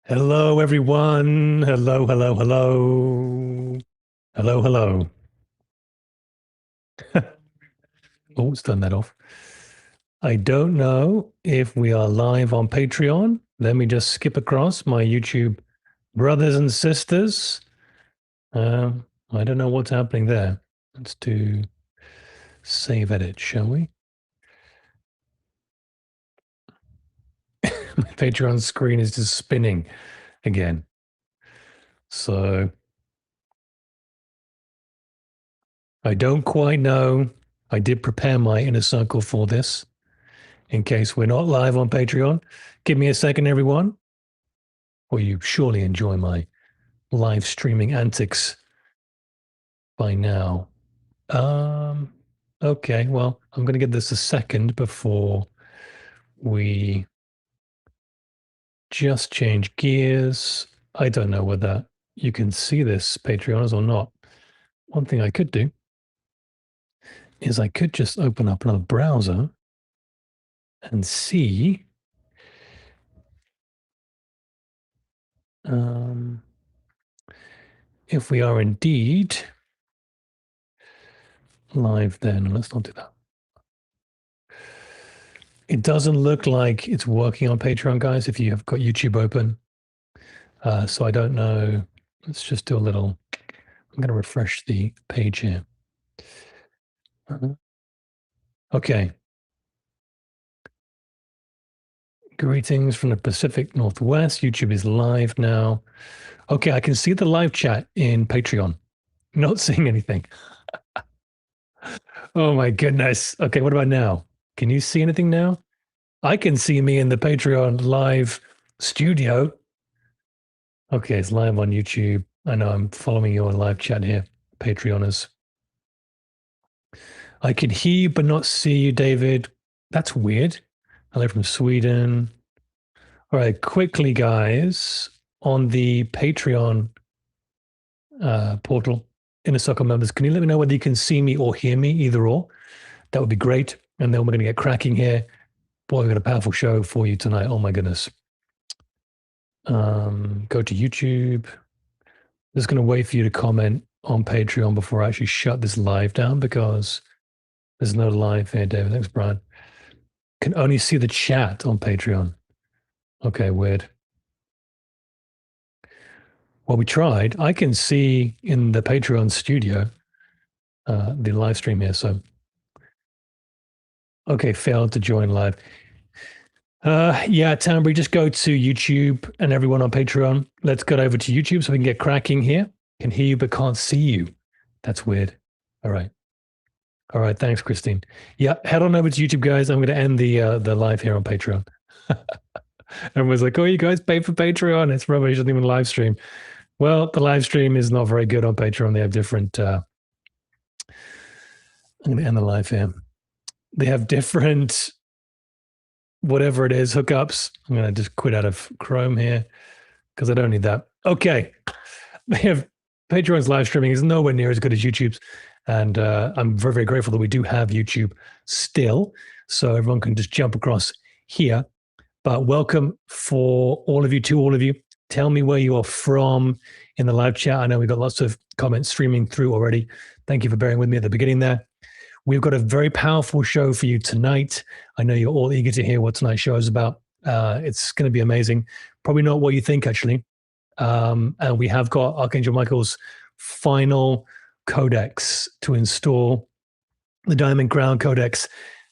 Hello, everyone. Hello, hello, hello. Hello, hello. Oh, let's turn that off. I don't know if we are live on Patreon. Let me just skip across my YouTube brothers and sisters. I don't know what's happening there. Let's do save edit, shall we? My Patreon screen is just spinning again. So I don't quite know. I did prepare my inner circle for this in case we're not live on Patreon. Give me a second, everyone. Or you surely enjoy my live streaming antics by now. Um, okay, well, I'm going to give this a second before we just change gears. I don't know whether you can see this, Patreoners, or not. One thing I could do is I could just open up another browser and see if we are indeed live then. Let's not do that. It doesn't look like it's working on Patreon, guys, if you have got YouTube open. So I don't know. Let's just do a little. I'm going to refresh the page here. Okay. Greetings from the Pacific Northwest. YouTube is live now. Okay, I can see the live chat in Patreon. Not seeing anything. Oh my goodness. Okay, what about now? Can you see anything now? I can see me in the Patreon live studio. Okay, it's live on YouTube. I know I'm following your live chat here, Patreoners. I can hear you but not see you, David. That's weird. Hello from Sweden. All right, quickly, guys, on the Patreon portal, Inner Circle members, can you let me know whether you can see me or hear me, either or? That would be great. And then we're going to get cracking here. Boy, we've got a powerful show for you tonight. Oh my goodness. Go to YouTube. Just going to wait for you to comment on Patreon before I actually shut this live down because there's no live here, David. Thanks, Brian. Can only see the chat on Patreon. Okay, weird. Well, we tried. I can see in the Patreon studio the live stream here. So, okay, failed to join live. Yeah, Tambry, just go to YouTube and everyone on Patreon. Let's get over to YouTube so we can get cracking here. Can hear you but can't see you. That's weird. All right. All right. Thanks, Christine. Yeah, head on over to YouTube, guys. I'm going to end the live here on Patreon. Everyone's like, "Oh, you guys pay for Patreon? It's rubbish. Doesn't even live stream." Well, the live stream is not very good on Patreon. They have different. I'm going to end the live here. They have different, whatever it is, hookups. I'm going to just quit out of Chrome here because I don't need that. Okay, they have Patreon's live streaming is nowhere near as good as YouTube's, and I'm very, very grateful that we do have YouTube still, so everyone can just jump across here. But welcome for all of you, to all of you. Tell me where you are from in the live chat. I know we've got lots of comments streaming through already. Thank you for bearing with me at the beginning there. We've got a very powerful show for you tonight. I know you're all eager to hear what tonight's show is about. It's going to be amazing. Probably not what you think, actually. And we have got Archangel Michael's final codex to install, the Diamond Crown Codex.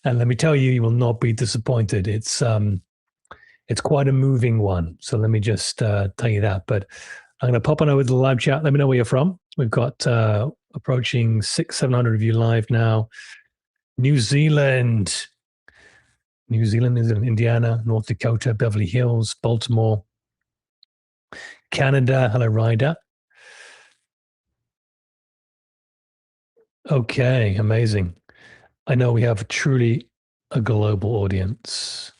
And let me tell you, you will not be disappointed. It's quite a moving one. So let me just tell you that. But I'm going to pop on over to the live chat. Let me know where you're from. We've got approaching 700 of you live now. New Zealand. New Zealand is in Indiana, North Dakota, Beverly Hills, Baltimore, Canada. Hello, Ryder. Okay, amazing. I know we have truly a global audience.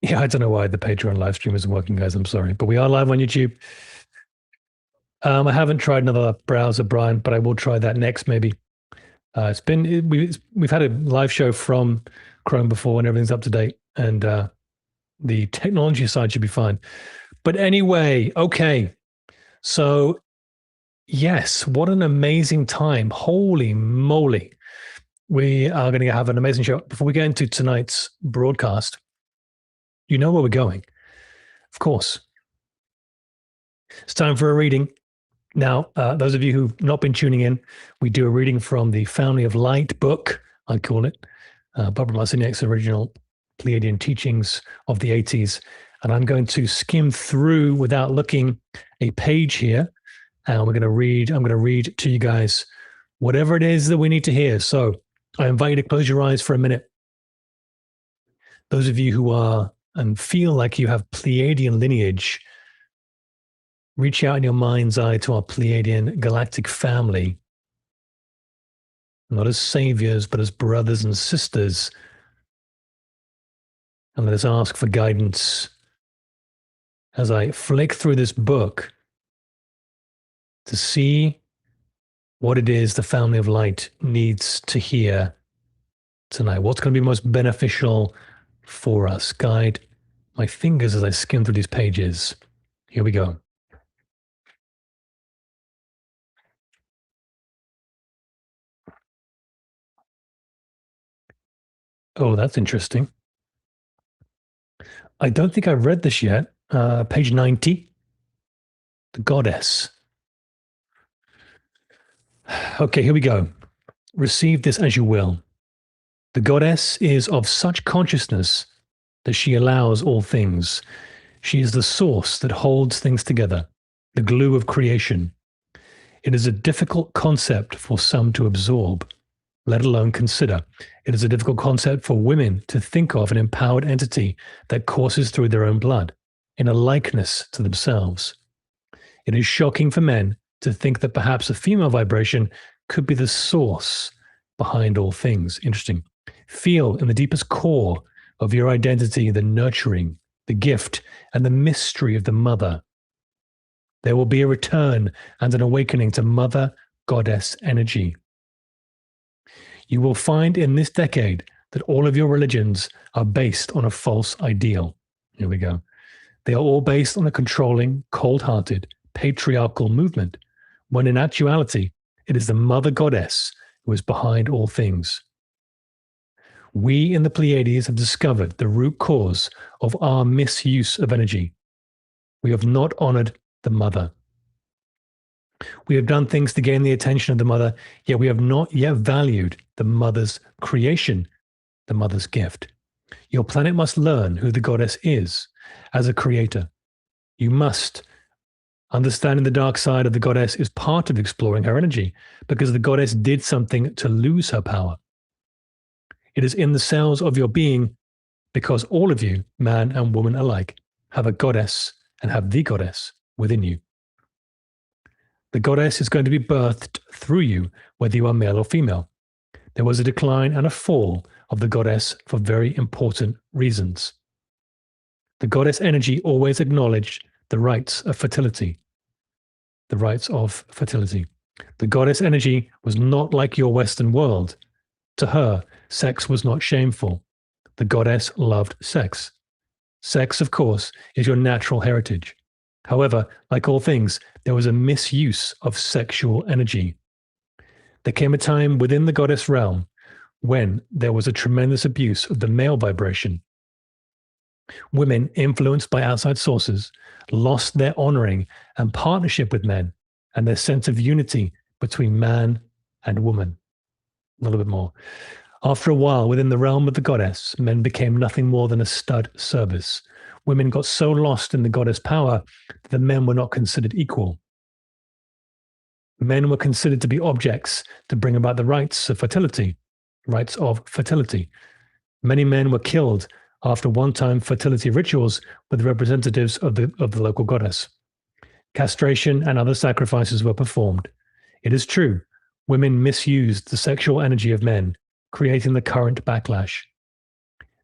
Yeah, I don't know why the Patreon live stream isn't working, guys. I'm sorry, but we are live on YouTube. I haven't tried another browser, Brian, but I will try that next, maybe. We've had a live show from Chrome before, and everything's up to date. And The technology side should be fine. But anyway, okay. So, yes, what an amazing time. Holy moly. We are going to have an amazing show. Before we get into tonight's broadcast, you know where we're going. Of course. It's time for a reading. Now, those of you who've not been tuning in, we do a reading from the Family of Light book, I call it, Barbara Marciniak's original Pleiadian teachings of the 80s. And I'm going to skim through without looking a page here. And I'm going to read to you guys whatever it is that we need to hear. So I invite you to close your eyes for a minute. Those of you who are and feel like you have Pleiadian lineage, reach out in your mind's eye to our Pleiadian galactic family, not as saviors, but as brothers and sisters. And let us ask for guidance as I flick through this book to see what it is the Family of Light needs to hear tonight. What's going to be most beneficial for us? Guide my fingers as I skim through these pages. Here we go. Oh, that's interesting. I don't think I've read this yet. Page 90, the goddess. Okay, here we go. Receive this as you will. The goddess is of such consciousness that she allows all things. She is the source that holds things together, the glue of creation. It is a difficult concept for some to absorb, let alone consider. It is a difficult concept for women to think of an empowered entity that courses through their own blood, in a likeness to themselves. It is shocking for men to think that perhaps a female vibration could be the source behind all things. Interesting. Feel in the deepest core of your identity the nurturing, the gift, and the mystery of the mother. There will be a return and an awakening to mother goddess energy. You will find in this decade that all of your religions are based on a false ideal. Here we go. They are all based on a controlling, cold-hearted, patriarchal movement, when in actuality, it is the mother goddess who is behind all things. We in the Pleiades have discovered the root cause of our misuse of energy. We have not honored the mother. We have done things to gain the attention of the mother, yet we have not yet valued the mother's creation, the mother's gift. Your planet must learn who the goddess is as a creator. You must. Understanding the dark side of the goddess is part of exploring her energy, because the goddess did something to lose her power. It is in the cells of your being, because all of you, man and woman alike, have a goddess and have the goddess within you. The goddess is going to be birthed through you, whether you are male or female. There was a decline and a fall of the goddess for very important reasons. The goddess energy always acknowledged the rights of fertility. The rights of fertility. The goddess energy was not like your Western world. To her, sex was not shameful. The goddess loved sex. Sex, of course, is your natural heritage. However, like all things, there was a misuse of sexual energy. There came a time within the goddess realm when there was a tremendous abuse of the male vibration. Women, influenced by outside sources, lost their honoring and partnership with men and their sense of unity between man and woman. A little bit more. After a while, within the realm of the goddess, men became nothing more than a stud service. Women got so lost in the goddess power that the men were not considered equal. Men were considered to be objects to bring about the rights of fertility. Rights of fertility. Many men were killed after one-time fertility rituals with representatives of the local goddess. Castration and other sacrifices were performed. It is true, women misused the sexual energy of men, creating the current backlash.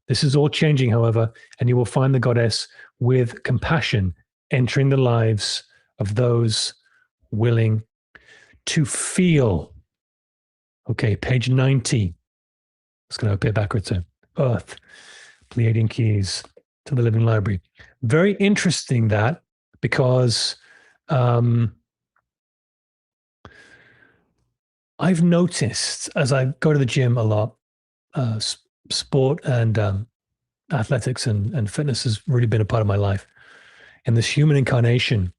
This is all changing, however, and you will find the goddess with compassion entering the lives of those willing to feel. Okay, page 90. It's going to appear backwards here. Earth, Pleiadian keys. to the living library. Very interesting that, because I've noticed as I go to the gym a lot, sport and athletics and fitness has really been a part of my life. And this human incarnation,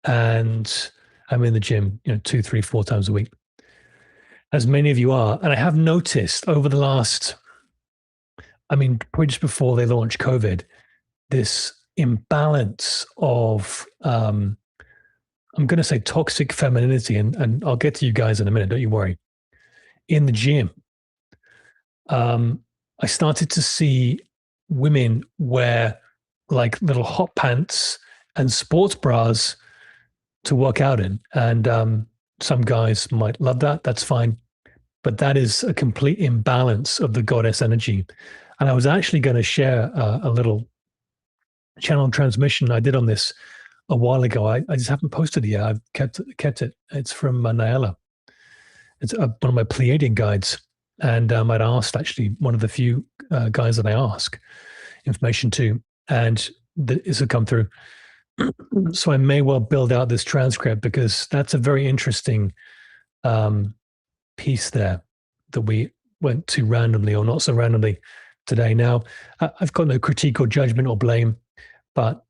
and I'm in the gym, 2, 3, 4 times a week, as many of you are. And I have noticed over the last, probably just before they launched COVID, this imbalance of, I'm going to say toxic femininity, and I'll get to you guys in a minute, don't you worry. In the gym, I started to see women wear like little hot pants and sports bras to work out in. And some guys might love that. That's fine. But that is a complete imbalance of the goddess energy. And I was actually going to share a little channel transmission I did on this a while ago. I just haven't posted it yet. I've kept it. It's from Naella. It's one of my Pleiadian guides. And I'd asked actually one of the few guys that I ask information to, and this had come through. So I may well build out this transcript, because that's a very interesting piece there that we went to randomly or not so randomly today. Now, I've got no critique or judgment or blame, but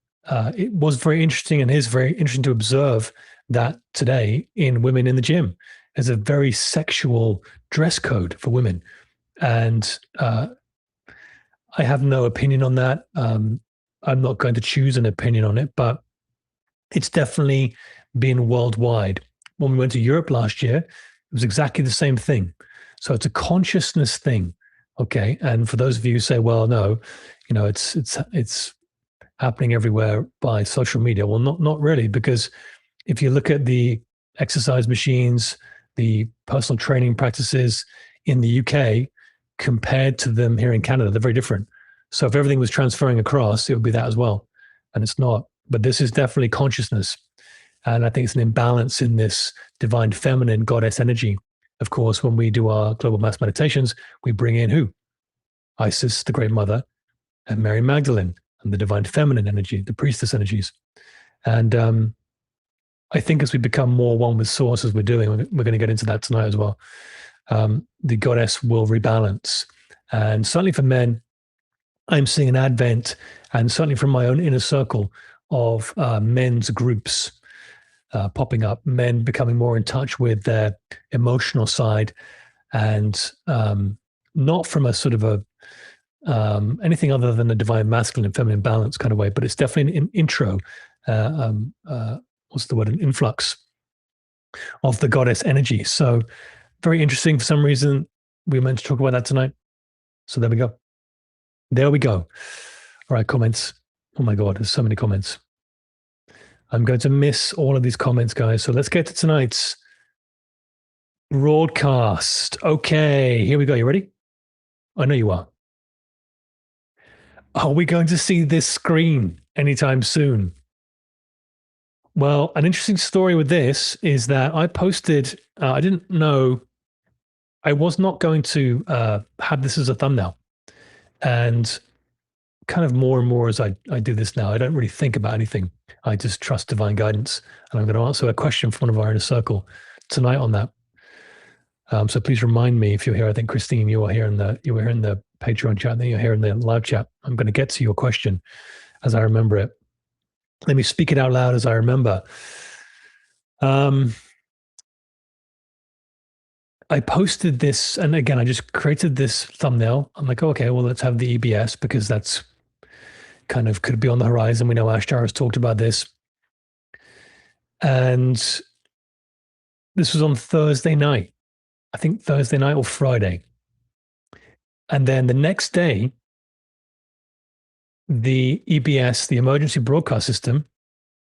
it was very interesting, and is very interesting to observe that today in women in the gym. There's a very sexual dress code for women. And I have no opinion on that. I'm not going to choose an opinion on it, but it's definitely been worldwide. When we went to Europe last year, it was exactly the same thing. So it's a consciousness thing. Okay. And for those of you who say, well, no, it's happening everywhere by social media. Well, not really, because if you look at the exercise machines, the personal training practices in the UK compared to them here in Canada, they're very different. So if everything was transferring across, it would be that as well. And it's not. But this is definitely consciousness. And I think it's an imbalance in this divine feminine goddess energy. Of course, when we do our global mass meditations, we bring in who? Isis, the Great Mother, and Mary Magdalene, and the divine feminine energy, the priestess energies. And I think as we become more one with source, as we're doing, we're going to get into that tonight as well, the goddess will rebalance. And certainly for men, I'm seeing an advent, and certainly from my own inner circle, of men's groups popping up, men becoming more in touch with their emotional side, and not from a sort of a anything other than a divine masculine and feminine balance kind of way, but it's definitely an intro, what's the word, an influx of the goddess energy. So very interesting. For some reason, we were meant to talk about that tonight. So there we go. There we go. All right, comments. Oh my God, there's so many comments. I'm going to miss all of these comments, guys. So let's get to tonight's broadcast. Okay, here we go. You ready? I know you are. Are we going to see this screen anytime soon? Well, an interesting story with this is that I posted, I didn't know, I was not going to have this as a thumbnail. And kind of more and more as I do this now, I don't really think about anything. I just trust divine guidance. And I'm going to answer a question from one of our inner circle tonight on that. So please remind me if you're here. I think Christine, you were here in the Patreon chat, then you're here in the live chat. I'm going to get to your question as I remember it. Let me speak it out loud as I remember. I posted this, and again, I just created this thumbnail. I'm like, okay, well, let's have the EBS, because that's kind of could be on the horizon. We know Ashtar has talked about this. And this was on Thursday night. I think Thursday night or Friday. And then the next day, the EBS, the emergency broadcast system,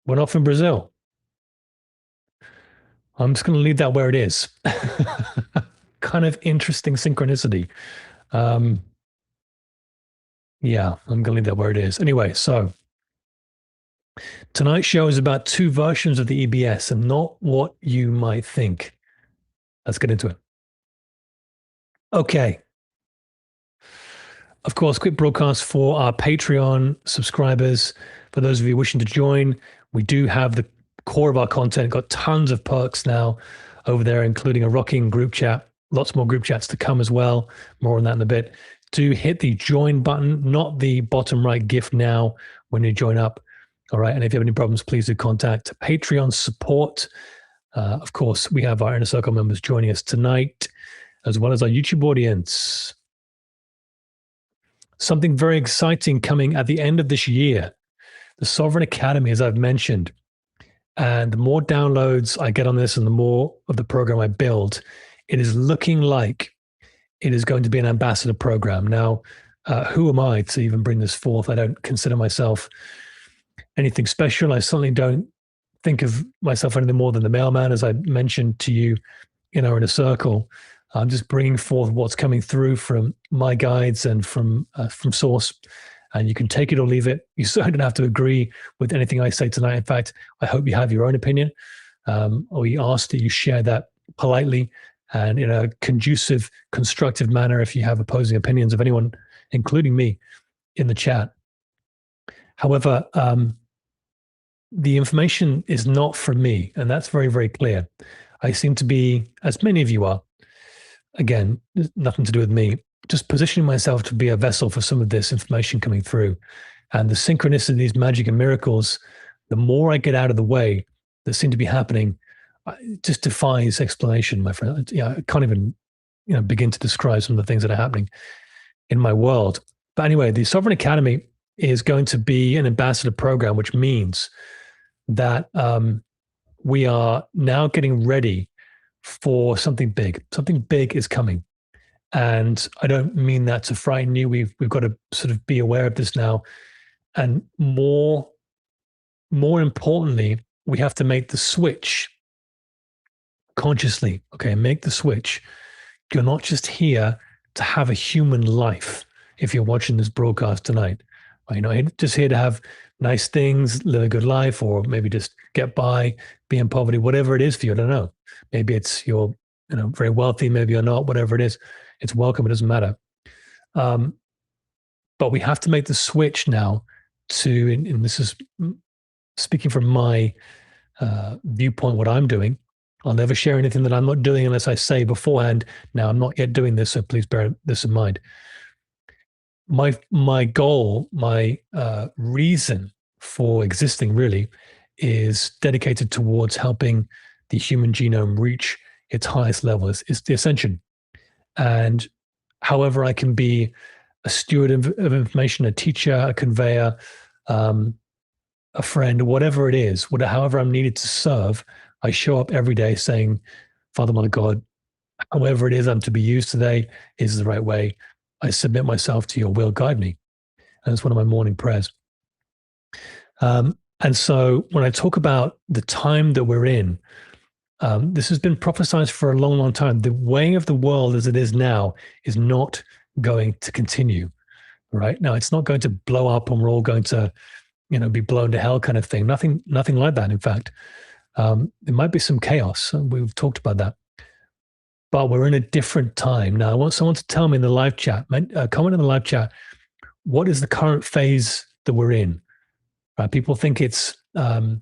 went off in Brazil. I'm just going to leave that where it is. Kind of interesting synchronicity. Yeah, I'm going to leave that where it is. Anyway, so tonight's show is about two versions of the EBS and not what you might think. Let's get into it. Okay. Of course, quick broadcast for our Patreon subscribers. For those of you wishing to join, we do have the core of our content, got tons of perks now over there, including a rocking group chat, lots more group chats to come as well. More on that in a bit. Do hit the join button, not the bottom right GIF now when you join up. All right. And if you have any problems, please do contact Patreon support. Of course, we have our Inner Circle members joining us tonight, as well as our YouTube audience. Something very exciting coming at the end of this year. The Sovereign Academy, as I've mentioned. And the more downloads I get on this and the more of the program I build, it is looking like it is going to be an ambassador program. Now, who am I to even bring this forth? I don't consider myself anything special. I certainly don't think of myself anything more than the mailman, as I mentioned to you in our Inner Circle. I'm just bringing forth what's coming through from my guides and from source, and you can take it or leave it. You certainly don't have to agree with anything I say tonight. In fact, I hope you have your own opinion, or you ask that you share that politely and in a conducive, constructive manner if you have opposing opinions of anyone, including me, in the chat. However, the information is not from me, and that's very, very clear. I seem to be, as many of you are, again, nothing to do with me, just positioning myself to be a vessel for some of this information coming through. And the synchronicities, magic, and miracles, the more I get out of the way that seem to be happening, it just defies explanation, my friend. I can't even begin to describe some of the things that are happening in my world. But anyway, the Sovereign Academy is going to be an ambassador program, which means that we are now getting ready for something big. Something big is coming. And I don't mean that to frighten you. We've got to sort of be aware of this now. And more importantly, we have to make the switch consciously. Okay, make the switch. You're not just here to have a human life if you're watching this broadcast tonight. You're not just here to have nice things, live a good life, or maybe just get by, be in poverty, whatever it is for you. I don't know. Maybe it's you're very wealthy, maybe you're not, whatever it is. It's welcome. It doesn't matter. But we have to make the switch now to, and this is speaking from my viewpoint, what I'm doing. I'll never share anything that I'm not doing unless I say beforehand, now I'm not yet doing this, so please bear this in mind. My goal, my reason for existing really is dedicated towards helping the human genome reach its highest level. It's the Ascension. And however I can be a steward of information, a teacher, a conveyor, a friend, whatever it is, however I'm needed to serve, I show up every day saying, Father, Mother, God, however it is I'm to be used today is the right way. I submit myself to your will, guide me. And it's one of my morning prayers. And so when I talk about the time that we're in, this has been prophesied for a long, long time. The way of the world as it is now is not going to continue, right? Now, it's not going to blow up and we're all going to, be blown to hell kind of thing. Nothing like that, in fact. There might be some chaos. We've talked about that. But we're in a different time. Now, I want someone to tell me in the live chat, comment in the live chat, what is the current phase that we're in? Right? People think it's the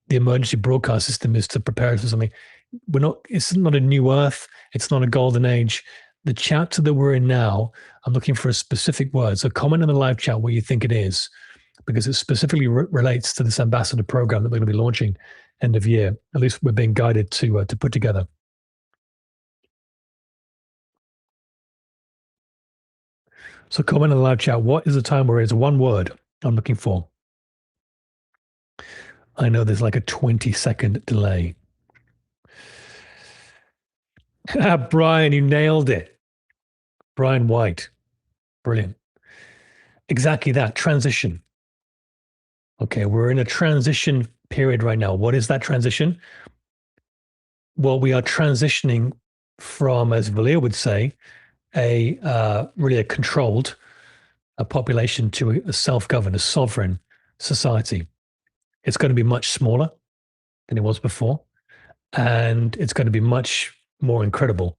emergency broadcast system is to prepare us for something. It's not a new earth. It's not a golden age. The chapter that we're in now, I'm looking for a specific word. So comment in the live chat what you think it is, because it specifically relates to this ambassador program that we're going to be launching end of year. At least we're being guided to put together. So comment in the live chat, what is the time where it's one word I'm looking for? I know there's like a 20-second delay. Brian, you nailed it. Brian White. Brilliant. Exactly that, transition. Okay, we're in a transition period right now. What is that transition? Well, we are transitioning from, as Valir would say, really a controlled population to a self-governed, a sovereign society. It's going to be much smaller than it was before, and it's going to be much more incredible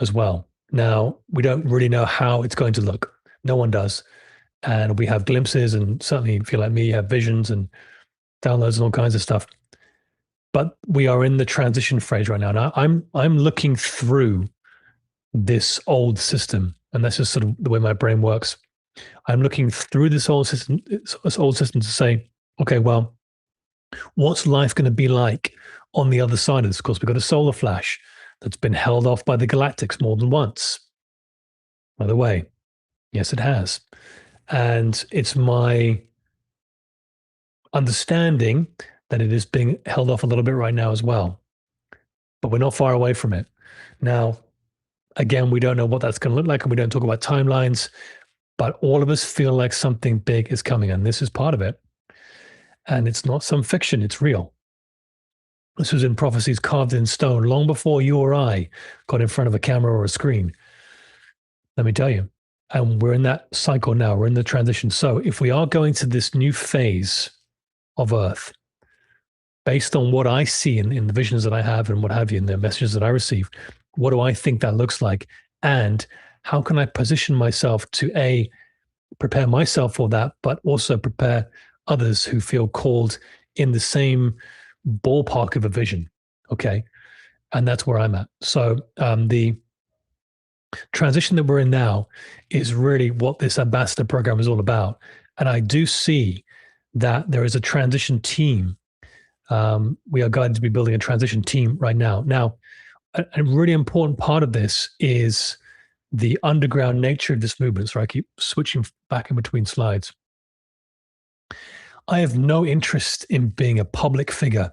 as well. Now, we don't really know how it's going to look. No one does. And we have glimpses, and certainly if you're like me, you have visions and downloads and all kinds of stuff. But we are in the transition phase right now. And I'm looking through this old system, and that's just sort of the way my brain works. I'm looking through this old system to say, okay, well, what's life going to be like on the other side of this? Of course, we've got a solar flash that's been held off by the galactics more than once. By the way, yes, it has. And it's my understanding that it is being held off a little bit right now as well. But we're not far away from it. Now, again, we don't know what that's going to look like, and we don't talk about timelines, but all of us feel like something big is coming, and this is part of it. And it's not some fiction, it's real. This was in prophecies carved in stone long before you or I got in front of a camera or a screen. Let me tell you. And we're in that cycle now. We're in the transition. So if we are going to this new phase of Earth, based on what I see in the visions that I have and what have you, in the messages that I receive, what do I think that looks like? And how can I position myself to prepare myself for that, but also prepare others who feel called in the same ballpark of a vision? Okay. And that's where I'm at. So the transition that we're in now is really what this ambassador program is all about. And I do see that there is a transition team. We are guided to be building a transition team right now. Now, a really important part of this is the underground nature of this movement. So I keep switching back in between slides. I have no interest in being a public figure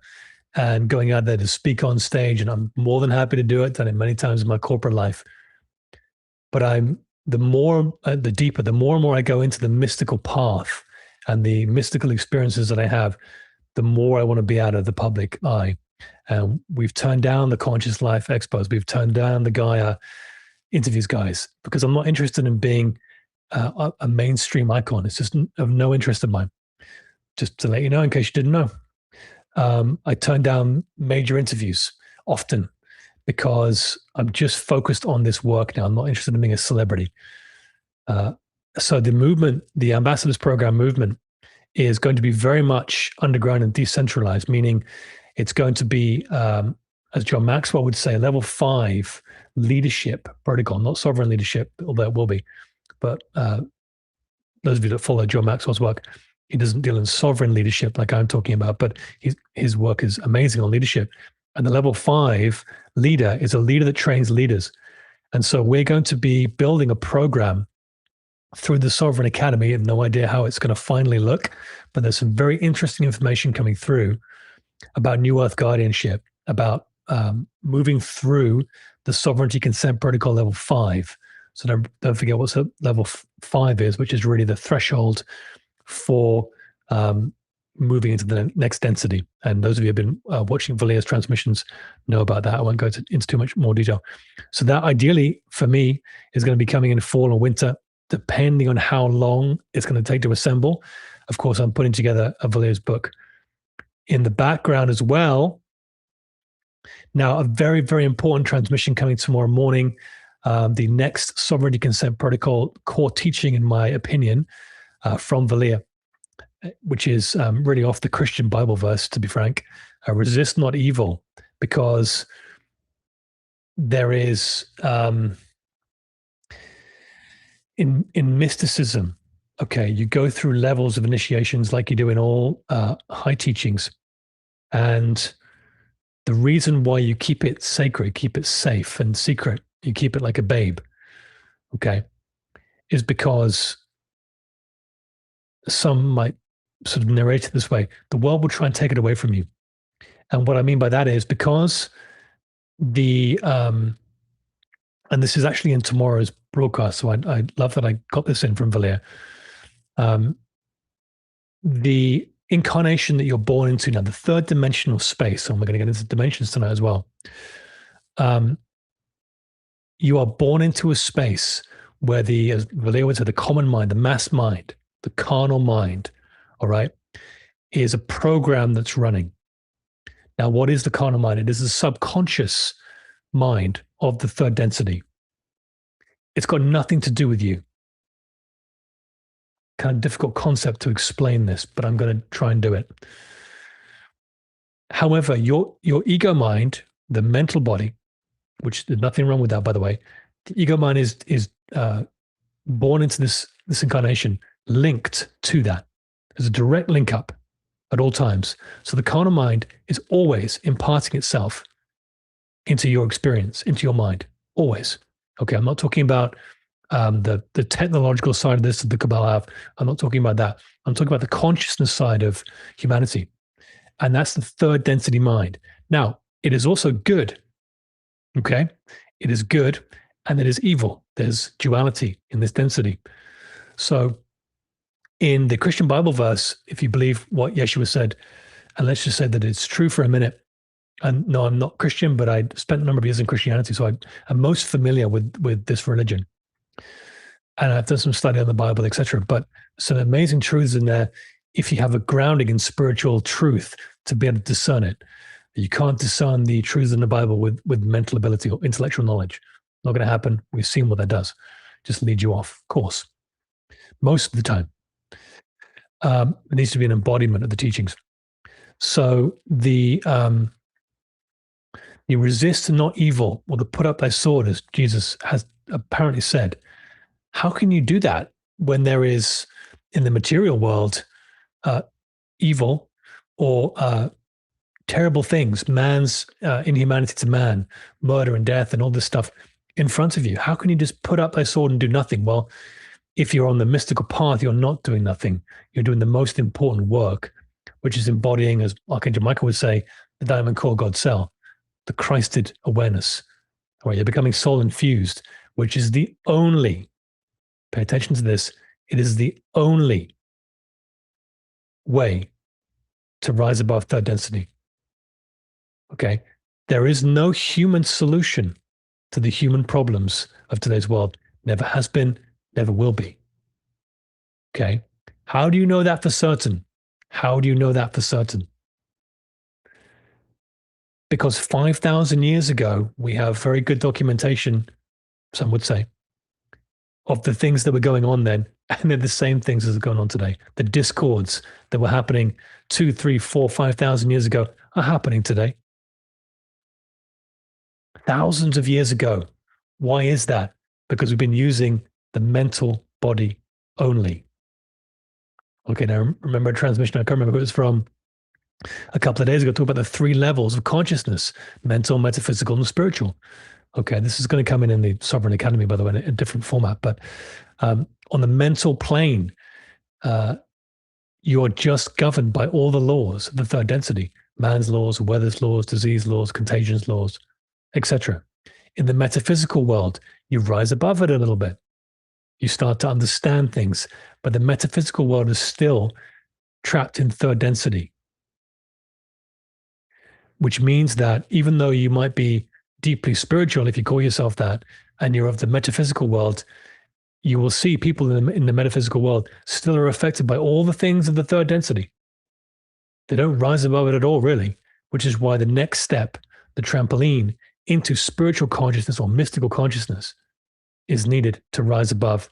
and going out there to speak on stage, and I'm more than happy to do it. Done it many times in my corporate life. But the more and more I go into the mystical path and the mystical experiences that I have, the more I want to be out of the public eye. And we've turned down the Conscious Life Expos. We've turned down the Gaia interviews guys because I'm not interested in being a mainstream icon. It's just of no interest of mine. Just to let you know, in case you didn't know, I turn down major interviews often because I'm just focused on this work now. I'm not interested in being a celebrity. So the movement, the Ambassadors Program movement, is going to be very much underground and decentralized, meaning it's going to be, as John Maxwell would say, level 5 leadership protocol, not sovereign leadership, although it will be. But those of you that follow John Maxwell's work, he doesn't deal in sovereign leadership like I'm talking about, but his work is amazing on leadership. And the level 5 leader is a leader that trains leaders. And so we're going to be building a program through the Sovereign Academy. I have no idea how it's going to finally look, but there's some very interesting information coming through about New Earth guardianship, about moving through the Sovereignty Consent Protocol level 5. So don't forget what level 5 is, which is really the threshold for moving into the next density. And those of you who have been watching Valia's transmissions know about that. I won't go into too much more detail. So that ideally for me is going to be coming in fall or winter, depending on how long it's going to take to assemble. Of course, I'm putting together a Valia's book. In the background as well, now a very, very important transmission coming tomorrow morning, the next Sovereignty Consent Protocol core teaching, in my opinion, from Valia, which is really off the Christian Bible verse, to be frank. Resist not evil, because there is, in mysticism, okay, you go through levels of initiations like you do in all high teachings. And the reason why you keep it sacred, keep it safe and secret, you keep it like a babe, okay, is because some might sort of narrate it this way: the world will try and take it away from you. And what I mean by that is because and this is actually in tomorrow's broadcast, so I love that I got this in from Valia. The incarnation that you're born into now, the third dimensional space, and we're going to get into dimensions tonight as well. You are born into a space where as Valia would say, the common mind, the mass mind, the carnal mind, all right, is a program that's running. Now, what is the carnal mind? It is the subconscious mind of the third density. It's got nothing to do with you. kind of difficult concept to explain this, but I'm going to try and do it. However, your ego mind, the mental body, which there's nothing wrong with that, by the way, the ego mind is born into this incarnation linked to that. There's a direct link up at all times. So the carnal mind is always imparting itself into your experience, into your mind, always. Okay, I'm not talking about the technological side of this that the Kabbalah have. I'm not talking about that. I'm talking about the consciousness side of humanity. And that's the third density mind. Now, it is also good. Okay, it is good and it is evil. There's duality in this density. So in the Christian Bible verse, if you believe what Yeshua said, and let's just say that it's true for a minute, and no, I'm not Christian, but I spent a number of years in Christianity, so I'm most familiar with this religion. And I've done some study on the Bible, etc. But some amazing truths in there if you have a grounding in spiritual truth to be able to discern it. You can't discern the truths in the Bible with mental ability or intellectual knowledge. Not going to happen. We've seen what that does. Just lead you off course. Most of the time. It needs to be an embodiment of the teachings. So you resist not evil, or to put up thy sword, as Jesus has apparently said. How can you do that when there is, in the material world, evil or terrible things, man's inhumanity to man, murder and death and all this stuff in front of you? How can you just put up thy sword and do nothing? Well, if you're on the mystical path, you're not doing nothing. You're doing the most important work, which is embodying, as Archangel Michael would say, the diamond core God cell, the Christed awareness. All right, you're becoming soul infused, which is the only, pay attention to this, it is the only way to rise above third density. Okay? There is no human solution to the human problems of today's world. Never has been, never will be. Okay? How do you know that for certain? How do you know that for certain? Because 5,000 years ago, we have very good documentation, some would say, of the things that were going on then, and they're the same things as are going on today. The discords that were happening 2, 3, 4, 5,000 years ago are happening today. Thousands of years ago. Why is that? Because we've been using the mental body only. Okay, now remember a transmission, I can't remember who it was from, a couple of days ago, talk about the 3 levels of consciousness: mental, metaphysical, and spiritual. Okay, this is going to come in the Sovereign Academy, by the way, in a different format. But on the mental plane, you're just governed by all the laws of the third density: man's laws, weather's laws, disease laws, contagions laws, etc. In the metaphysical world, you rise above it a little bit. You start to understand things, but the metaphysical world is still trapped in third density, which means that even though you might be deeply spiritual, if you call yourself that, and you're of the metaphysical world, you will see people in the metaphysical world still are affected by all the things of the third density. They don't rise above it at all, really, which is why the next step, the trampoline into spiritual consciousness or mystical consciousness, is needed to rise above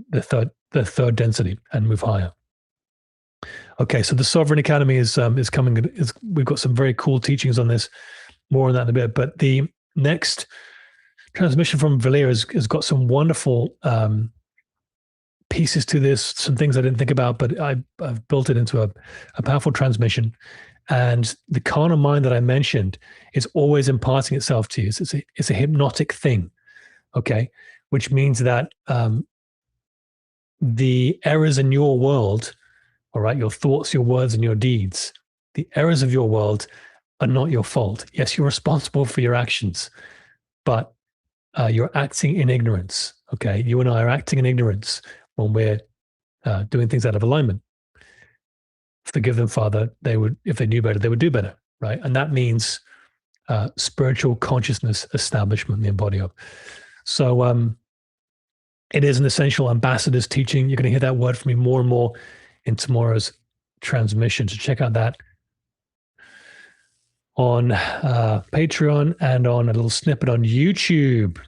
the third density and move higher. Okay, so the Sovereign Academy is coming. We've got some very cool teachings on this. More on that in a bit. But the next transmission from Valir has got some wonderful pieces to this, some things I didn't think about, but I've built it into a powerful transmission. And the carnal mind that I mentioned is always imparting itself to you. It's a hypnotic thing, okay? Which means that the errors in your world, all right, your thoughts, your words, and your deeds, the errors of your world are not your fault. Yes, you're responsible for your actions, but you're acting in ignorance, okay? You and I are acting in ignorance when we're doing things out of alignment. Forgive them, Father. They would, if they knew better, they would do better, right? And that means spiritual consciousness establishment, the embody of. So it is an essential ambassador's teaching. You're going to hear that word from me more and more in tomorrow's transmission. So check out that on Patreon and on a little snippet on YouTube.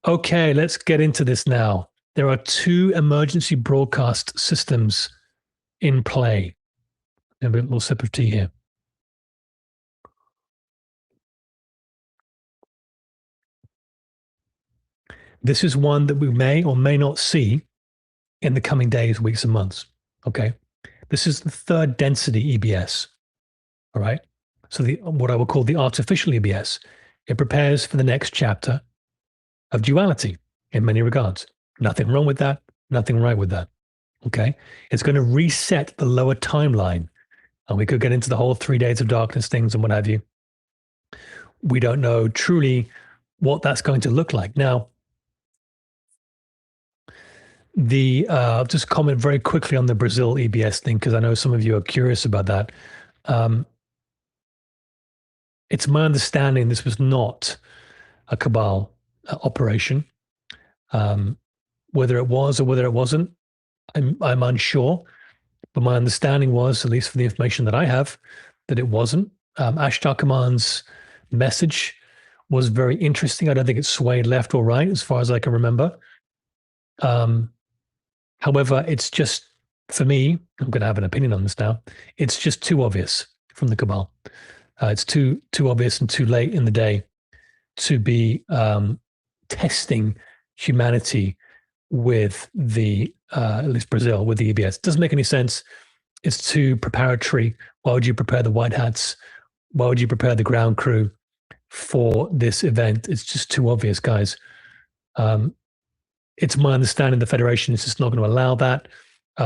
Okay, let's get into this now. there are two emergency broadcast systems in play. Have a little sip of tea here. This is one that we may or may not see in the coming days, weeks, and months. Okay. This is the third density EBS. All right. So what I will call the artificial EBS. It prepares for the next chapter of duality in many regards. Nothing wrong with that. Nothing right with that. Okay. It's going to reset the lower timeline. And we could get into the whole 3 days of darkness things and what have you. We don't know truly what that's going to look like. Now, I'll just comment very quickly on the Brazil EBS thing, because I know some of you are curious about that. It's my understanding this was not a cabal operation. Whether it was or whether it wasn't, I'm unsure. But my understanding was, at least for the information that I have, that it wasn't. Ashtar Command's message was very interesting. I don't think it swayed left or right, as far as I can remember. However, it's just, for me, I'm going to have an opinion on this now. It's just too obvious from the cabal. It's too obvious and too late in the day to be testing humanity with at least Brazil, with the EBS. It doesn't make any sense. It's too preparatory. Why would you prepare the white hats? Why would you prepare the ground crew for this event? It's just too obvious, guys. It's my understanding the Federation is just not going to allow that.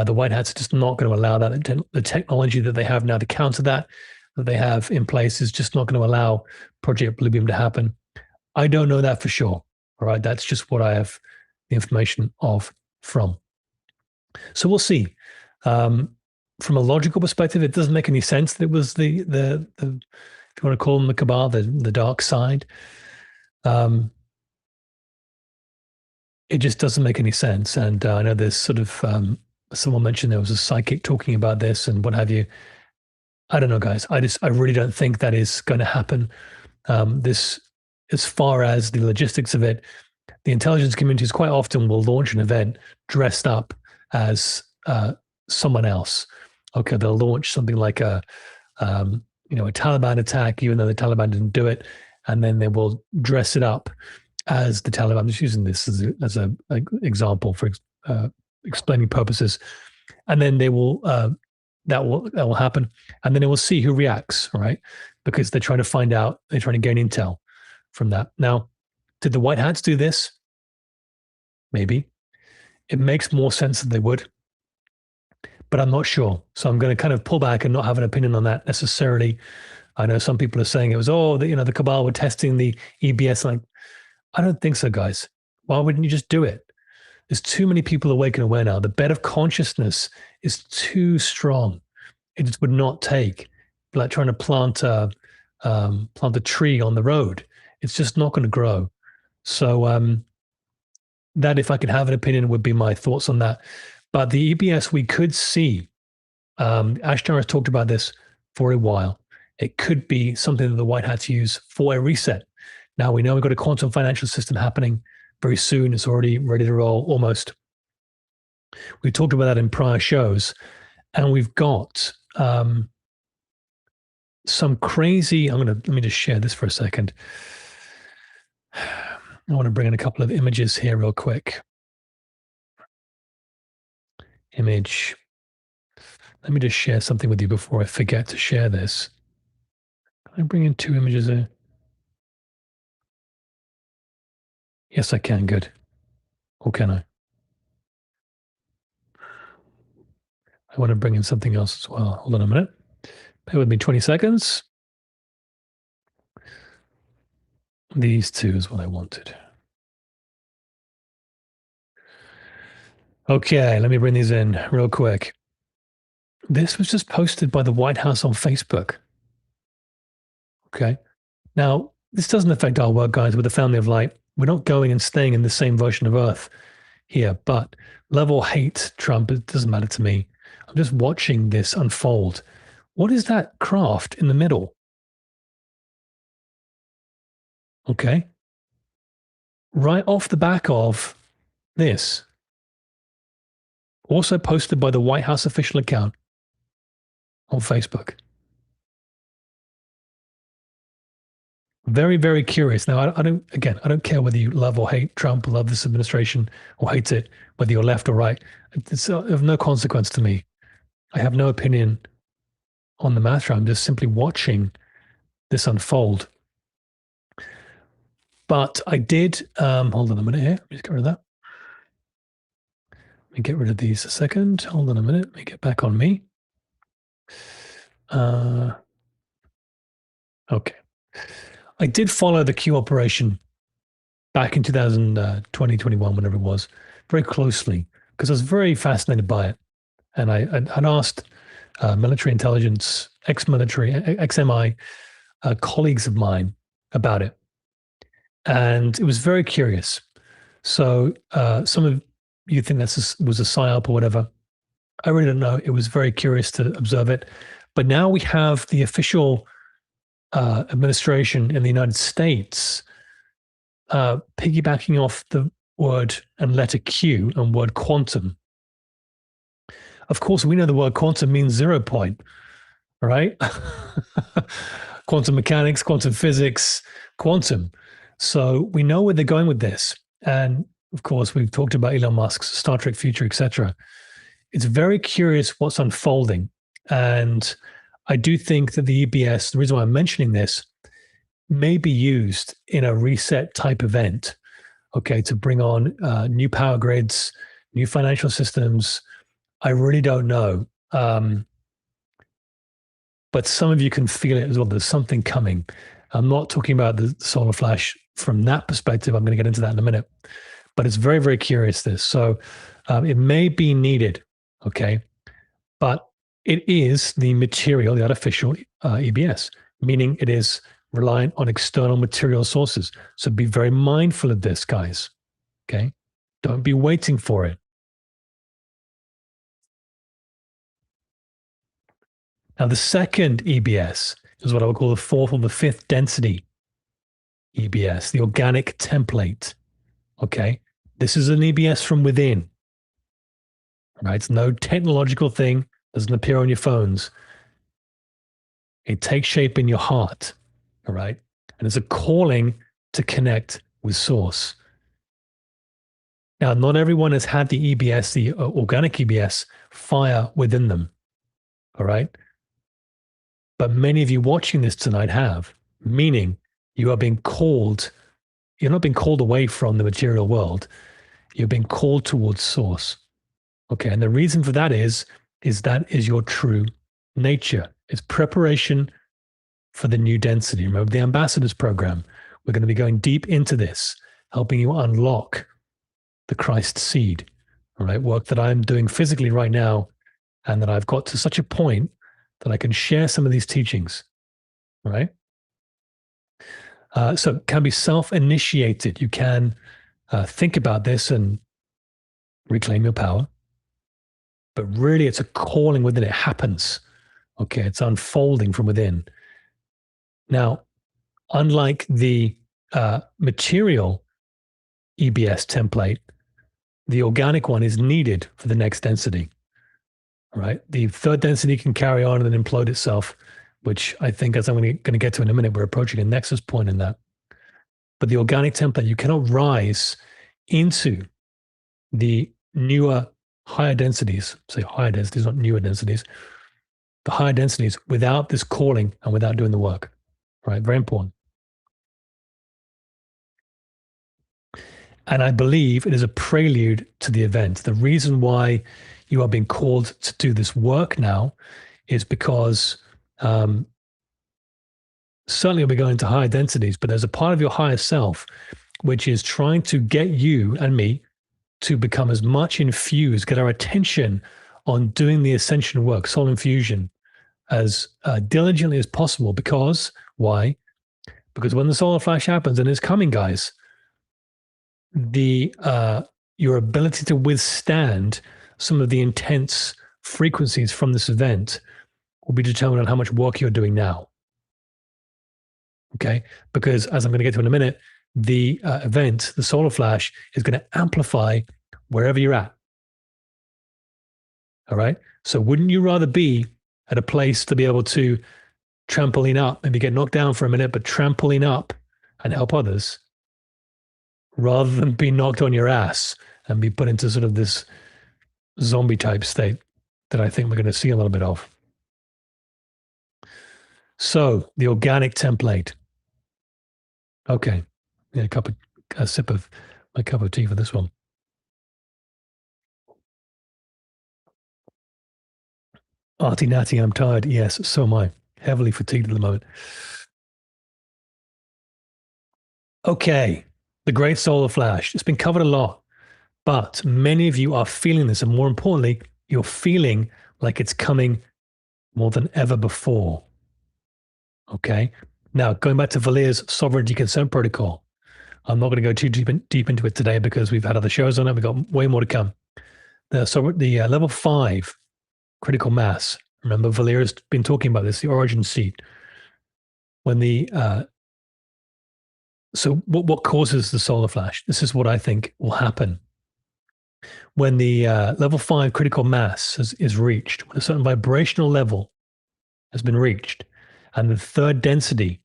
The white hats are just not going to allow that. The technology that they have now to counter that they have in place is just not going to allow Project Bluebeam to happen. I don't know that for sure. All right. That's just what I have the information of from. So we'll see. From a logical perspective, it doesn't make any sense that it was the if you want to call them the cabal, the dark side. It just doesn't make any sense. And I know there's sort of someone mentioned there was a psychic talking about this and what have you. I don't know, guys. I really don't think that is going to happen. This, as far as the logistics of it, the intelligence communities quite often will launch an event dressed up as someone else. Okay, they'll launch something like a Taliban attack, even though the Taliban didn't do it, and then they will dress it up as the Taliban. I'm just using this as an example for explaining purposes, and then they will that will happen, and then they will see who reacts, right? Because they're trying to find out, they're trying to gain intel from that. Now, did the white hats do this? Maybe. It makes more sense that they would, but I'm not sure. So I'm going to kind of pull back and not have an opinion on that necessarily. I know some people are saying it was, the cabal were testing the EBS. Like, I don't think so, guys. Why wouldn't you just do it? There's too many people awake and aware now. The bed of consciousness is too strong. It just would not take, like trying to plant a tree on the road. It's just not going to grow. So that, if I could have an opinion, would be my thoughts on that. But the EBS we could see, Ashtar has talked about this for a while. It could be something that the white hats use for a reset. Now, we know we've got a quantum financial system happening very soon. It's already ready to roll almost. We talked about that in prior shows. And we've got some crazy, let me just share this for a second. I want to bring in a couple of images here real quick. Image. Let me just share something with you before I forget to share this. Can I bring in two images here? Yes, I can. Good. Or can I? I want to bring in something else as well. Hold on a minute. Bear with me 20 seconds. These two is what I wanted. Okay, let me bring these in real quick. This was just posted by the White House on Facebook. Okay. Now, this doesn't affect our work, guys, with the family of light. We're not going and staying in the same version of Earth here, but love or hate Trump, it doesn't matter to me. I'm just watching this unfold. What is that craft in the middle? Okay. Right off the back of this, Also posted by the White House official account on Facebook. Very, very curious. Now, I don't care whether you love or hate Trump, love this administration or hate it, whether you're left or right. It's of no consequence to me. I have no opinion on the matter. I'm just simply watching this unfold. But I did, hold on a minute here. Let me just get rid of that. Let me get rid of these a second. Hold on a minute. Let me get back on me. Okay. I did follow the Q operation back in 2020, 21, whenever it was, very closely because I was very fascinated by it. And I'd asked military intelligence, ex-military, ex-MI colleagues of mine about it. And it was very curious. So some of you think that was a psyop or whatever. I really don't know. It was very curious to observe it. But now we have the official administration in the United States piggybacking off the word and letter Q and word quantum. Of course, we know the word quantum means 0 point, right? Quantum mechanics, quantum physics, quantum. So we know where they're going with this. And of course, we've talked about Elon Musk's Star Trek future, etc. It's very curious what's unfolding. And I do think that the EBS, the reason why I'm mentioning this, may be used in a reset type event, okay, to bring on new power grids, new financial systems. I really don't know. But some of you can feel it as well. There's something coming. I'm not talking about the solar flash from that perspective. I'm going to get into that in a minute. But it's very, very curious, this. So it may be needed, okay? But it is the material, the artificial EBS, meaning it is reliant on external material sources. So be very mindful of this, guys, okay? Don't be waiting for it. Now, the second EBS is what I would call the fourth or the fifth density EBS, the organic template, okay? This is an EBS from within, right? It's no technological thing, doesn't appear on your phones. It takes shape in your heart, all right? And it's a calling to connect with source. Now, not everyone has had the EBS, the organic EBS, fire within them, all right? But many of you watching this tonight have, meaning you are being called, you're not being called away from the material world, you're being called towards source. Okay, and the reason for that is that is your true nature. It's preparation for the new density. Remember the ambassadors program. We're going to be going deep into this, helping you unlock the Christ seed, all right? Work that I'm doing physically right now, and that I've got to such a point that I can share some of these teachings, right? So it can be self-initiated. You can think about this and reclaim your power. But really, it's a calling within. It happens. Okay, it's unfolding from within. Now, unlike the material EBS template, the organic one is needed for the next density. Right? The third density can carry on and then implode itself, which I think, as I'm going to get to in a minute, we're approaching a nexus point in that. But the organic template, you cannot rise into the newer, higher densities, say higher densities, not newer densities, the higher densities without this calling and without doing the work, right? Very important. And I believe it is a prelude to the event. The reason why you are being called to do this work now is because certainly we're going to higher densities, but there's a part of your higher self which is trying to get you and me to become as much infused, get our attention on doing the ascension work, soul infusion, as diligently as possible. Because why? Because when the solar flash happens, and it's coming, guys, your ability to withstand some of the intense frequencies from this event will be determined on how much work you're doing now. Okay, because as I'm going to get to in a minute, the event, the solar flash, is going to amplify wherever you're at. All right. So wouldn't you rather be at a place to be able to trampoline up, maybe get knocked down for a minute, but trampoline up and help others rather than be knocked on your ass and be put into sort of this zombie type state that I think we're going to see a little bit of. So the organic template. Okay. Yeah, a sip of my cup of tea for this one. Artie Natty, I'm tired. Yes, so am I. Heavily fatigued at the moment. Okay. The Great Solar Flash. It's been covered a lot, but many of you are feeling this. And more importantly, you're feeling like it's coming more than ever before. Okay. Now, going back to Valier's sovereignty consent protocol, I'm not going to go too deep into it today because we've had other shows on it. We've got way more to come. The level 5 critical mass. Remember, Valier's been talking about this, the origin seed. When the so what causes the solar flash? This is what I think will happen when the level 5 critical mass is reached, when a certain vibrational level has been reached, and the third density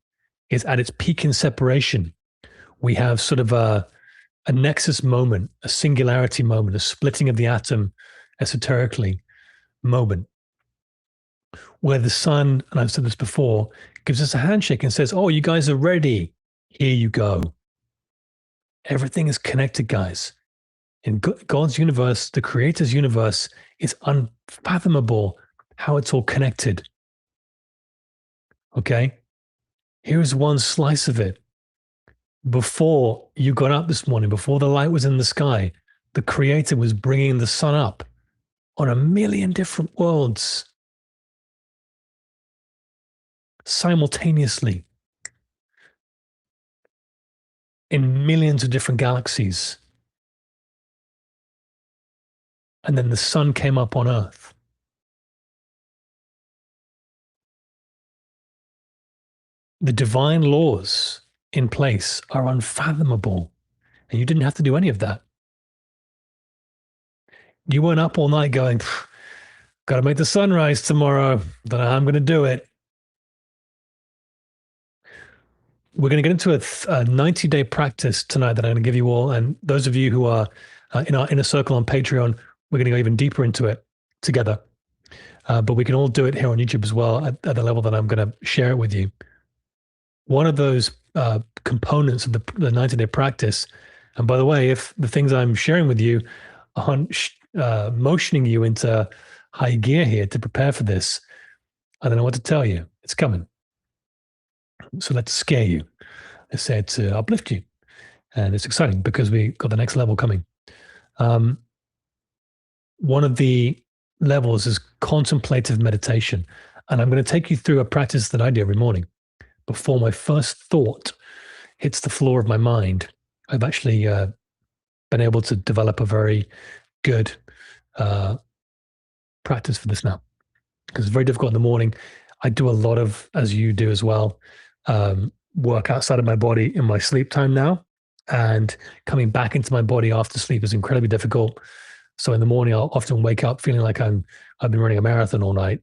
is at its peak in separation. We have sort of a nexus moment, a singularity moment, a splitting of the atom esoterically moment, where the sun, and I've said this before, gives us a handshake and says, "Oh, you guys are ready. Here you go." Everything is connected, guys. In God's universe, the Creator's universe, is unfathomable how it's all connected. Okay? Here's one slice of it. Before you got up this morning, before the light was in the sky, the Creator was bringing the sun up on a million different worlds simultaneously in millions of different galaxies. And then the sun came up on Earth. The divine laws in place are unfathomable. And you didn't have to do any of that. You weren't up all night going, got to make the sunrise tomorrow. Don't know how I'm going to do it. We're going to get into a 90-day practice tonight that I'm going to give you all. And those of you who are in our inner circle on Patreon, we're going to go even deeper into it together. But we can all do it here on YouTube as well at the level that I'm going to share it with you. One of those components of the 90-day practice, and by the way, if the things I'm sharing with you aren't motioning you into high gear here to prepare for this, I don't know what to tell you. It's coming. So let's scare you. I said to uplift you. And it's exciting because we got the next level coming. One of the levels is contemplative meditation. And I'm going to take you through a practice that I do every morning. Before my first thought hits the floor of my mind, I've actually been able to develop a very good practice for this now. Because it's very difficult in the morning. I do a lot of, as you do as well, work outside of my body in my sleep time now. And coming back into my body after sleep is incredibly difficult. So in the morning, I'll often wake up feeling like I've been running a marathon all night.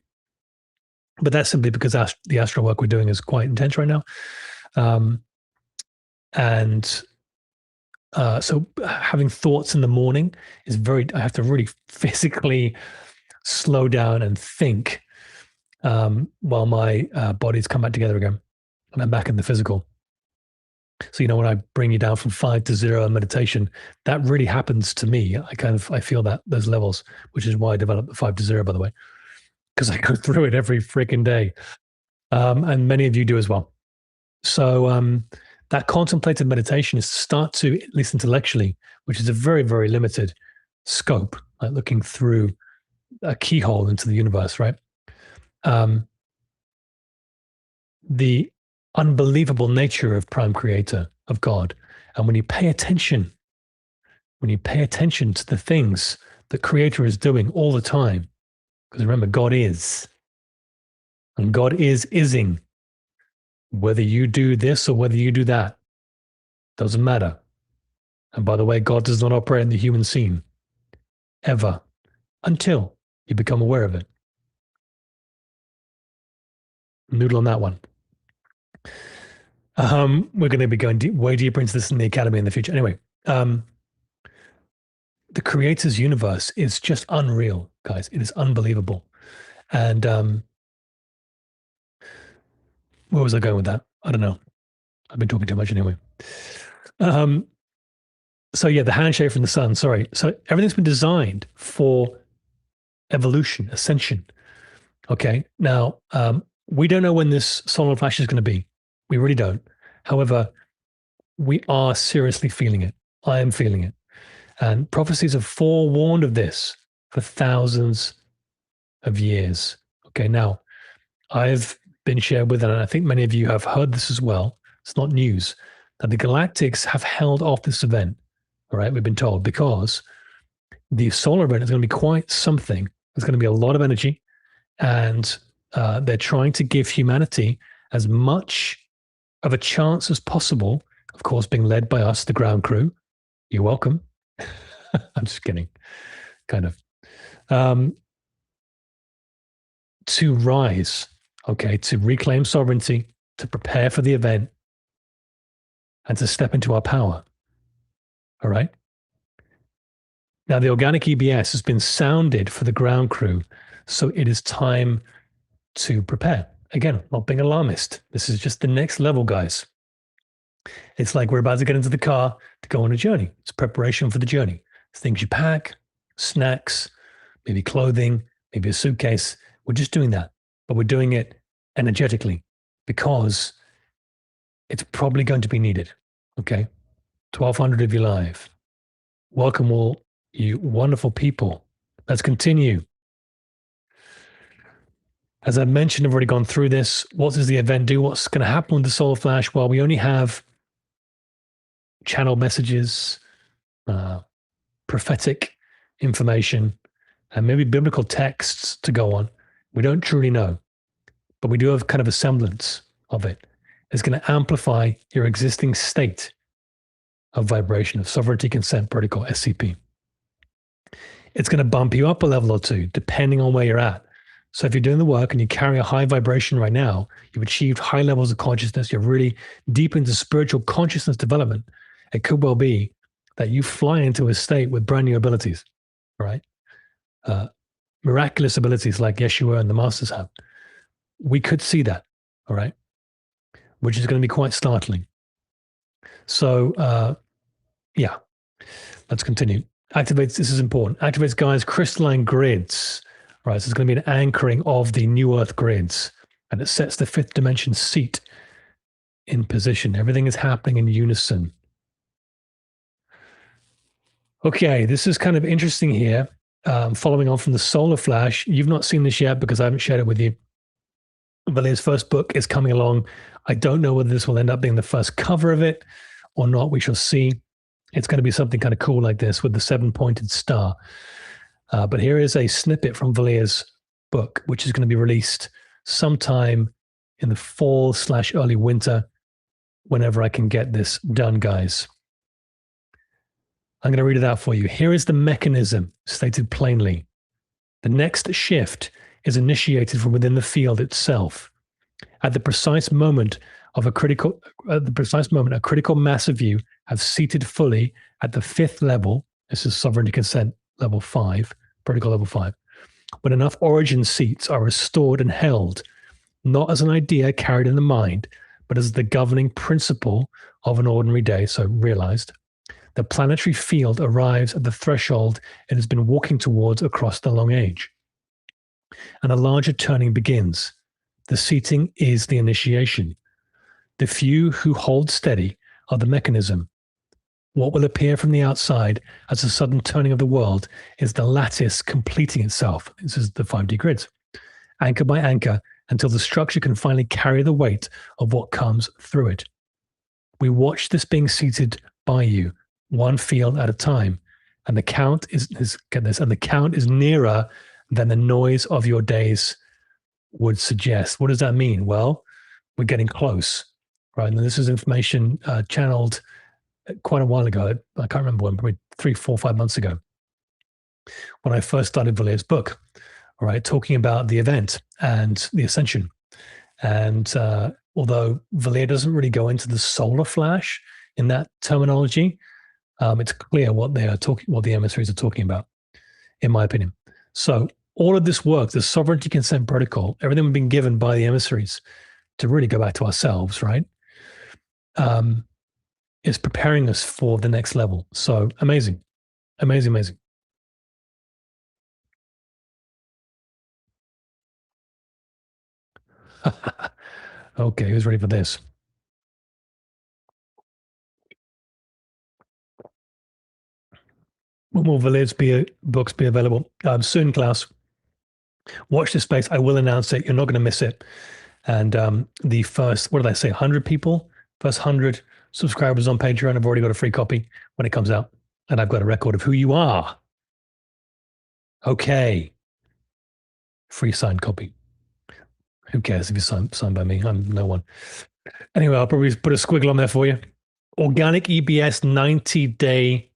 But that's simply because the astral work we're doing is quite intense right now. So having thoughts in the morning is I have to really physically slow down and think while my body's come back together again and I'm back in the physical. So, when I bring you down from 5 to 0 in meditation, that really happens to me. I feel those levels, which is why I developed the 5 to 0, by the way, because I go through it every freaking day. And many of you do as well. So that contemplative meditation is to start to, at least intellectually, which is a very, very limited scope, like looking through a keyhole into the universe, right? The unbelievable nature of Prime Creator, of God. And when you pay attention to the things that Creator is doing all the time, because remember, God is, and God ising. Whether you do this or whether you do that, doesn't matter. And by the way, God does not operate in the human scene, ever, until You become aware of it. Noodle on that one. We're going to be going way deeper into this in the academy in the future. Anyway, the creator's universe is just unreal, guys. It is unbelievable. And where was I going with that? I don't know. I've been talking too much anyway. So yeah, the handshake from the sun. Sorry. So everything's been designed for evolution, ascension. Okay. Now, we don't know when this solar flash is going to be. We really don't. However, we are seriously feeling it. I am feeling it. And prophecies have forewarned of this for thousands of years. Okay. Now, I've been shared with, and I think many of you have heard this as well. It's not news that the galactics have held off this event. All right. We've been told because the solar event is going to be quite something. There's going to be a lot of energy, and they're trying to give humanity as much of a chance as possible. Of course, being led by us, the ground crew. You're welcome. I'm just kidding, kind of. To rise, okay, to reclaim sovereignty, to prepare for the event, and to step into our power. All right. Now, the organic EBS has been sounded for the ground crew, so it is time to prepare. Again, not being alarmist. This is just the next level, guys. It's like we're about to get into the car to go on a journey. It's preparation for the journey. It's things you pack, snacks, maybe clothing, maybe a suitcase. We're just doing that, but we're doing it energetically because it's probably going to be needed. Okay. 1,200 of you live. Welcome all you wonderful people. Let's continue. As I mentioned, I've already gone through this. What does the event do? What's going to happen with the solar flash? Well, we only have channel messages, prophetic information, and maybe biblical texts to go on. We don't truly know, but we do have kind of a semblance of it. It's going to amplify your existing state of vibration of sovereignty consent protocol, SCP. It's going to bump you up a level or two, depending on where you're at. So if you're doing the work and you carry a high vibration right now, you've achieved high levels of consciousness, you're really deep into spiritual consciousness development, it could well be that you fly into a state with brand new abilities, right? Miraculous abilities like Yeshua and the Masters have. We could see that, all right? Which is going to be quite startling. So, yeah, let's continue. Activates, this is important, activates, guys, crystalline grids, right? So it's going to be an anchoring of the New Earth grids, and it sets the fifth dimension seat in position. Everything is happening in unison. Okay, this is kind of interesting here. Following on from the solar flash, you've not seen this yet because I haven't shared it with you. Valier's first book is coming along. I don't know whether this will end up being the first cover of it or not. We shall see. It's going to be something kind of cool like this with the 7-pointed star. But here is a snippet from Valier's book, which is going to be released sometime in the fall/early winter, whenever I can get this done, guys. I'm going to read it out for you. Here is the mechanism stated plainly. The next shift is initiated from within the field itself. At the precise moment, a critical mass of you have seated fully at the fifth level. This is sovereignty consent level 5, protocol level 5. When enough origin seats are restored and held, not as an idea carried in the mind, but as the governing principle of an ordinary day, so realized, the planetary field arrives at the threshold it has been walking towards across the long age. And a larger turning begins. The seating is the initiation. The few who hold steady are the mechanism. What will appear from the outside as a sudden turning of the world is the lattice completing itself. This is the 5D grids. Anchor by anchor until the structure can finally carry the weight of what comes through it. We watch this being seated by you, one field at a time, and the count is get this, and the count is nearer than the noise of your days would suggest. What does that mean? Well, we're getting close, right? And this is information channeled quite a while ago. I can't remember when, probably 3, 4, 5 months ago. when I first started Valier's book, all right, talking about the event and the ascension. And although Valier doesn't really go into the solar flash in that terminology, it's clear what they are talking, what the emissaries are talking about, in my opinion. So all of this work, the sovereignty consent protocol, everything we've been given by the emissaries to really go back to ourselves, right? Is preparing us for the next level. So amazing, amazing, amazing. Okay, who's ready for this? When will Valid's books be available? Soon, Klaus. Watch this space. I will announce it. You're not going to miss it. And the first, what did I say, 100 people? First 100 subscribers on Patreon have already got a free copy when it comes out. And I've got a record of who you are. Okay. Free signed copy. Who cares if you signed by me? I'm no one. Anyway, I'll probably put a squiggle on there for you. Organic EBS 90-day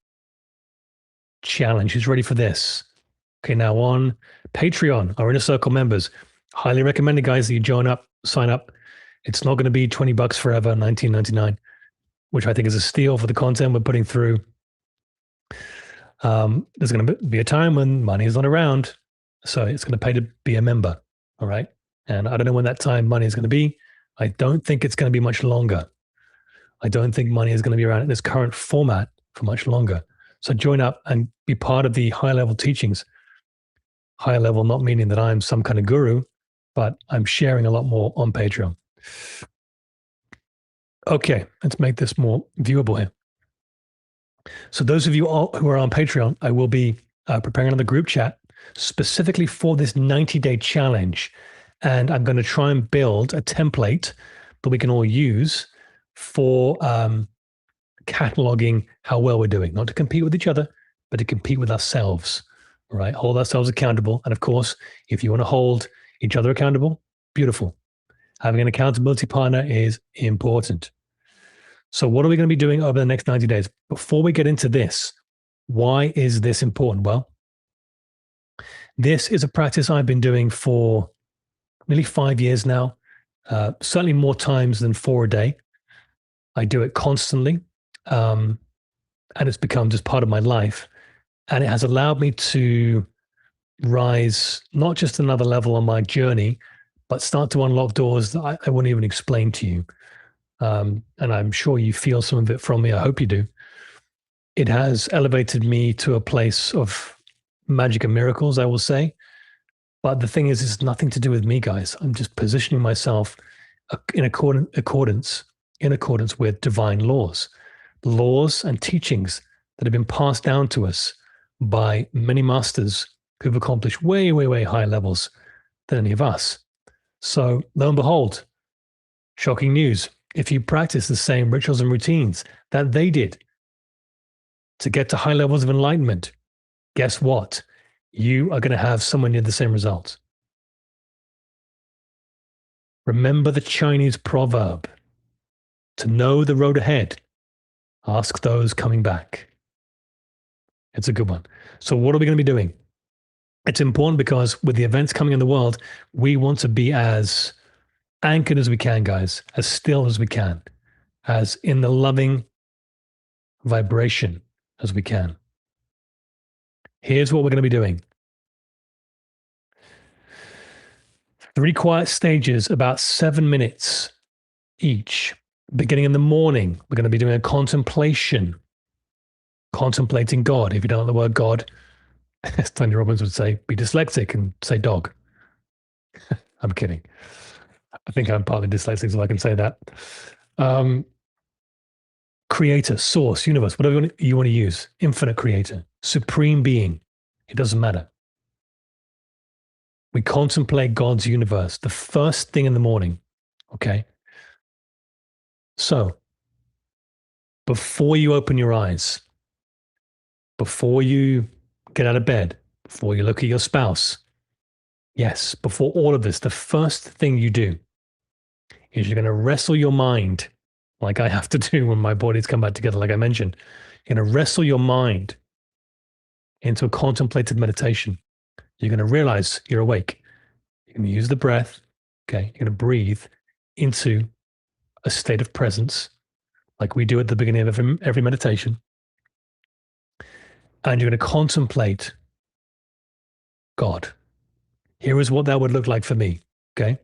challenge. Who's ready for this? Okay, now on Patreon, our Inner Circle members, highly recommended, guys, that you join up, sign up. It's not going to be $20 forever, $19.99, which I think is a steal for the content we're putting through. There's going to be a time when money is not around, so it's going to pay to be a member. All right, and I don't know when that time money is going to be. I don't think it's going to be much longer. I don't think money is going to be around in this current format for much longer. So join up and be part of the high level teachings. High level, not meaning that I'm some kind of guru, but I'm sharing a lot more on Patreon. Okay, let's make this more viewable here. So those of you all who are on Patreon, I will be preparing another group chat specifically for this 90-day challenge. And I'm going to try and build a template that we can all use for cataloging how well we're doing, not to compete with each other, but to compete with ourselves, right? Hold ourselves accountable. And of course, if you want to hold each other accountable, beautiful. Having an accountability partner is important. So what are we going to be doing over the next 90 days? Before we get into this, why is this important? Well, this is a practice I've been doing for nearly 5 years now, certainly more times than 4 a day. I do it constantly, and it's become just part of my life. And it has allowed me to rise not just another level on my journey, but start to unlock doors that I wouldn't even explain to you. And I'm sure you feel some of it from me. I hope you do. It has elevated me to a place of magic and miracles, I will say. But the thing is, it's nothing to do with me, guys. I'm just positioning myself in accordance with divine laws and teachings that have been passed down to us by many masters who've accomplished way, way, way higher levels than any of us. So lo and behold, shocking news. If you practice the same rituals and routines that they did to get to high levels of enlightenment, guess what? You are going to have somewhere near the same results. Remember the Chinese proverb, to know the road ahead, ask those coming back. It's a good one. So what are we going to be doing? It's important because with the events coming in the world, we want to be as anchored as we can, guys, as still as we can, as in the loving vibration as we can. Here's what we're going to be doing. 3 quiet stages, about 7 minutes each. Beginning in the morning, we're going to be doing a contemplation, contemplating God. If you don't know the word God, as Tony Robbins would say, be dyslexic and say dog. I'm kidding. I think I'm partly dyslexic, so I can say that. Creator, source, universe, whatever you want to use, infinite creator, supreme being, it doesn't matter. We contemplate God's universe the first thing in the morning, okay? So, before you open your eyes, before you get out of bed, before you look at your spouse, yes, before all of this, the first thing you do is you're going to wrestle your mind, like I have to do when my bodies come back together, like I mentioned. You're going to wrestle your mind into a contemplative meditation. You're going to realize you're awake. You're going to use the breath. Okay. You're going to breathe into a state of presence, like we do at the beginning of every meditation. And you're going to contemplate God. Here is what that would look like for me. Okay.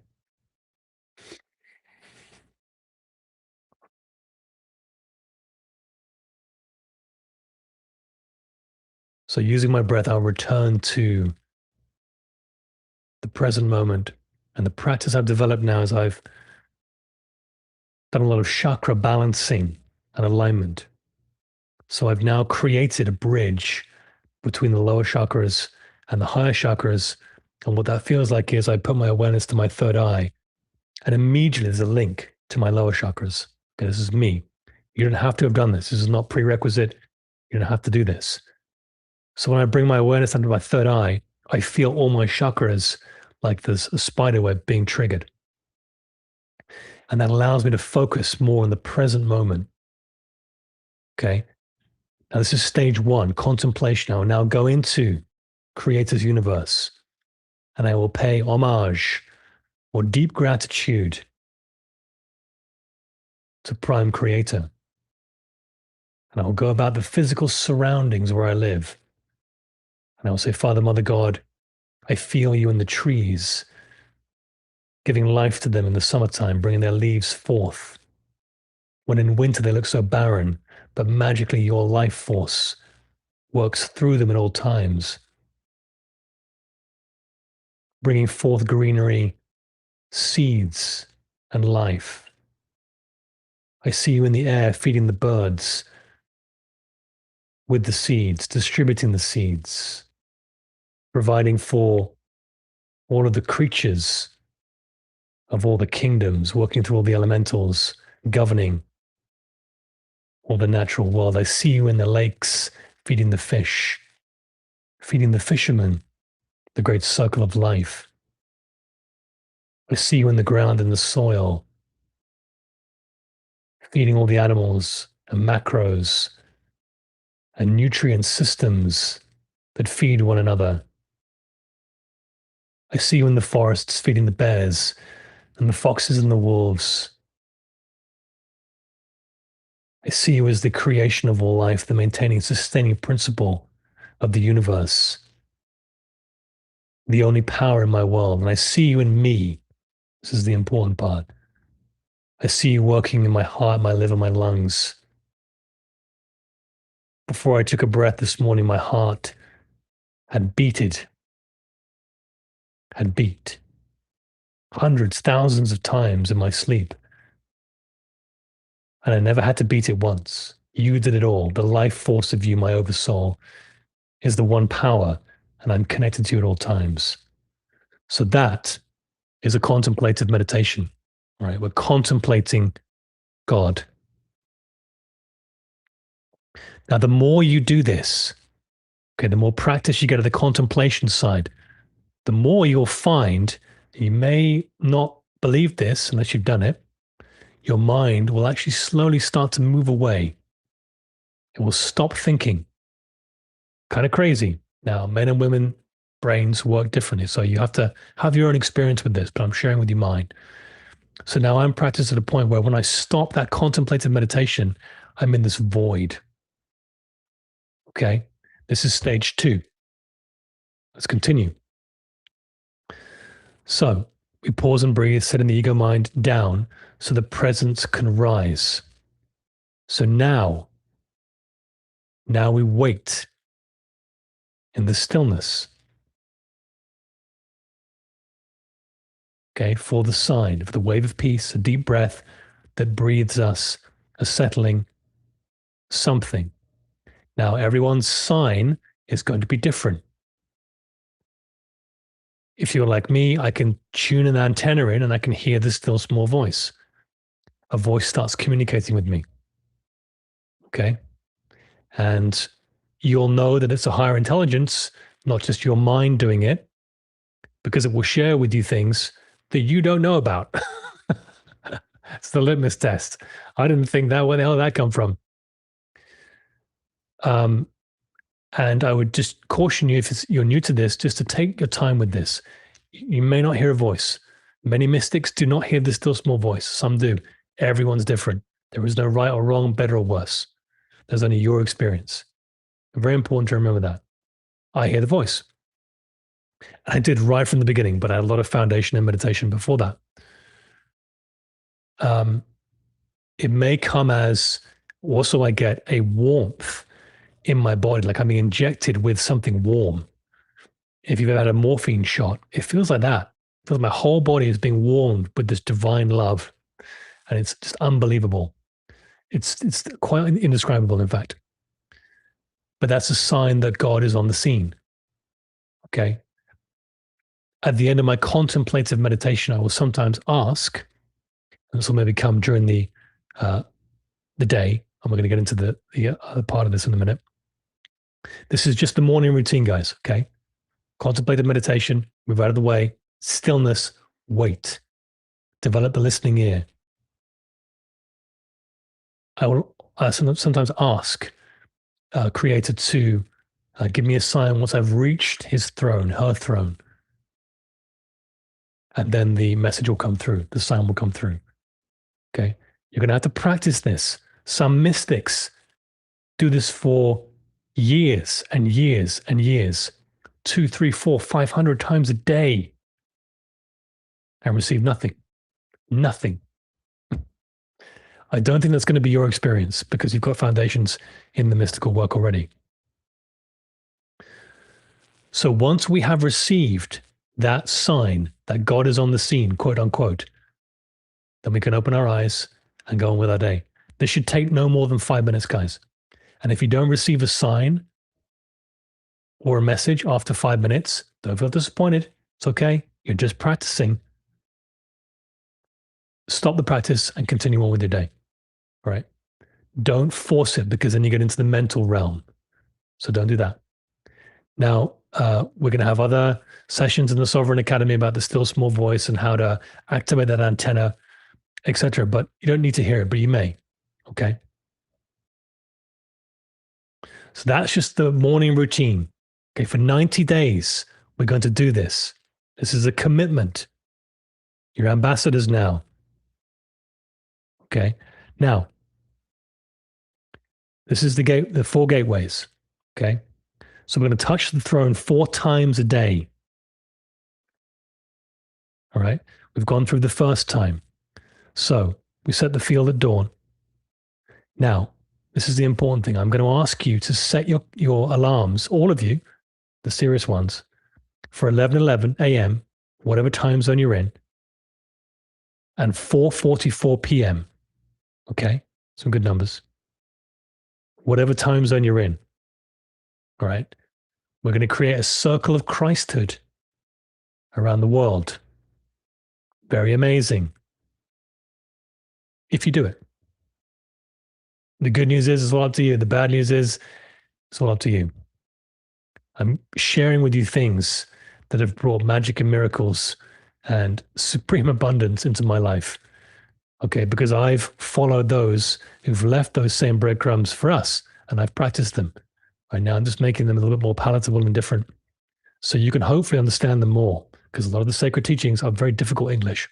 So using my breath, I'll return to the present moment. And the practice I've developed now is I've done a lot of chakra balancing and alignment. So I've now created a bridge between the lower chakras and the higher chakras. And what that feels like is I put my awareness to my third eye, and immediately there's a link to my lower chakras. Okay, this is me. You don't have to have done this. This is not prerequisite. You don't have to do this. So when I bring my awareness under my third eye, I feel all my chakras like there's a spider web being triggered. And that allows me to focus more on the present moment. Okay. Now, this is stage one, contemplation. I will now go into Creator's universe and I will pay homage or deep gratitude to Prime Creator. And I will go about the physical surroundings where I live. And I will say, Father, Mother God, I feel you in the trees, giving life to them in the summertime, bringing their leaves forth. When in winter they look so barren, but magically your life force works through them at all times, bringing forth greenery, seeds, and life. I see you in the air feeding the birds with the seeds, distributing the seeds, providing for all of the creatures of all the kingdoms, working through all the elementals, governing all the natural world. I see you in the lakes feeding the fish, feeding the fishermen, the great circle of life. I see you in the ground and the soil, feeding all the animals and macros and nutrient systems that feed one another. I see you in the forests feeding the bears and the foxes and the wolves. I see you as the creation of all life, the maintaining, sustaining principle of the universe, the only power in my world. And I see you in me. This is the important part. I see you working in my heart, my liver, my lungs. Before I took a breath this morning, my heart had beat hundreds, thousands of times in my sleep. And I never had to beat it once. You did it all. The life force of you, my oversoul, is the one power, and I'm connected to you at all times. So that is a contemplative meditation, right? We're contemplating God. Now, the more you do this, okay, the more practice you get at the contemplation side, the more you'll find, you may not believe this unless you've done it, your mind will actually slowly start to move away. It will stop thinking. Kind of crazy. Now, men and women brains work differently. So you have to have your own experience with this, but I'm sharing with you mine. So now I'm practicing at a point where when I stop that contemplative meditation, I'm in this void. Okay. This is stage two. Let's continue. So we pause and breathe, setting the ego mind down so the presence can rise. So now we wait in the stillness. Okay, for the sign of the wave of peace, a deep breath that breathes us a settling something. Now, everyone's sign is going to be different. If you're like me, I can tune an antenna in and I can hear the still small voice. A voice starts communicating with me. Okay. And you'll know that it's a higher intelligence, not just your mind doing it, because it will share with you things that you don't know about. It's the litmus test. I didn't think that. Where the hell did that come from? And I would just caution you, if you're new to this, just to take your time with this. You may not hear a voice. Many mystics do not hear the still small voice. Some do. Everyone's different. There is no right or wrong, better or worse. There's only your experience. Very important to remember that. I hear the voice. I did right from the beginning, but I had a lot of foundation and meditation before that. It may come as also I get a warmth in my body, like I'm being injected with something warm. If you've ever had a morphine shot, it feels like that. It feels like my whole body is being warmed with this divine love. And it's just unbelievable. It's quite indescribable, in fact. But that's a sign that God is on the scene. Okay. At the end of my contemplative meditation, I will sometimes ask, and this will maybe come during the day, and we're going to get into the other part of this in a minute. This is just the morning routine, guys. Okay. Contemplative meditation, move out of the way, stillness, wait, develop the listening ear. I will sometimes ask Creator to give me a sign once I've reached his throne, her throne. And then the message will come through, the sign will come through. Okay. You're going to have to practice this. Some mystics do this for years and years and years, 2, 3, 4, 500 times a day, and receive nothing. Nothing. I don't think that's going to be your experience because you've got foundations in the mystical work already. So once we have received that sign that God is on the scene, quote unquote, then we can open our eyes and go on with our day. This should take no more than 5 minutes, guys. And if you don't receive a sign or a message after 5 minutes, don't feel disappointed. It's okay. You're just practicing. Stop the practice and continue on with your day. All right. Don't force it because then you get into the mental realm. So don't do that. Now, we're going to have other sessions in the Sovereign Academy about the still small voice and how to activate that antenna, etc. But you don't need to hear it, but you may. Okay. So that's just the morning routine. Okay. For 90 days, we're going to do this. This is a commitment. You're ambassadors now. Okay. Now, this is the 4 gateways. Okay. So we're going to touch the throne 4 times a day. All right. We've gone through the first time. So we set the field at dawn. Now, this is the important thing. I'm going to ask you to set your alarms, all of you, the serious ones, for 11:11 a.m., whatever time zone you're in, and 4:44 p.m. Okay? Some good numbers. Whatever time zone you're in. All right? We're going to create a circle of Christhood around the world. Very amazing. If you do it. The good news is it's all up to you. The bad news is it's all up to you. I'm sharing with you things that have brought magic and miracles and supreme abundance into my life. Okay, because I've followed those who've left those same breadcrumbs for us, and I've practiced them. Right now, I'm just making them a little bit more palatable and different. So you can hopefully understand them more, because a lot of the sacred teachings are very difficult English.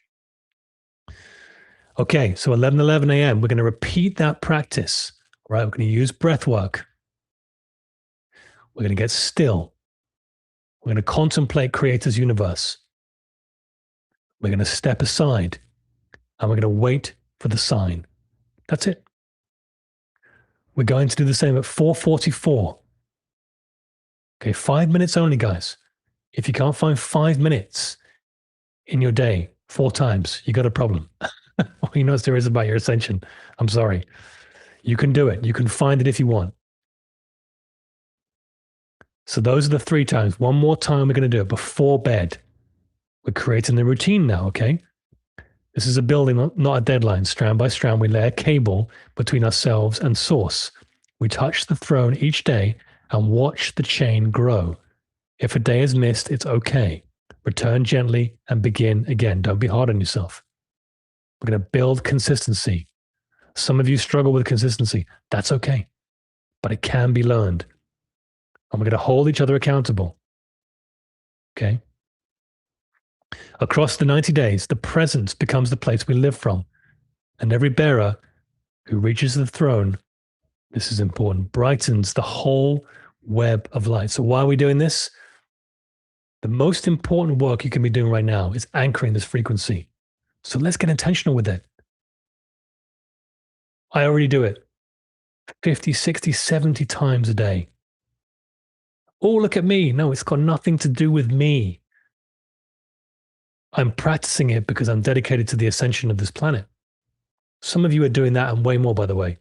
Okay, so 11:11 a.m., we're going to repeat that practice, right? We're going to use breath work. We're going to get still. We're going to contemplate Creator's universe. We're going to step aside, and we're going to wait for the sign. That's it. We're going to do the same at 4:44. Okay, 5 minutes only, guys. If you can't find 5 minutes in your day 4 times, you got a problem. All you know there is about your ascension. I'm sorry. You can do it. You can find it if you want. So those are the 3 times. One more time, we're going to do it before bed. We're creating the routine now, okay? This is a building, not a deadline. Strand by strand, we lay a cable between ourselves and source. We touch the throne each day and watch the chain grow. If a day is missed, it's okay. Return gently and begin again. Don't be hard on yourself. We're going to build consistency. Some of you struggle with consistency. That's okay, but it can be learned. And we're going to hold each other accountable. Okay. Across the 90 days, the present becomes the place we live from. And every bearer who reaches the throne, this is important, brightens the whole web of light. So why are we doing this? The most important work you can be doing right now is anchoring this frequency. So let's get intentional with it. I already do it 50, 60, 70 times a day. Oh, look at me. No, it's got nothing to do with me. I'm practicing it because I'm dedicated to the ascension of this planet. Some of you are doing that and way more, by the way.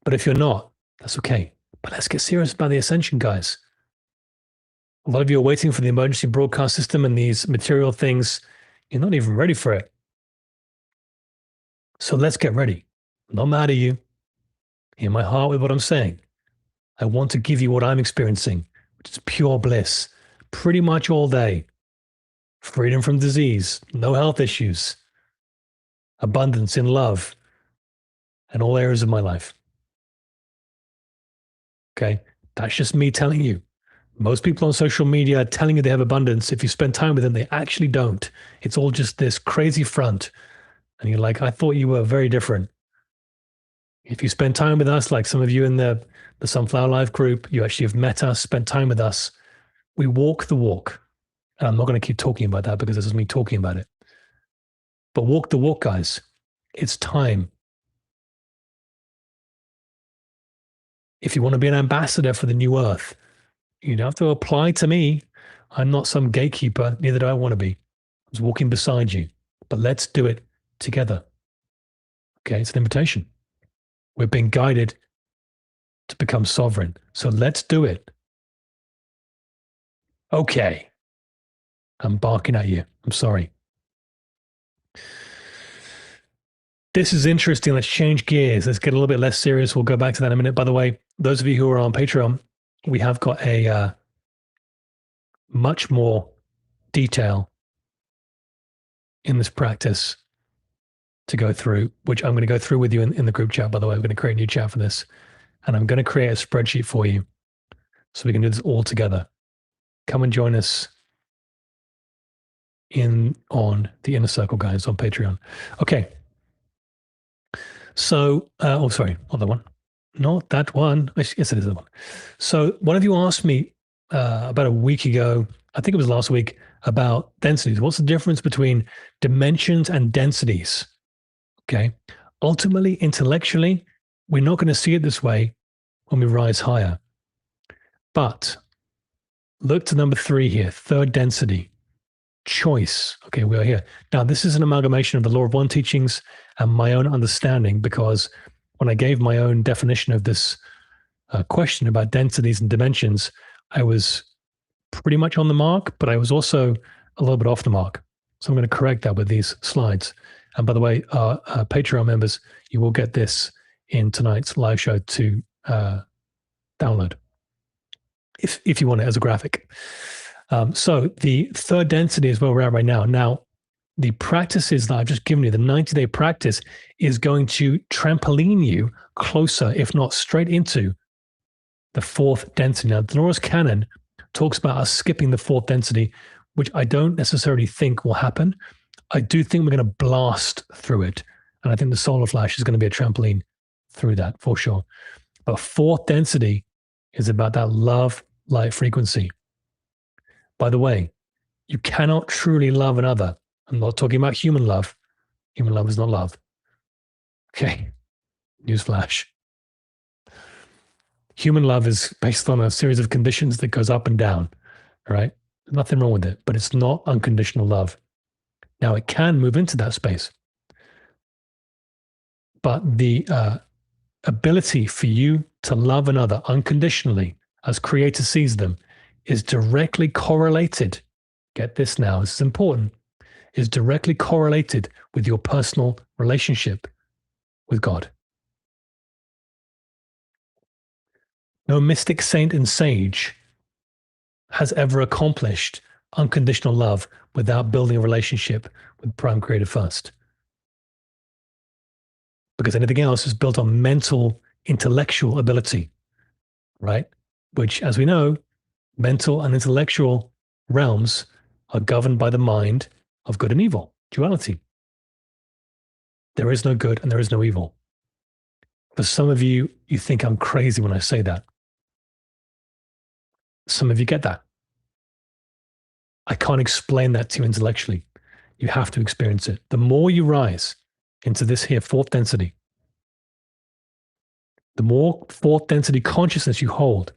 But if you're not, that's okay. But let's get serious about the ascension, guys. A lot of you are waiting for the emergency broadcast system and these material things. You're not even ready for it. So let's get ready. I'm not mad at you. Hear my heart with what I'm saying. I want to give you what I'm experiencing, which is pure bliss, pretty much all day. Freedom from disease, no health issues, abundance in love, and all areas of my life. Okay, that's just me telling you. Most people on social media are telling you they have abundance. If you spend time with them, they actually don't. It's all just this crazy front. And you're like, I thought you were very different. If you spend time with us, like some of you in the Sunflower Life group, you actually have met us, spent time with us. We walk the walk. And I'm not going to keep talking about that because this is me talking about it. But walk the walk, guys. It's time. If you want to be an ambassador for the new earth, you don't have to apply to me. I'm not some gatekeeper, neither do I want to be. I was walking beside you. But let's do it together. Okay, it's an invitation. We're being guided to become sovereign. So let's do it. Okay. I'm barking at you. I'm sorry. This is interesting. Let's change gears. Let's get a little bit less serious. We'll go back to that in a minute. By the way, those of you who are on Patreon, we have got a much more detail in this practice to go through, which I'm going to go through with you in the group chat. By the way, we're going to create a new chat for this. And I'm going to create a spreadsheet for you so we can do this all together. Come and join us on the Inner Circle, guys, on Patreon. Okay. So, sorry, not that one. Not that one. Yes, it is that one. So one of you asked me about a week ago, I think it was last week, about densities. What's the difference between dimensions and densities? Okay. Ultimately, intellectually, we're not going to see it this way when we rise higher. But look to number 3 here, third density, choice. Okay, we are here. Now, this is an amalgamation of the Law of One teachings and my own understanding, because when I gave my own definition of this question about densities and dimensions, I was pretty much on the mark, but I was also a little bit off the mark. So I'm going to correct that with these slides. And by the way, our Patreon members, you will get this in tonight's live show to download if you want it as a graphic. So the third density is where we're at right now. Now, the practices that I've just given you, the 90-day practice, is going to trampoline you closer, if not straight into the fourth density. Now, Dolores Cannon talks about us skipping the fourth density, which I don't necessarily think will happen. I do think we're going to blast through it. And I think the solar flash is going to be a trampoline through that for sure. But fourth density is about that love light frequency. By the way, you cannot truly love another. I'm not talking about human love. Human love is not love. Okay. Newsflash. Human love is based on a series of conditions that goes up and down. All right. There's nothing wrong with it, but it's not unconditional love. Now, it can move into that space. But the ability for you to love another unconditionally as Creator sees them is directly correlated. Get this now, this is important. Is directly correlated with your personal relationship with God. No mystic, saint, and sage has ever accomplished unconditional love without building a relationship with Prime Creator first. Because anything else is built on mental, intellectual ability, right? which, as we know, mental and intellectual realms are governed by the mind of good and evil, duality. There is no good and there is no evil. For some of you, you think I'm crazy when I say that. Some of you get that. I can't explain that to you intellectually. You have to experience it. The more you rise into this here fourth density, the more fourth density consciousness you hold,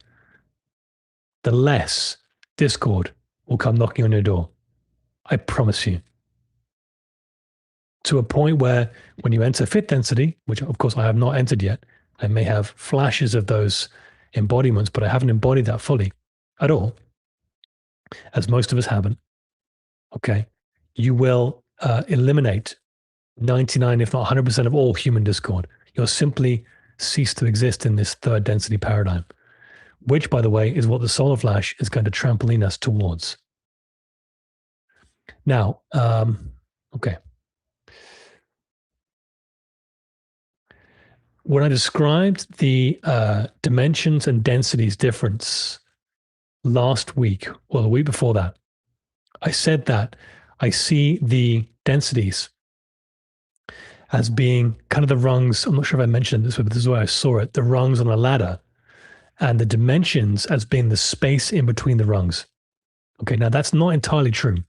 the less discord will come knocking on your door. I promise you. To a point where when you enter fifth density, which of course I have not entered yet, I may have flashes of those embodiments, but I haven't embodied that fully at all, as most of us haven't. Okay. You will eliminate 99, if not 100% of all human discord. You'll simply cease to exist in this third density paradigm, which, by the way, is what the solar flash is going to trampoline us towards. Now, okay. When I described the dimensions and densities difference last week, or the week before that, I said that I see the densities as being kind of the rungs. I'm not sure if I mentioned this, but this is where I saw it, the rungs on a ladder, and the dimensions as being the space in between the rungs. Okay, now that's not entirely true,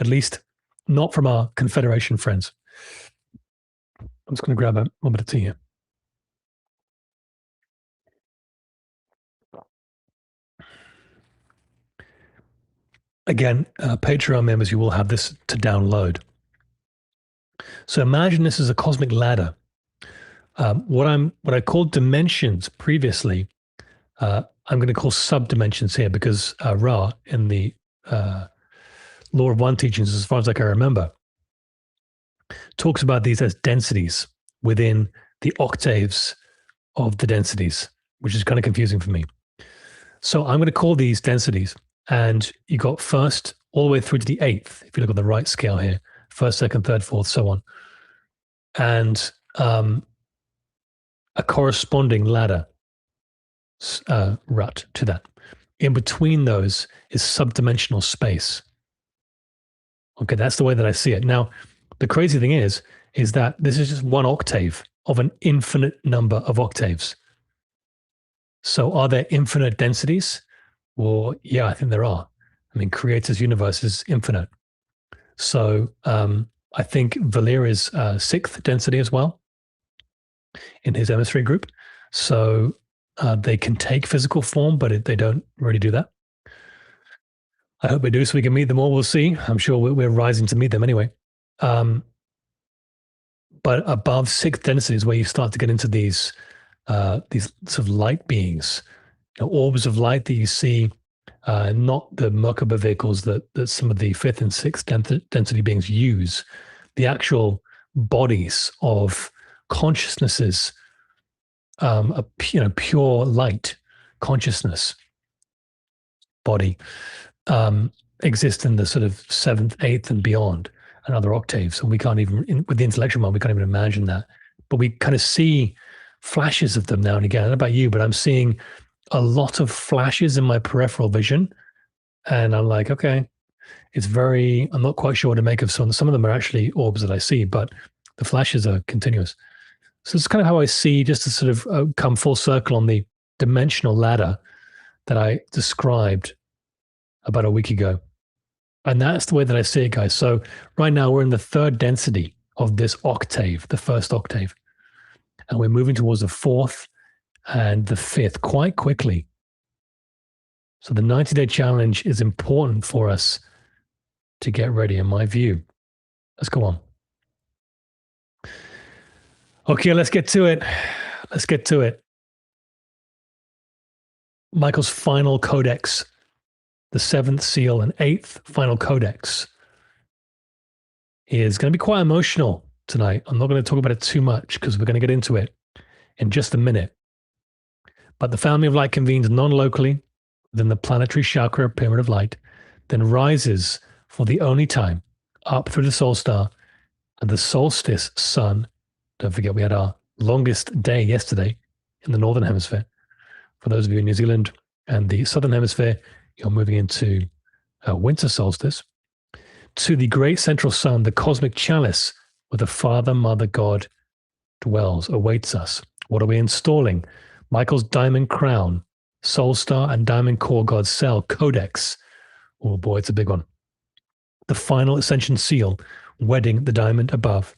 at least not from our Confederation friends. I'm just going to grab a little bit of tea here. Again, Patreon members, you will have this to download. So imagine this is a cosmic ladder. What I called dimensions previously, I'm going to call subdimensions here because Ra in the Law of One teachings, as far as I can remember, talks about these as densities within the octaves of the densities, which is kind of confusing for me. So I'm going to call these densities. And you got first all the way through to the eighth, if you look at the right scale here, first, second, third, fourth, so on. And a corresponding ladder rut to that. In between those is subdimensional space. Okay, that's the way that I see it. Now, the crazy thing is that this is just one octave of an infinite number of octaves. So are there infinite densities? Well, yeah, I think there are. I mean, Creator's universe is infinite. So I think Valir is sixth density as well in his emissary group. So they can take physical form, but they don't really do that. I hope they do, so we can meet them all. We'll see. I'm sure we're rising to meet them anyway. But above sixth density is where you start to get into these sort of light beings, orbs of light that you see, not the Merkaba vehicles that some of the fifth and sixth density beings use, the actual bodies of consciousnesses, a pure light consciousness body exist in the sort of seventh, eighth, and beyond, and other octaves. And we can't even, with the intellectual mind, we can't even imagine that. But we kind of see flashes of them now and again. I don't know about you, but I'm seeing a lot of flashes in my peripheral vision. And I'm like, okay, I'm not quite sure what to make of some. Some of them are actually orbs that I see, but the flashes are continuous. So it's kind of how I see, just to sort of come full circle on the dimensional ladder that I described about a week ago. And that's the way that I see it, guys. So right now we're in the third density of this octave, the first octave. And we're moving towards the fourth and the fifth quite quickly. So the 90-day challenge is important for us to get ready, in my view. Let's go on. Okay, let's get to it. Michael's final codex, the seventh seal and eighth final codex, is going to be quite emotional tonight. I'm not going to talk about it too much because we're going to get into it in just a minute. But the family of light convenes non-locally within the planetary chakra pyramid of light, then rises for the only time up through the soul star and the solstice sun. Don't forget, we had our longest day yesterday in the northern hemisphere. For those of you in New Zealand, And the southern hemisphere, you're moving into winter solstice. To the great central sun, the cosmic chalice where the Father, Mother, God dwells, awaits us. What are we installing? Michael's Diamond Crown, Soul Star, and Diamond Core God Cell Codex. Oh boy, it's a big one. The final Ascension Seal, wedding the diamond above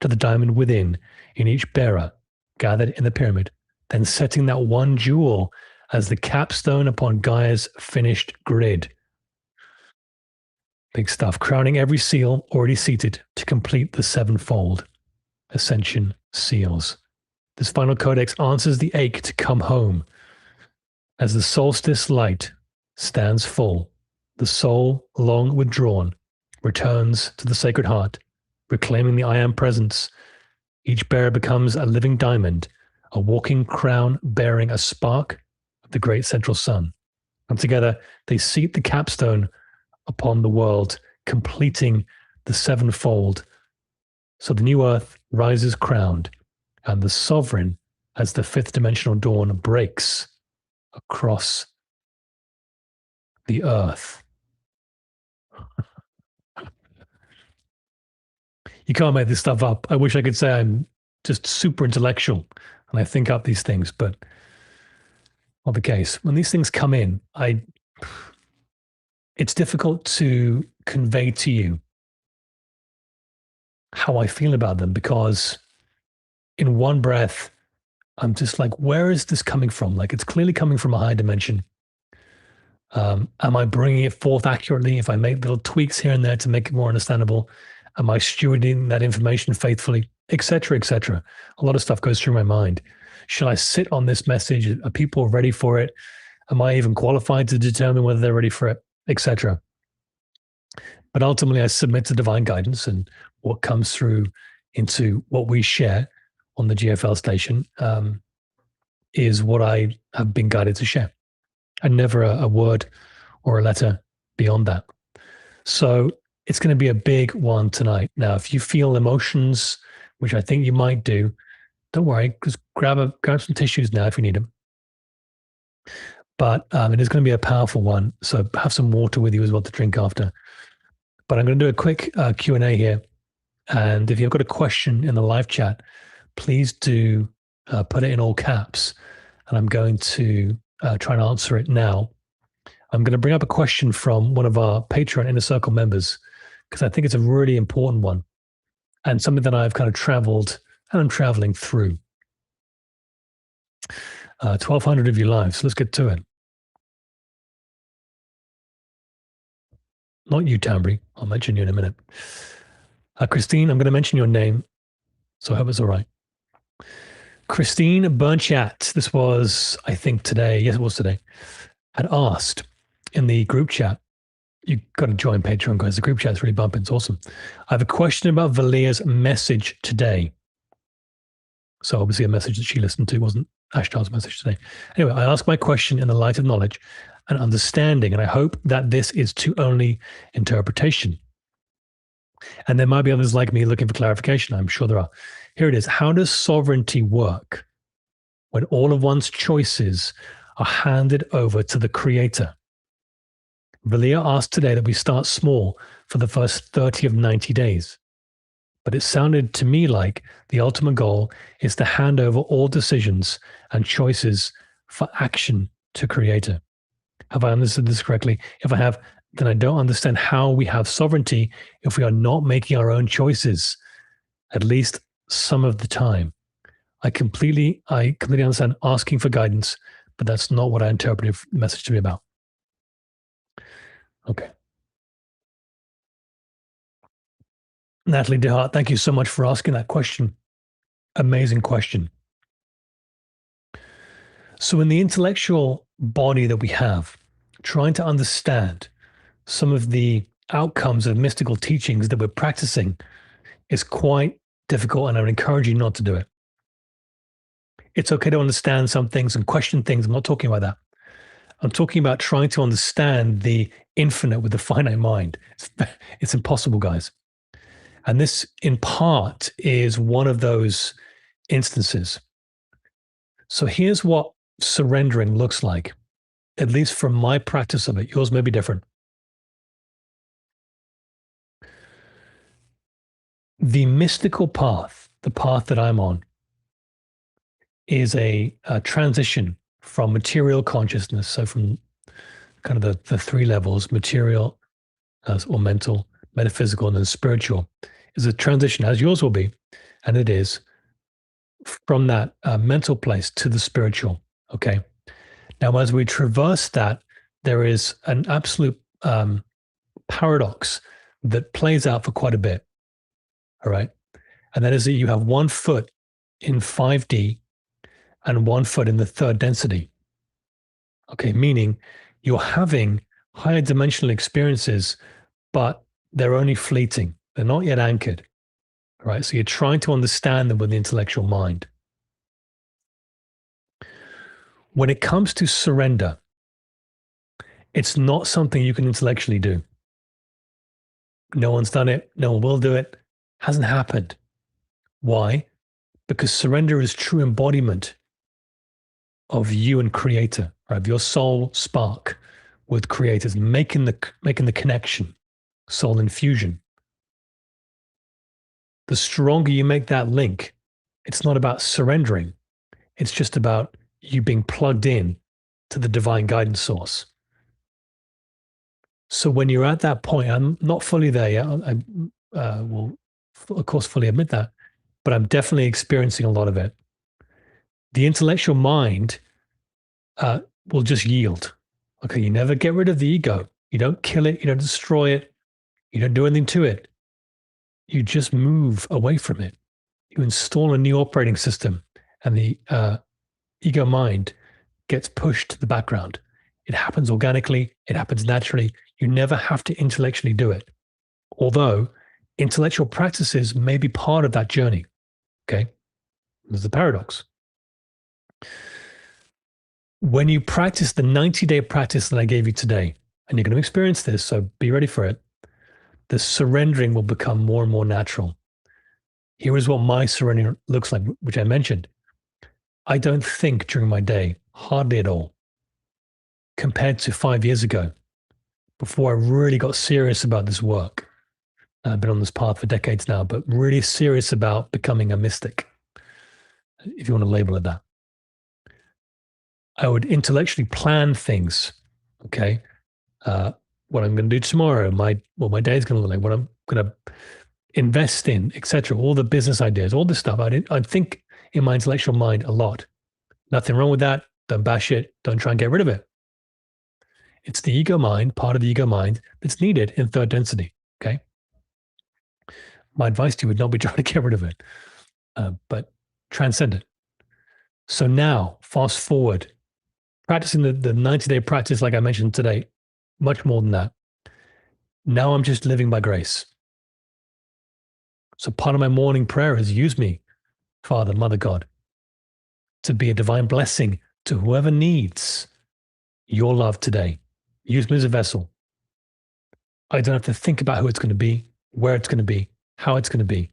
to the diamond within in each bearer, gathered in the pyramid, then setting that one jewel as the capstone upon Gaia's finished grid. Big stuff. Crowning every seal already seated to complete the sevenfold Ascension Seals. This final codex answers the ache to come home. As the solstice light stands full, the soul, long withdrawn, returns to the Sacred Heart, reclaiming the I Am presence. Each bearer becomes a living diamond, a walking crown bearing a spark of the great central sun. And together, they seat the capstone upon the world, completing the sevenfold. So the new earth rises crowned, and the sovereign, as the fifth dimensional dawn breaks across the earth. You can't make this stuff up. I wish I could say I'm just super intellectual and I think up these things, but not the case. When these things come in, it's difficult to convey to you how I feel about them, because in one breath, I'm just like, where is this coming from? Like, it's clearly coming from a high dimension. Am I bringing it forth accurately? If I make little tweaks here and there to make it more understandable, am I stewarding that information faithfully, etc., etc.? A lot of stuff goes through my mind. Should I sit on this message? Are people ready for it? Am I even qualified to determine whether they're ready for it, etc.? But ultimately, I submit to divine guidance, and what comes through into what we share on the GFL station is what I have been guided to share, and never a word or a letter beyond that. So it's going to be a big one tonight. Now, if you feel emotions, which I think you might do, don't worry, just grab some tissues now if you need them. But it is going to be a powerful one. So have some water with you as well to drink after. But I'm going to do a quick Q&A here. And if you've got a question in the live chat, please do put it in all caps. And I'm going to try and answer it now. I'm going to bring up a question from one of our Patreon Inner Circle members, because I think it's a really important one and something that I've kind of traveled and I'm traveling through. 1,200 of you live, so let's get to it. Not you, Tambry. I'll mention you in a minute. Christine, I'm going to mention your name, so I hope it's all right. Christine Burnchat, this was, I think, today. Yes, it was today. Had asked in the group chat. You got to join Patreon, guys. The group chat's really bumping. It's awesome. I have a question about Valia's message today. So obviously a message that she listened to wasn't Ashtar's message today. Anyway, I ask my question in the light of knowledge and understanding, and I hope that this is to only interpretation. And there might be others like me looking for clarification. I'm sure there are. Here it is. How does sovereignty work when all of one's choices are handed over to the creator? Valia asked today that we start small for the first 30 of 90 days. But it sounded to me like the ultimate goal is to hand over all decisions and choices for action to creator. Have I understood this correctly? If I have, then I don't understand how we have sovereignty if we are not making our own choices, at least some of the time. I completely understand asking for guidance, but that's not what I interpreted the message to be about. Okay. Natalie DeHart, thank you so much for asking that question. Amazing question. So in the intellectual body that we have, trying to understand some of the outcomes of mystical teachings that we're practicing is quite difficult, and I would encourage you not to do it. It's okay to understand some things and question things. I'm not talking about that. I'm talking about trying to understand the infinite with the finite mind. It's impossible, guys. And this, in part, is one of those instances. So here's what surrendering looks like. at least from my practice of it, yours may be different. The mystical path, the path that I'm on, is a transition from material consciousness. So from kind of the three levels, material or mental, metaphysical, and then spiritual, is a transition, as yours will be, and it is from that mental place to the spiritual. Okay. Now, as we traverse that, there is an absolute paradox that plays out for quite a bit. All right. And that is that you have 1 foot in 5D and 1 foot in the third density. Okay. Meaning you're having higher dimensional experiences, but they're only fleeting. They're not yet anchored. All right. So you're trying to understand them with the intellectual mind. When it comes to surrender, it's not something you can intellectually do. No one's done it. No one will do it. Hasn't happened. Why? Because surrender is true embodiment of you and creator, right? Of your soul spark with creators, making the connection, soul infusion. The stronger you make that link, it's not about surrendering. It's just about you being plugged in to the divine guidance source. So when you're at that point, I'm not fully there yet. I will, of course, fully admit that, but I'm definitely experiencing a lot of it. The intellectual mind will just yield. Okay, you never get rid of the ego. You don't kill it. You don't destroy it. You don't do anything to it. You just move away from it. You install a new operating system, and the ego mind gets pushed to the background. It happens organically. It happens naturally. You never have to intellectually do it. Although intellectual practices may be part of that journey. Okay. There's the paradox. When you practice the 90-day practice that I gave you today, and you're going to experience this, so be ready for it, the surrendering will become more and more natural. Here is what my surrendering looks like, which I mentioned. I don't think during my day, hardly at all, compared to 5 years ago, before I really got serious about this work. I've been on this path for decades now, but really serious about becoming a mystic, if you want to label it that. I would intellectually plan things. Okay. What I'm going to do tomorrow, what my day is going to look like, what I'm going to invest in, etc. All the business ideas, all this stuff. I'd think in my intellectual mind a lot. Nothing wrong with that. Don't bash it. Don't try and get rid of it. It's the ego mind, part of the ego mind, that's needed in third density. Okay. My advice to you would not be trying to get rid of it, but transcend it. So now, fast forward, practicing the 90-day practice, like I mentioned today, much more than that. Now I'm just living by grace. So part of my morning prayer is use me, Father, Mother God, to be a divine blessing to whoever needs your love today. Use me as a vessel. I don't have to think about who it's going to be, where it's going to be, how it's going to be.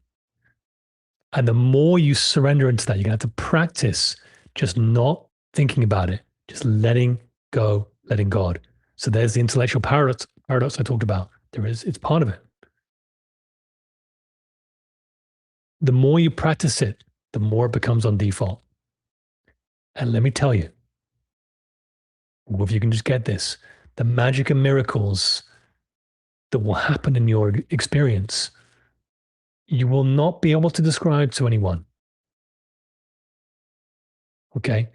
And the more you surrender into that, you're going to have to practice just not thinking about it, just letting go, letting God. So there's the intellectual paradox I talked about. It's part of it. The more you practice it, the more it becomes on default. And let me tell you, if you can just get this, the magic and miracles that will happen in your experience, you will not be able to describe to anyone. Okay.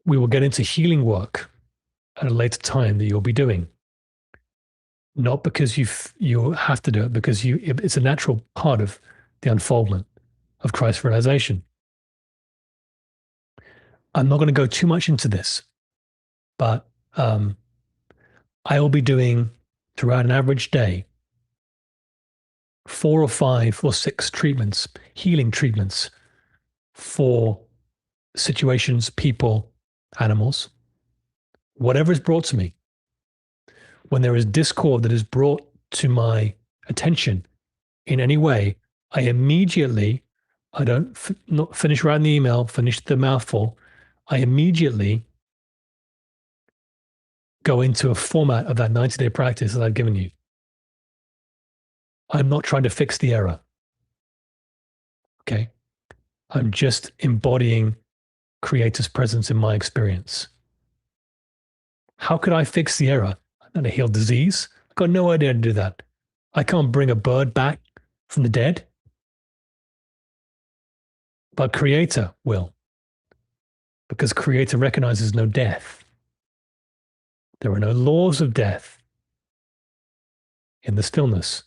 We will get into healing work at a later time that you'll be doing. Not because you have to do it, because it's a natural part of the unfoldment of Christ realization. I'm not going to go too much into this, but I will be doing throughout an average day 4 or 5 or 6 treatments, healing treatments for situations, people, animals, whatever is brought to me. When there is discord that is brought to my attention in any way, I immediately, I don't not finish writing the email, finish the mouthful. I immediately go into a format of that 90-day practice that I've given you. I'm not trying to fix the error. Okay. I'm just embodying Creator's presence in my experience. How could I fix the error? I'm not to heal disease. I've got no idea how to do that. I can't bring a bird back from the dead. But Creator will, because Creator recognizes no death. There are no laws of death in the stillness,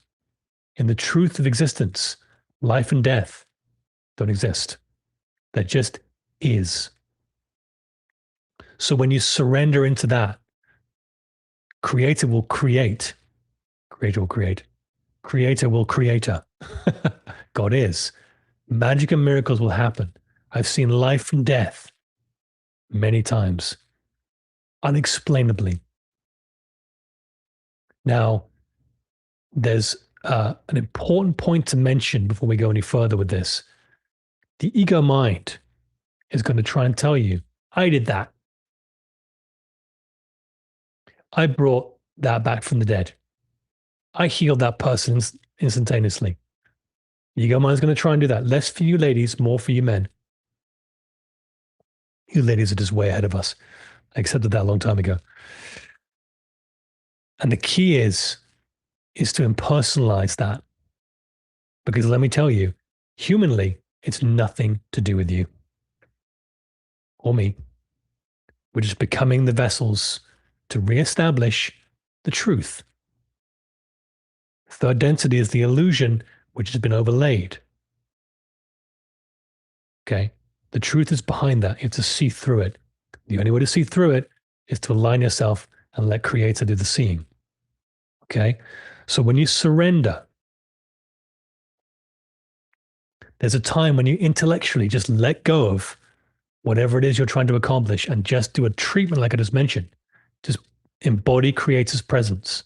in the truth of existence. Life and death don't exist. There just is. So when you surrender into that, Creator will create. Creator will create. Creator will creator. God is. Magic and miracles will happen. I've seen life and death many times, unexplainably. Now, there's an important point to mention before we go any further with this. The ego mind is going to try and tell you, I did that. I brought that back from the dead. I healed that person instantaneously. The ego mind is going to try and do that. Less for you ladies, more for you men. You ladies are just way ahead of us. I accepted that a long time ago. And the key is to impersonalize that. Because let me tell you, humanly, it's nothing to do with you or me. We're just becoming the vessels to reestablish the truth. Third density is the illusion which has been overlaid. Okay? The truth is behind that. You have to see through it. The only way to see through it is to align yourself and let Creator do the seeing. Okay? So when you surrender, there's a time when you intellectually just let go of whatever it is you're trying to accomplish and just do a treatment like I just mentioned. Just embody Creator's presence.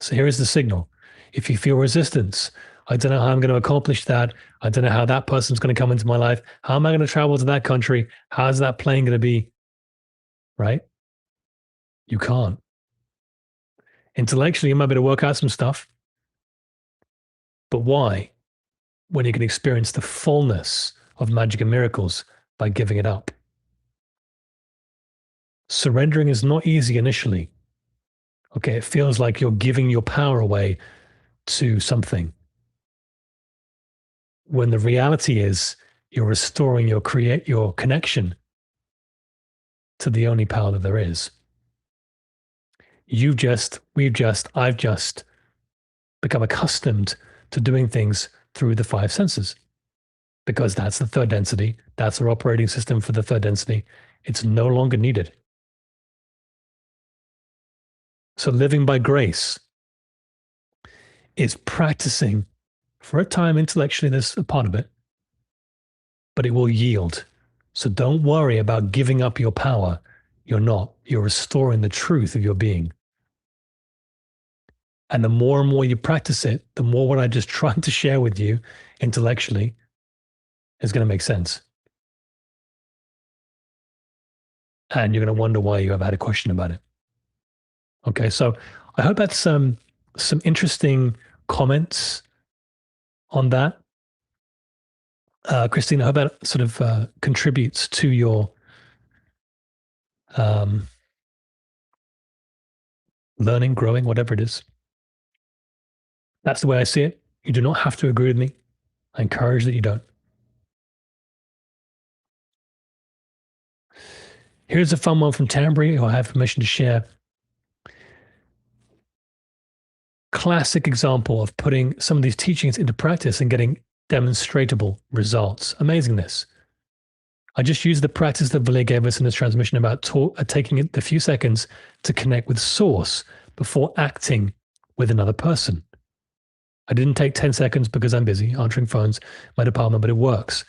So here is the signal. If you feel resistance, I don't know how I'm going to accomplish that. I don't know how that person's going to come into my life. How am I going to travel to that country? How's that plane going to be? Right? You can't. Intellectually, you might be able to work out some stuff. But why? When you can experience the fullness of magic and miracles by giving it up. Surrendering is not easy initially. Okay, it feels like you're giving your power away to something. When the reality is you're restoring your connection to the only power that there is. I've just become accustomed to doing things through the five senses because that's the third density. That's our operating system for the third density. It's no longer needed. So living by grace is practicing for a time intellectually. There's a part of it, but it will yield. So don't worry about giving up your power. You're not. You're restoring the truth of your being. And the more and more you practice it, the more what I just tried to share with you intellectually is going to make sense. And you're going to wonder why you ever had a question about it. Okay, so I hope that's some interesting comments on that. Christine, I hope that sort of contributes to your learning, growing, whatever it is. That's the way I see it. You do not have to agree with me. I encourage that you don't. Here's a fun one from Tambry, who I have permission to share. Classic example of putting some of these teachings into practice and getting demonstratable results. Amazing this. I just used the practice that Valia gave us in this transmission about taking it the few seconds to connect with source before acting with another person. I didn't take 10 seconds because I'm busy answering phones, my department, but it works.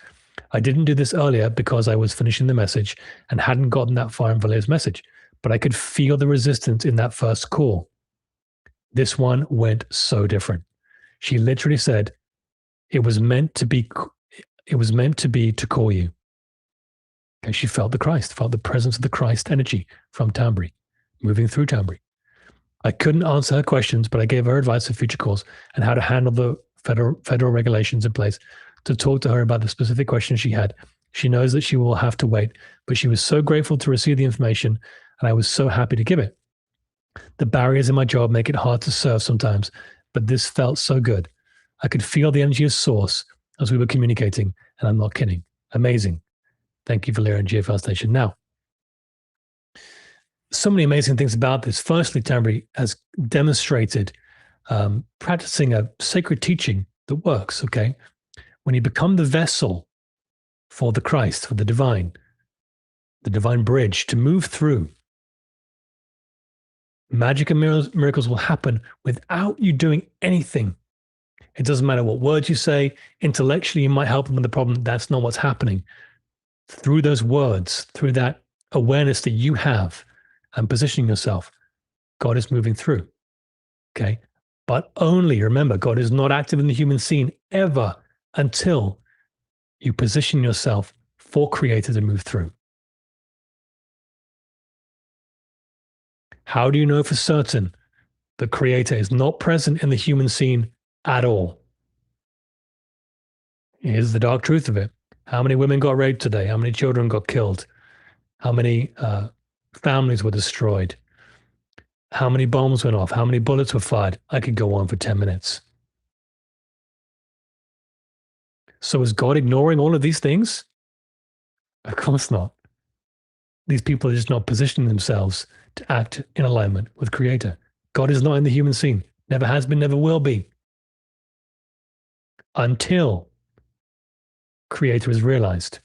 I didn't do this earlier because I was finishing the message and hadn't gotten that far in Valia's message, but I could feel the resistance in that first call. This one went so different. She literally said, it was meant to be to call you. Okay, she felt the Christ, felt the presence of the Christ energy from Tambry. moving through Tambri. I couldn't answer her questions, but I gave her advice for future calls and how to handle the federal regulations in place to talk to her about the specific questions she had. She knows that she will have to wait, but she was so grateful to receive the information, and I was so happy to give it. The barriers in my job make it hard to serve sometimes, but this felt so good. I could feel the energy of Source as we were communicating, and I'm not kidding. Amazing. Thank you, Valeria and GFL Station. Now, so many amazing things about this. Firstly, Tambri has demonstrated practicing a sacred teaching that works, okay? When you become the vessel for the Christ, for the divine bridge to move through, magic and miracles will happen without you doing anything. It doesn't matter what words you say. Intellectually, you might help them with the problem. That's not what's happening. Through those words, through that awareness that you have and positioning yourself, God is moving through. Okay. But only, remember, God is not active in the human scene ever until you position yourself for Creator to move through. How do you know for certain that Creator is not present in the human scene at all? Here's the dark truth of it. How many women got raped today? How many children got killed? How many families were destroyed? How many bombs went off? How many bullets were fired? I could go on for 10 minutes. So is God ignoring all of these things? Of course not. These people are just not positioning themselves to act in alignment with Creator. God is not in the human scene. Never has been, never will be. Until Creator is realized.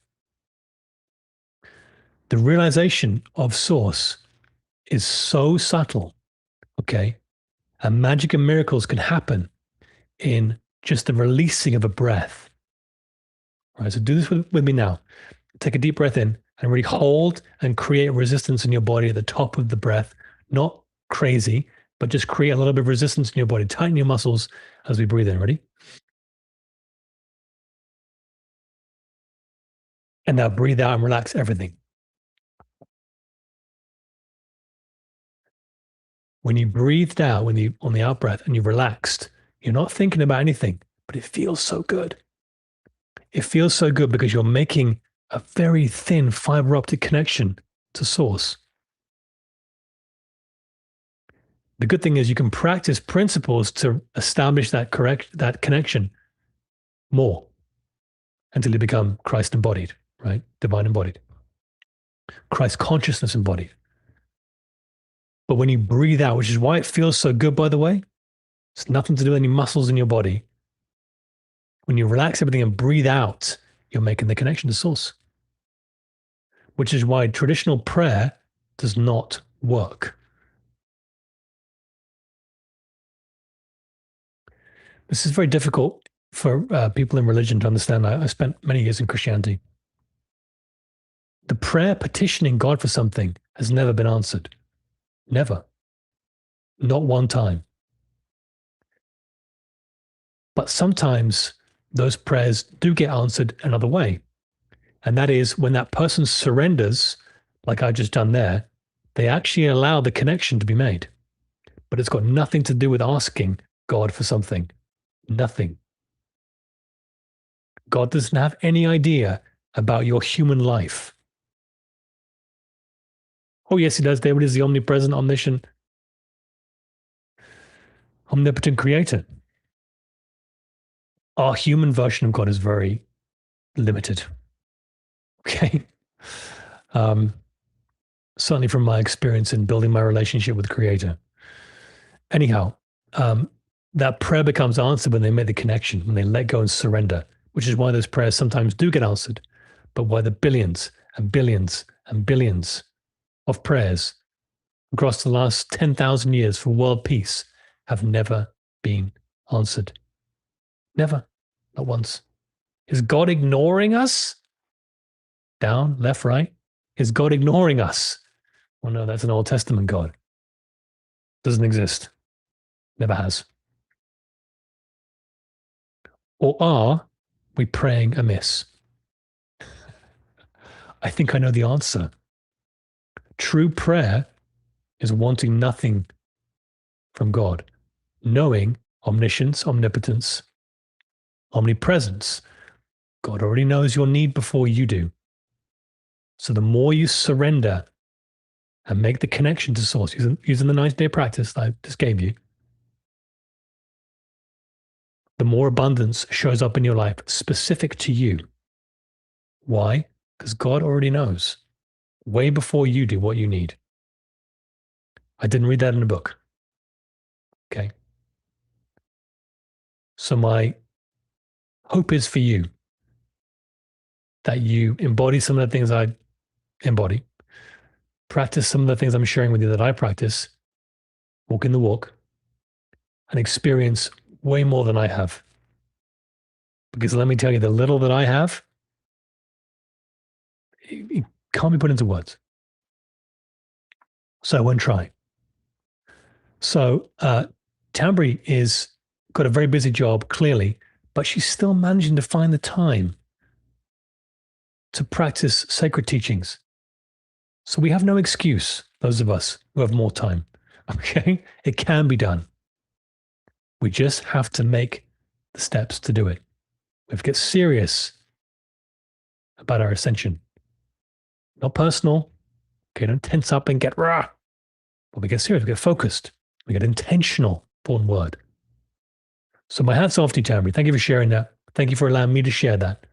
The realization of Source is so subtle, okay? And magic and miracles can happen in just the releasing of a breath. All right, so do this with me now. Take a deep breath in and really hold and create resistance in your body at the top of the breath. Not crazy, but just create a little bit of resistance in your body. Tighten your muscles as we breathe in. Ready? And now breathe out and relax everything. When you breathed out, on the out breath and you relaxed, you're not thinking about anything, but it feels so good. It feels so good because you're making a very thin fiber optic connection to Source. The good thing is you can practice principles to establish that connection more until you become Christ embodied, right? Divine embodied. Christ consciousness embodied. But when you breathe out, which is why it feels so good, by the way, it's nothing to do with any muscles in your body. When you relax everything and breathe out, you're making the connection to Source, which is why traditional prayer does not work. This is very difficult for people in religion to understand. I spent many years in Christianity. The prayer petitioning God for something has never been answered. Never. Not one time. But sometimes those prayers do get answered another way. And that is when that person surrenders, like I just done there, they actually allow the connection to be made. But it's got nothing to do with asking God for something. Nothing. God doesn't have any idea about your human life. Oh, yes, he does. There it is, the omnipresent, omniscient, omnipotent creator. Our human version of God is very limited. Okay. Certainly from my experience in building my relationship with the Creator. Anyhow, that prayer becomes answered when they make the connection, when they let go and surrender, which is why those prayers sometimes do get answered, but why the billions and billions and billions of prayers across the last 10,000 years for world peace have never been answered. Never. Not once. Is God ignoring us? Down, left, right? Is God ignoring us? Well, no, that's an Old Testament God. Doesn't exist. Never has. Or are we praying amiss? I think I know the answer. True prayer is wanting nothing from God, knowing omniscience, omnipotence, omnipresence. God already knows your need before you do. So the more you surrender and make the connection to source, using the 90-day practice that I just gave you, the more abundance shows up in your life specific to you. Why? Because God already knows way before you do what you need. I didn't read that in a book. Okay. So my hope is for you that you embody some of the things I embody, practice some of the things I'm sharing with you that I practice, walk in the walk, and experience way more than I have. Because let me tell you, the little that I have, it can't be put into words. So I won't try. So Tambry is got a very busy job, clearly, but she's still managing to find the time to practice sacred teachings. So we have no excuse, those of us who have more time. Okay? It can be done. We just have to make the steps to do it. We have to get serious about our ascension. Not personal. Okay, don't tense up and get rah. But we get serious, we get focused, we get intentional, important word. So my hat's off to you, Tambry. Thank you for sharing that. Thank you for allowing me to share that.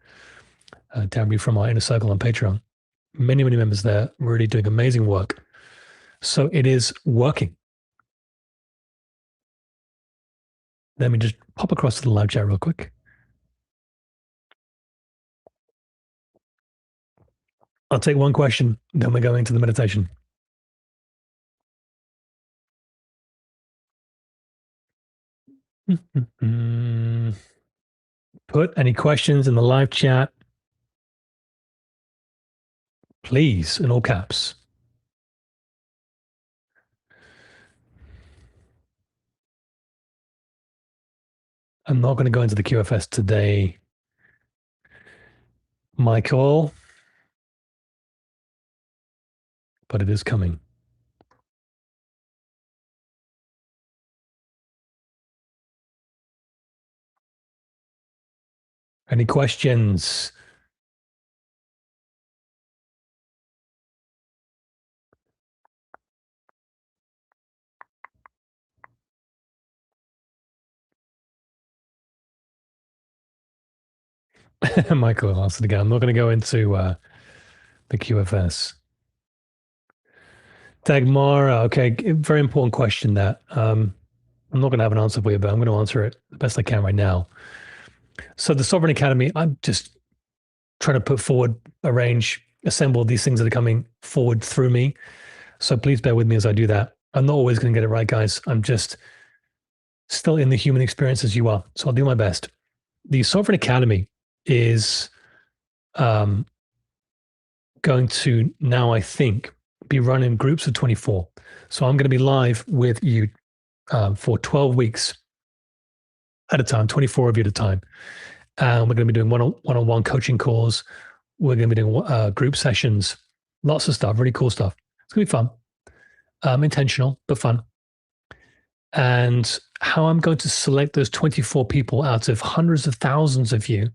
Tambry from our inner circle on Patreon. Many, many members there really doing amazing work. So it is working. Let me just pop across to the live chat real quick. I'll take one question, then we're going to the meditation. Put any questions in the live chat, please, in all caps. I'm not going to go into the QFS today, Michael, but it is coming. Any questions? Michael asked it again. I'm not going to go into the QFS. Dagmara, okay, very important question that. I'm not going to have an answer for you, but I'm going to answer it the best I can right now. So the Sovereign Academy, I'm just trying to put forward, arrange, assemble these things that are coming forward through me. So please bear with me as I do that. I'm not always going to get it right, guys. I'm just still in the human experience as you are. So I'll do my best. The Sovereign Academy is going to now, I think, be run in groups of 24. So I'm going to be live with you for 12 weeks at a time, 24 of you at a time. And we're going to be doing one-on-one coaching calls. We're going to be doing group sessions, lots of stuff, really cool stuff. It's going to be fun, intentional, but fun. And how I'm going to select those 24 people out of hundreds of thousands of you,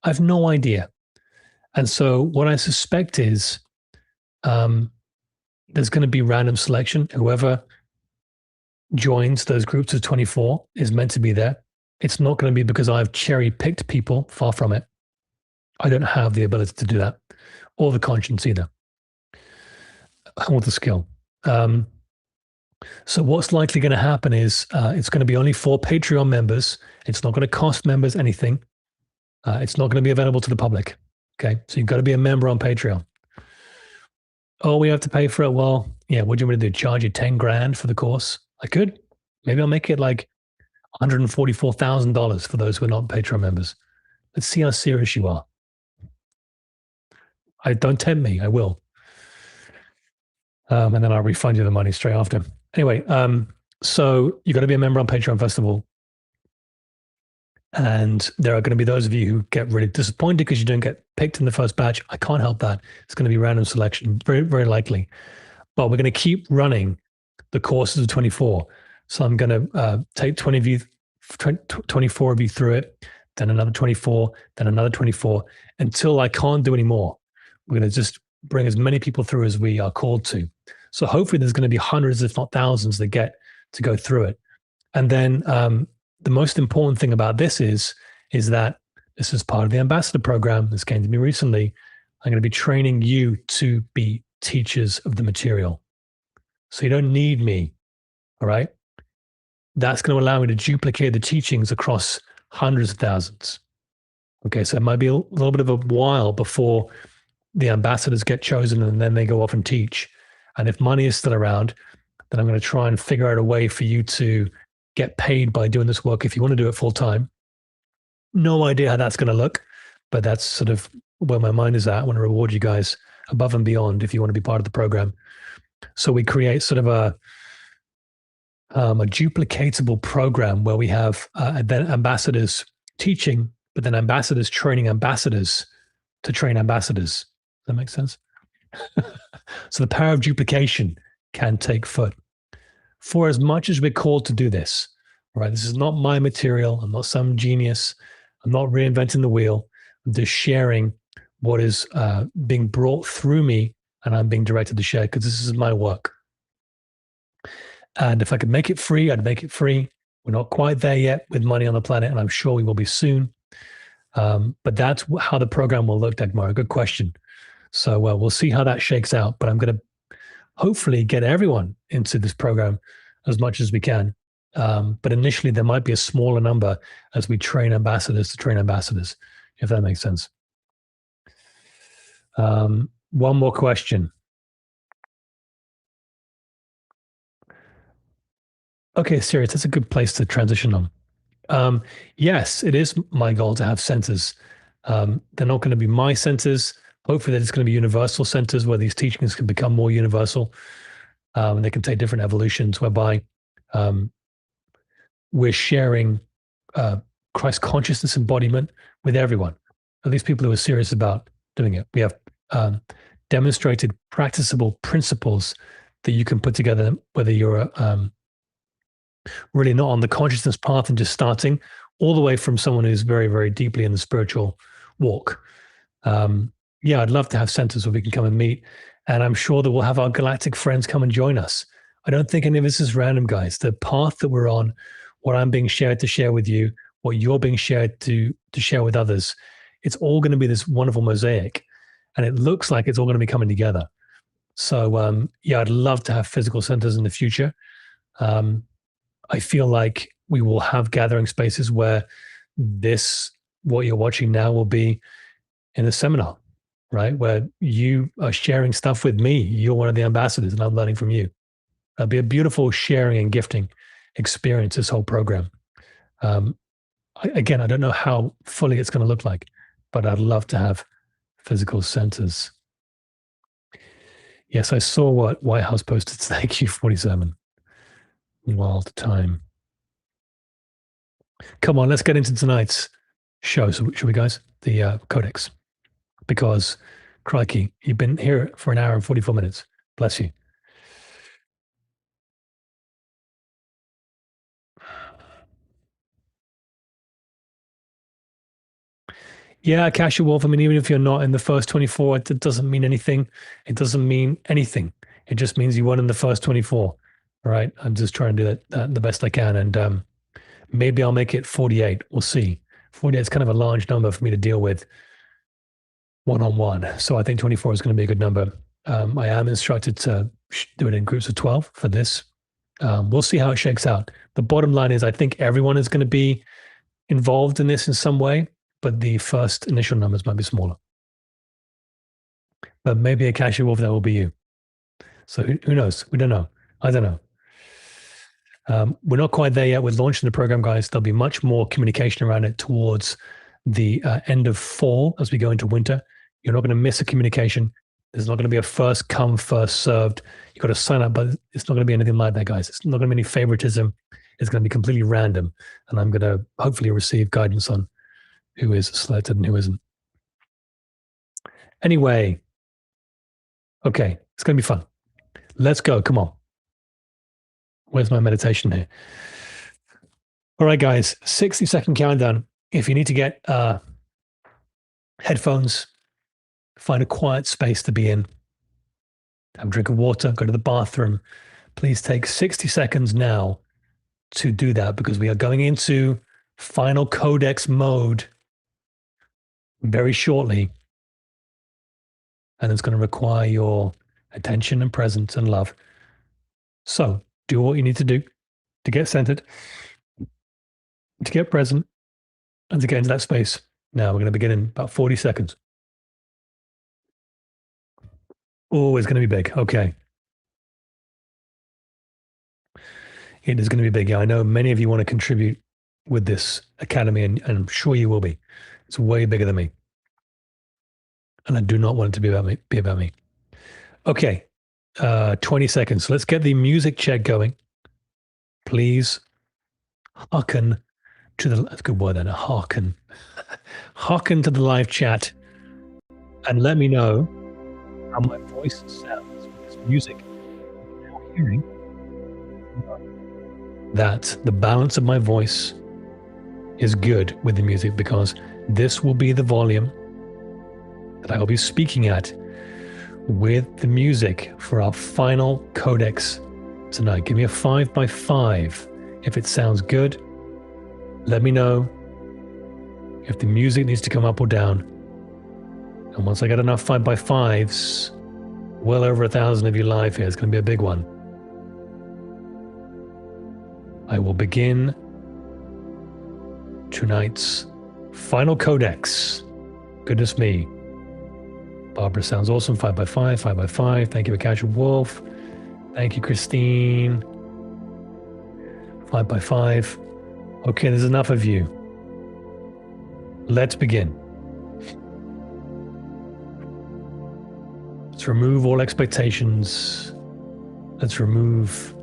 I have no idea. And so what I suspect is there's going to be random selection. Whoever joins those groups of 24 is meant to be there. It's not going to be because I've cherry picked people, far from it. I don't have the ability to do that, or the conscience either, or the skill. So what's likely going to happen is it's going to be only for Patreon members. It's not going to cost members anything. It's not going to be available to the public. Okay, so you've got to be a member on Patreon. Oh, we have to pay for it. Well, yeah, what do you want me to do? Charge you 10 grand for the course? I could. Maybe I'll make it like $144,000 for those who are not Patreon members. Let's see how serious you are. Don't tempt me. I will. And then I'll refund you the money straight after. Anyway, so you got to be a member on Patreon first of all. And there are going to be those of you who get really disappointed because you don't get picked in the first batch. I can't help that. It's going to be random selection, very, very likely. But we're going to keep running the courses of 24. So I'm going to take 20 of you, 24 of you through it, then another 24, then another 24, until I can't do any more. We're going to just bring as many people through as we are called to. So hopefully there's going to be hundreds, if not thousands, that get to go through it. And then the most important thing about this is that this is part of the ambassador program. This came to me recently. I'm going to be training you to be teachers of the material. So you don't need me. All right. That's going to allow me to duplicate the teachings across hundreds of thousands. Okay. So it might be a little bit of a while before the ambassadors get chosen and then they go off and teach. And if money is still around, then I'm going to try and figure out a way for you to get paid by doing this work if you want to do it full time. No idea how that's going to look, but that's sort of where my mind is at. I want to reward you guys above and beyond if you want to be part of the program. So we create sort of a duplicatable program where we have then ambassadors teaching, but then ambassadors training ambassadors to train ambassadors. Does that make sense? So the power of duplication can take foot. For as much as we're called to do this, right? This is not my material. I'm not some genius. I'm not reinventing the wheel. I'm just sharing what is being brought through me, and I'm being directed to share because this is my work. And if I could make it free, I'd make it free. We're not quite there yet with money on the planet, and I'm sure we will be soon. But that's how the program will look, Dagmar. Good question. So we'll see how that shakes out. But I'm going to hopefully get everyone into this program as much as we can. But initially, there might be a smaller number as we train ambassadors to train ambassadors, if that makes sense. One more question. Okay, Sirius, that's a good place to transition on. Yes, it is my goal to have centers. They're not going to be my centers. Hopefully, they're just going to be universal centers where these teachings can become more universal. And they can take different evolutions whereby we're sharing Christ consciousness embodiment with everyone, at least people who are serious about doing it. We have demonstrated practicable principles that you can put together, whether you're really not on the consciousness path and just starting, all the way from someone who's very, very deeply in the spiritual walk. Yeah, I'd love to have centers where we can come and meet. And I'm sure that we'll have our galactic friends come and join us. I don't think any of this is random, guys. The path that we're on, what I'm being shared to share with you, what you're being shared to share with others, it's all going to be this wonderful mosaic. And it looks like it's all going to be coming together. So, yeah, I'd love to have physical centers in the future. I feel like we will have gathering spaces where what you're watching now will be in a seminar, right? Where you are sharing stuff with me. You're one of the ambassadors and I'm learning from you. It'll be a beautiful sharing and gifting experience, this whole program. Again, I don't know how fully it's going to look like, but I'd love to have physical centers. Yes, I saw what White House posted. Thank you, 47. Wild time. Come on, let's get into tonight's show. So, should we, guys? The Codex. Because, crikey, you've been here for an hour and 44 minutes. Bless you. Yeah, Cassia Wolf. I mean, even if you're not in the first 24, it doesn't mean anything. It doesn't mean anything. It just means you weren't in the first 24. All right. I'm just trying to do that the best I can. And maybe I'll make it 48. We'll see. 48 is kind of a large number for me to deal with one-on-one. So I think 24 is going to be a good number. I am instructed to do it in groups of 12 for this. We'll see how it shakes out. The bottom line is I think everyone is going to be involved in this in some way, but the first initial numbers might be smaller. But maybe a Cassia Wolf, that will be you. So who knows? We don't know. I don't know. We're not quite there yet with launching the program, guys. There'll be much more communication around it towards the end of fall as we go into winter. You're not going to miss a communication. There's not going to be a first come, first served. You've got to sign up, but it's not going to be anything like that, guys. It's not going to be any favoritism. It's going to be completely random. And I'm going to hopefully receive guidance on who is selected and who isn't. Anyway, okay, it's going to be fun. Let's go. Come on. Where's my meditation here? All right, guys, 60-second countdown. If you need to get headphones, find a quiet space to be in, have a drink of water, go to the bathroom, please take 60 seconds now to do that, because we are going into final codex mode very shortly. And it's going to require your attention and presence and love. So do what you need to do to get centered, to get present, and to get into that space. Now we're going to begin in about 40 seconds. Oh, it's going to be big. Okay. It is going to be big. Yeah, I know many of you want to contribute with this academy, and I'm sure you will be. It's way bigger than me. And I do not want it to be about me. Okay. 20 seconds. Let's get the music check going. Please hearken to the, that's a good word then, hearken. Hearken to the live chat and let me know how my voice sounds with this music. Now hearing that the balance of my voice is good with the music, because this will be the volume that I will be speaking at with the music for our final codex tonight. Give me a 5x5 if it sounds good. Let me know if the music needs to come up or down. And once I get enough 5x5s, well over 1,000 of you live here, it's going to be a big one. I will begin tonight's final codex. Goodness me. Barbara sounds awesome. 5x5, 5x5. Thank you, Akasha Wolf. Thank you, Christine. 5x5. Okay, there's enough of you. Let's begin. Let's remove all expectations. Let's remove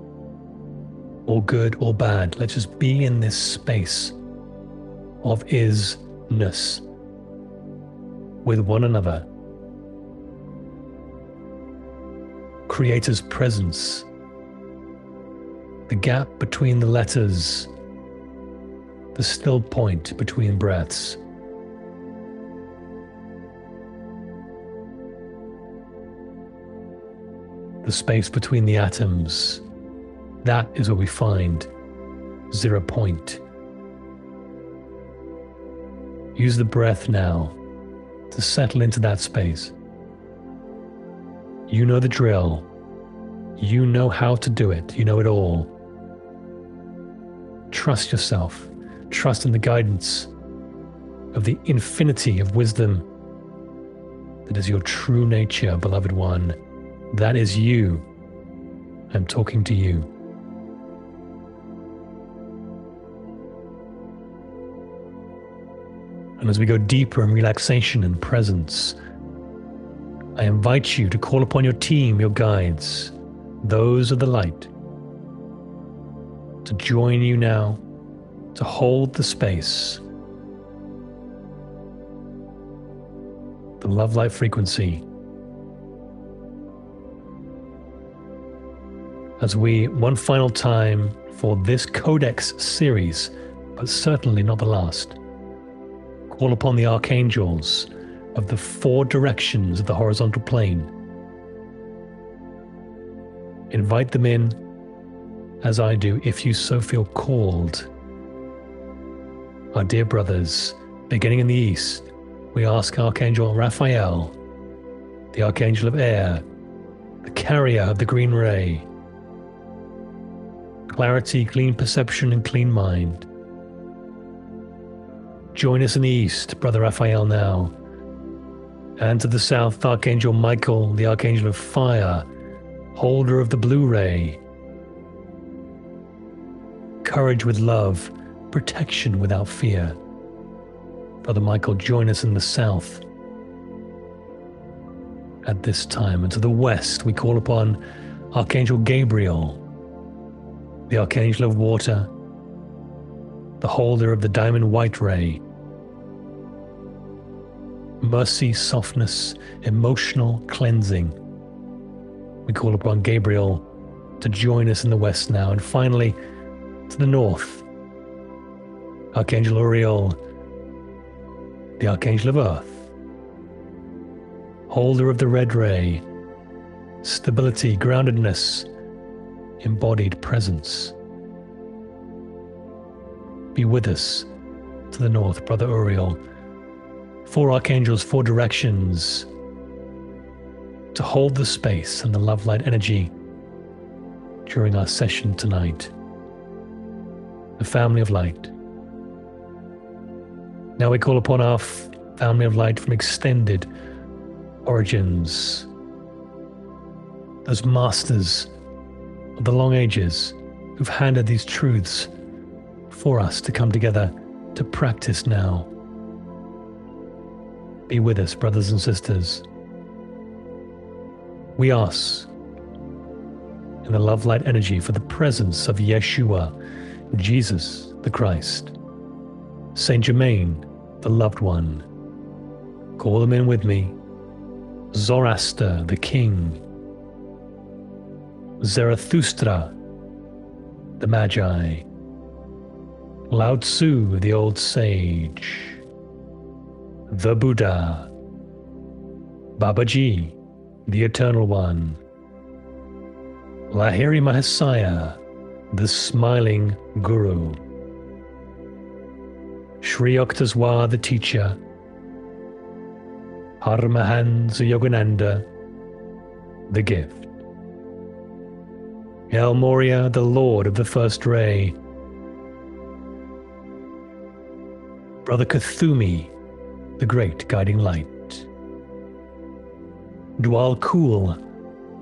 all good or bad. Let's just be in this space of isness with one another. Creator's presence, the gap between the letters, the still point between breaths. The space between the atoms, that is where we find 0 point. Use the breath now to settle into that space. You know the drill. You know how to do it. You know it all. Trust yourself. Trust in the guidance of the infinity of wisdom that is your true nature, beloved one. That is you. I'm talking to you. And as we go deeper in relaxation and presence, I invite you to call upon your team, your guides, those of the light, to join you now, to hold the space, the love light frequency, as we, one final time for this Codex series, but certainly not the last, call upon the archangels of the 4 directions of the horizontal plane. Invite them in, as I do, if you so feel called. Our dear brothers, beginning in the east, we ask Archangel Raphael, the Archangel of Air, the carrier of the green ray, clarity, clean perception, and clean mind. Join us in the east, Brother Raphael, now. And to the south, Archangel Michael, the Archangel of Fire, holder of the blue ray. Courage with love, protection without fear. Brother Michael, join us in the south at this time. And to the west, we call upon Archangel Gabriel, the Archangel of Water, the holder of the diamond white ray. Mercy, softness, emotional cleansing. We call upon Gabriel to join us in the west now. And finally, to the north, Archangel Uriel, the Archangel of Earth, holder of the red ray, stability, groundedness, embodied presence. Be with us to the north, Brother Uriel. 4 archangels, 4 directions to hold the space and the love light energy during our session tonight. The family of light. Now we call upon our family of light from extended origins, those masters of the long ages who've handed these truths for us to come together to practice now. Be with us, brothers and sisters. We ask in the love light energy for the presence of Yeshua, Jesus the Christ, Saint Germain, the loved one. Call them in with me. Zoroaster, the king. Zarathustra, the magi. Lao Tzu, the old sage. The Buddha. Babaji, the eternal one. Lahiri Mahasaya, the smiling guru. Sri Yukteswar, the teacher. Paramahansa Yogananda, the gift. El Moria, the Lord of the first ray. Brother Kathumi, the great guiding light. Dwal Kul,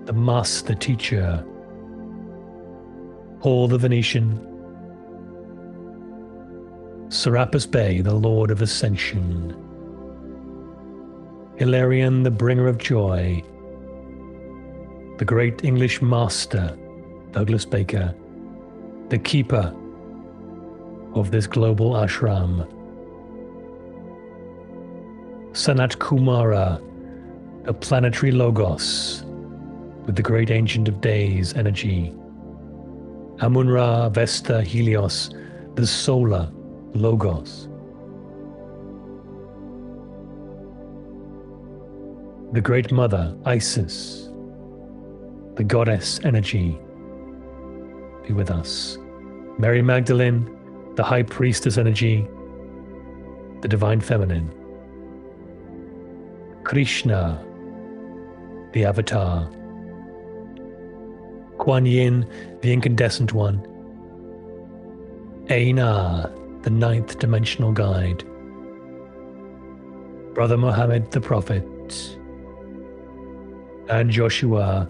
the master teacher. Paul the Venetian. Serapis Bey, the Lord of Ascension. Hilarion, the bringer of joy. The great English master, Douglas Baker, the keeper of this global ashram. Sanat Kumara, the planetary logos, with the great ancient of days energy. Amun-Ra, Vesta, Helios, the solar logos. The great mother, Isis, the goddess energy, be with us. Mary Magdalene, the high priestess energy, the divine feminine. Krishna, the avatar. Kuan Yin, the incandescent one. Aina, the 9th dimensional guide. Brother Muhammad, the prophet. And Joshua,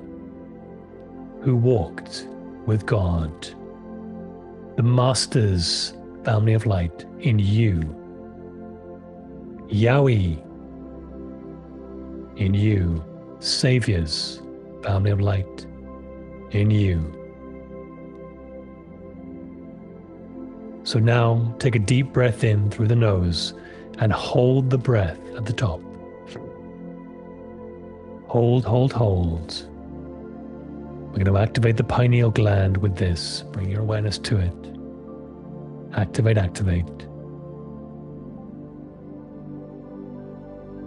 who walked with God. The Master's family of light in you. Yahweh in you. Savior's family of light in you. So now take a deep breath in through the nose and hold the breath at the top. Hold, hold, hold. We're going to activate the pineal gland with this. Bring your awareness to it. Activate, activate.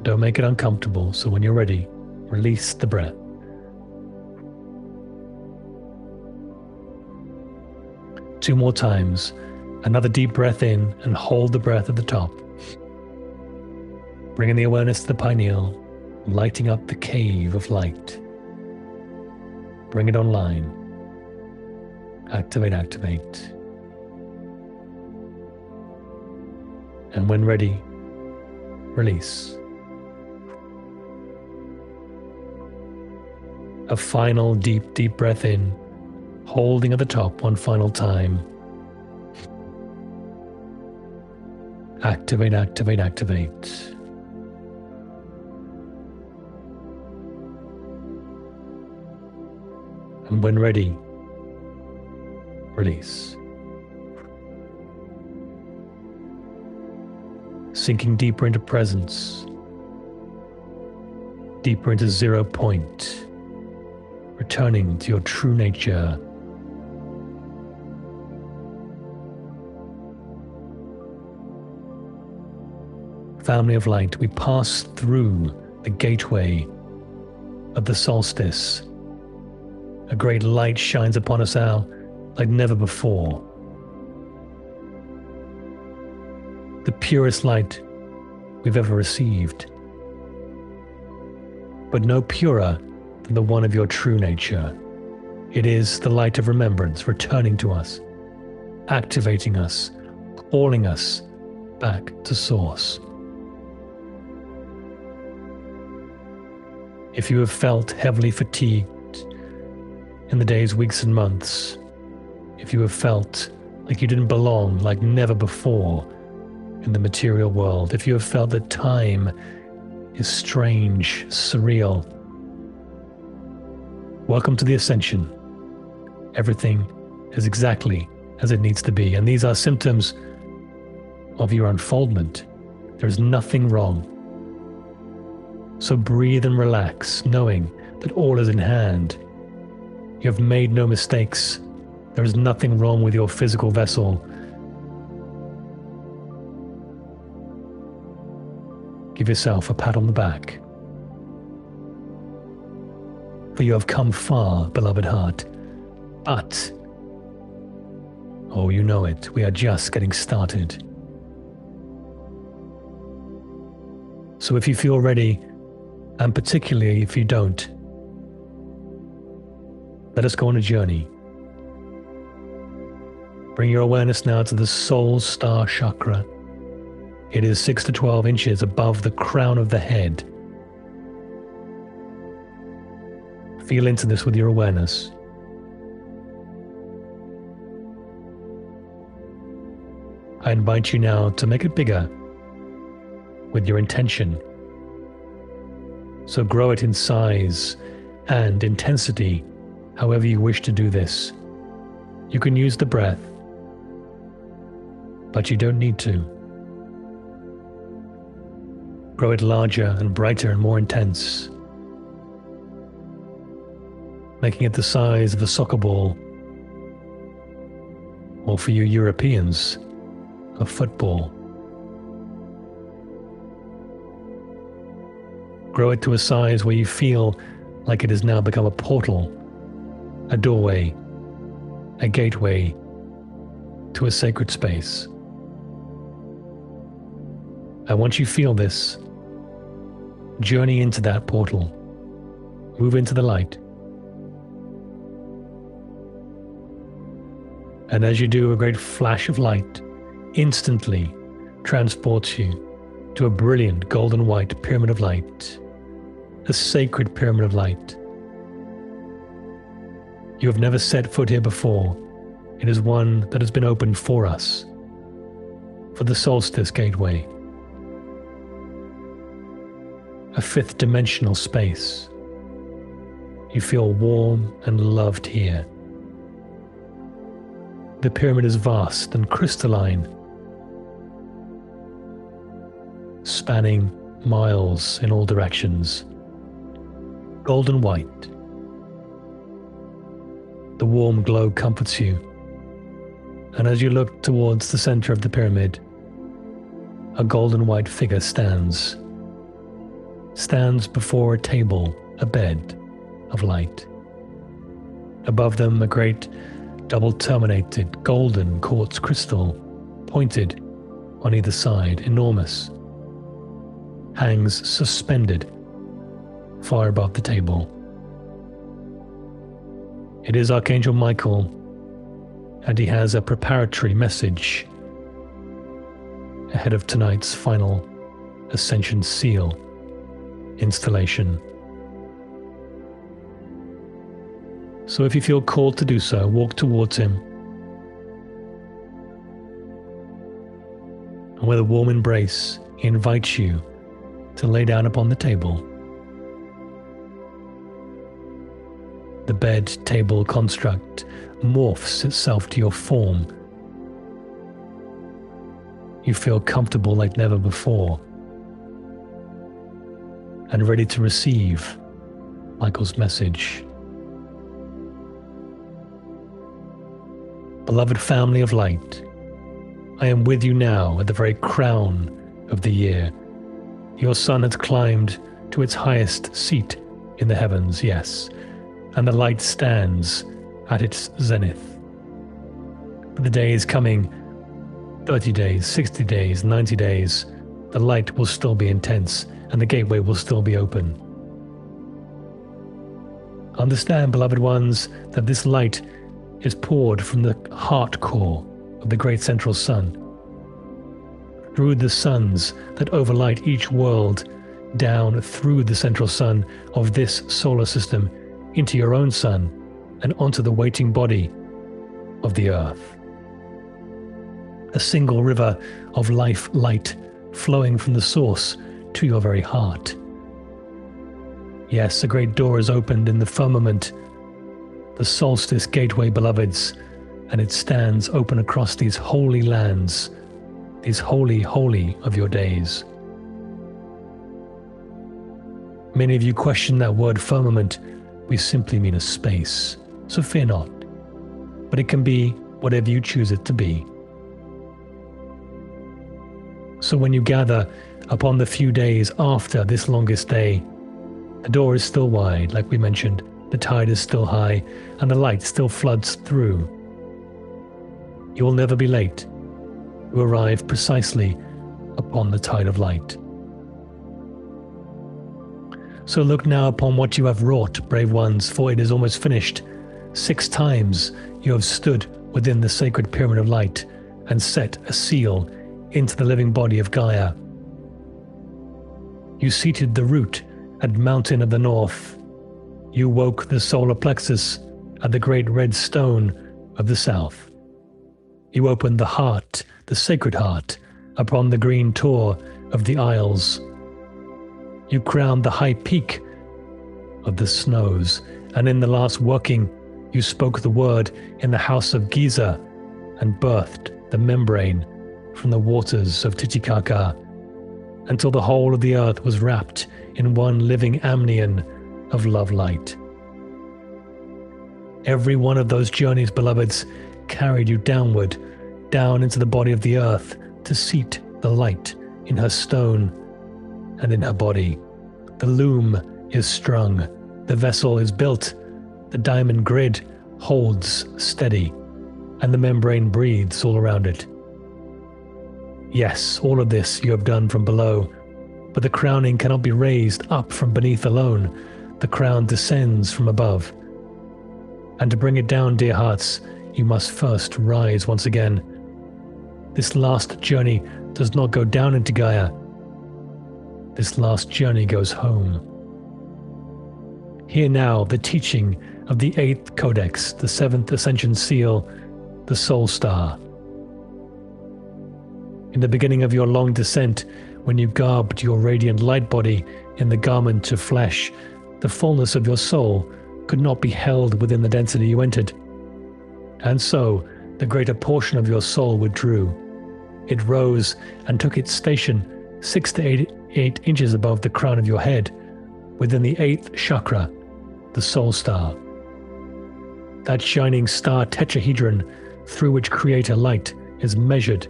Don't make it uncomfortable, so when you're ready, release the breath. Two more times. Another deep breath in and hold the breath at the top. Bringing the awareness to the pineal, lighting up the cave of light. Bring it online. Activate, activate. And when ready, release. A final deep, deep breath in, holding at the top one final time. Activate, activate, activate. And when ready, release. Sinking deeper into presence, deeper into 0 point, returning to your true nature, family of light, we pass through the gateway of the solstice. A great light shines upon us now like never before. The purest light we've ever received, but no purer than the one of your true nature. It is the light of remembrance returning to us, activating us, calling us back to source. If you have felt heavily fatigued in the days, weeks, and months, if you have felt like you didn't belong like never before in the material world, if you have felt that time is strange, surreal, welcome to the Ascension. Everything is exactly as it needs to be, and these are symptoms of your unfoldment. There is nothing wrong. So breathe and relax, knowing that all is in hand. You have made no mistakes. There is nothing wrong with your physical vessel. Give yourself a pat on the back. For you have come far, beloved heart. But, oh, you know it, we are just getting started. So if you feel ready, and particularly if you don't, let us go on a journey. Bring your awareness now to the soul star chakra. It is 6 to 12 inches above the crown of the head. Feel into this with your awareness. I invite you now to make it bigger with your intention. So grow it in size and intensity, however you wish to do this. You can use the breath, but you don't need to. Grow it larger and brighter and more intense, making it the size of a soccer ball, or for you Europeans, a football. Grow it to a size where you feel like it has now become a portal, a doorway, a gateway to a sacred space. And once you feel this, journey into that portal, move into the light. And as you do, a great flash of light instantly transports you to a brilliant golden white pyramid of light, a sacred pyramid of light. You have never set foot here before. It is one that has been opened for us, for the Solstice Gateway, a fifth dimensional space. You feel warm and loved here. The pyramid is vast and crystalline, spanning miles in all directions, golden white. The warm glow comforts you, and as you look towards the center of the pyramid, a golden white figure stands before a table, a bed of light. Above them, a great double-terminated golden quartz crystal, pointed on either side, enormous, hangs suspended far above the table. It is Archangel Michael, and he has a preparatory message ahead of tonight's final Ascension Seal installation. So if you feel called to do so, walk towards him. And with a warm embrace, he invites you to lay down upon the table. The bed-table construct morphs itself to your form. You feel comfortable like never before, and ready to receive Michael's message. Beloved family of light, I am with you now at the very crown of the year, Your sun has climbed to its highest seat in the heavens, yes, and the light stands at its zenith. But the day is coming, 30 days, 60 days, 90 days, the light will still be intense and the gateway will still be open. Understand, beloved ones, that this light is poured from the heart core of the great central sun, through the suns that overlight each world, down through the central sun of this solar system into your own sun and onto the waiting body of the earth. A single river of life light flowing from the source to your very heart. Yes, a great door is opened in the firmament, the Solstice Gateway, beloveds, and it stands open across these holy lands, these holy of your days. Many of you question that word firmament. We simply mean a space, so fear not, but it can be whatever you choose it to be. So when you gather upon the few days after this longest day, the door is still wide, like we mentioned, the tide is still high, and the light still floods through. You will never be late. You arrive precisely upon the tide of light. So look now upon what you have wrought, brave ones, for it is almost finished. 6 times you have stood within the sacred pyramid of light and set a seal into the living body of Gaia. You seated the root at Mountain of the North. You woke the solar plexus at the great red stone of the South. You opened the heart, the sacred heart, upon the green tor of the Isles. You crowned the high peak of the snows, and in the last working, you spoke the word in the house of Giza and birthed the membrane from the waters of Titicaca, until the whole of the earth was wrapped in one living amnion of love light. Every one of those journeys, beloveds, carried you downward, down into the body of the earth, to seat the light in her stone and in her body. The loom is strung, the vessel is built, the diamond grid holds steady, and the membrane breathes all around it. Yes, all of this you have done from below, but the crowning cannot be raised up from beneath alone. The crown descends from above. And to bring it down, dear hearts, you must first rise once again. This last journey does not go down into Gaia. This last journey goes home. Hear now the teaching of the 8th Codex, the 7th Ascension Seal, the Soul Star. In the beginning of your long descent, when you garbed your radiant light body in the garment of flesh, the fullness of your soul could not be held within the density you entered. And so, the greater portion of your soul withdrew. It rose and took its station 6 to 8 inches above the crown of your head, within the 8th chakra, the Soul Star. That shining star tetrahedron through which Creator light is measured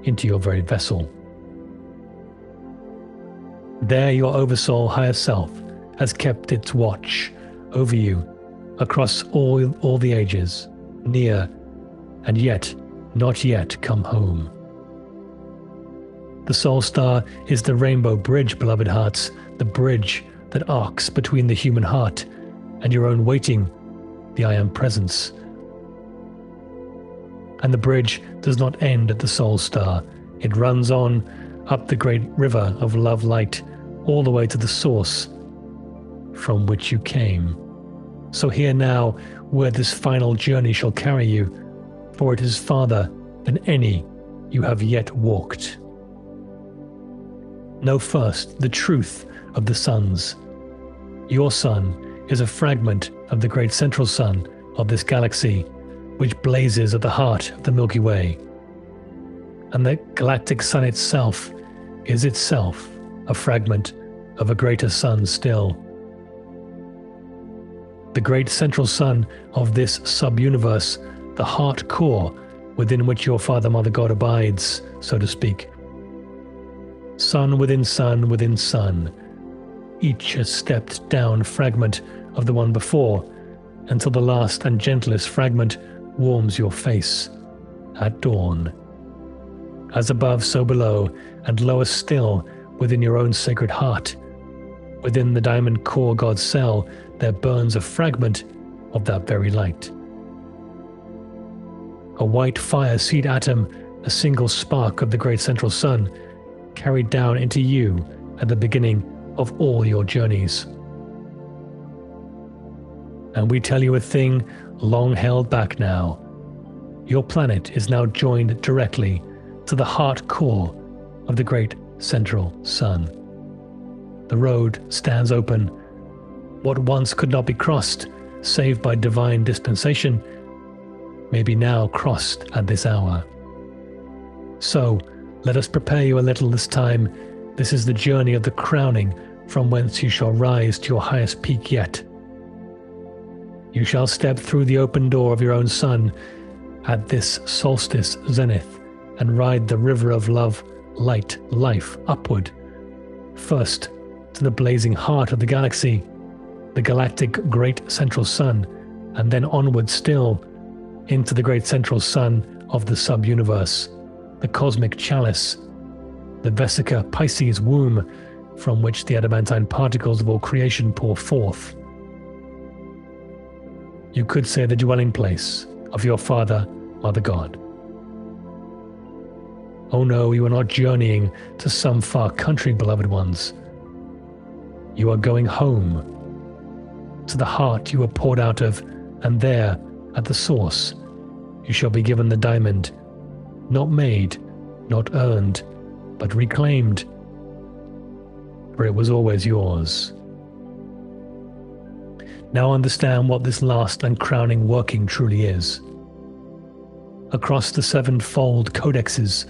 into your very vessel. There your oversoul higher self has kept its watch over you across all the ages, near and yet not yet come home. The Soul Star is the rainbow bridge, beloved hearts, the bridge that arcs between the human heart and your own waiting, the I Am Presence. And the bridge does not end at the Soul Star. It runs on up the great river of love light, all the way to the source from which you came. So hear now where this final journey shall carry you, for it is farther than any you have yet walked. Know first the truth of the suns. Your sun is a fragment of the great central sun of this galaxy, which blazes at the heart of the Milky Way. And the galactic sun itself is itself a fragment of a greater sun still. The great central sun of this sub-universe, the heart core within which your Father, Mother, God abides, so to speak. sun within sun within sun, each a stepped down fragment of the one before, until the last and gentlest fragment warms your face at dawn. As above, so below, and lower still within your own sacred heart. Within the diamond core God's cell, there burns a fragment of that very light. A white fire seed atom, a single spark of the great central sun, carried down into you at the beginning of all your journeys. And we tell you a thing long held back now. Your planet is now joined directly to the heart core of the great central sun. The road stands open. What once could not be crossed, save by divine dispensation, may be now crossed at this hour. So, let us prepare you a little this time. This is the journey of the crowning, from whence you shall rise to your highest peak yet. You shall step through the open door of your own sun at this solstice zenith and ride the river of love, light, life upward. First, to the blazing heart of the galaxy, the galactic great central sun, and then onward still into the great central sun of the sub-universe, the cosmic chalice, the Vesica Pisces womb from which the adamantine particles of all creation pour forth. You could say the dwelling place of your Father, Mother God. Oh no, you are not journeying to some far country, beloved ones. You are going home, to the heart you were poured out of, and there, at the source, you shall be given the diamond, not made, not earned, but reclaimed, for it was always yours. Now understand what this last and crowning working truly is. Across the sevenfold codexes,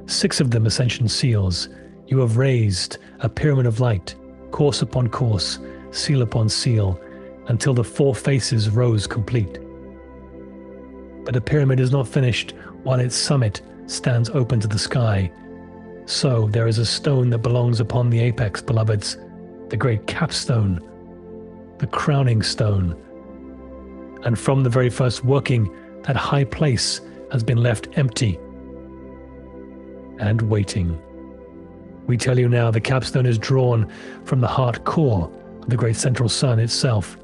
6 of them ascension seals, you have raised a pyramid of light, course upon course, seal upon seal, until the 4 faces rose complete. But the pyramid is not finished while its summit stands open to the sky. So there is a stone that belongs upon the apex, beloveds, the great capstone, the crowning stone. And from the very first working, that high place has been left empty and waiting. We tell you now the capstone is drawn from the heart core of the great central sun itself.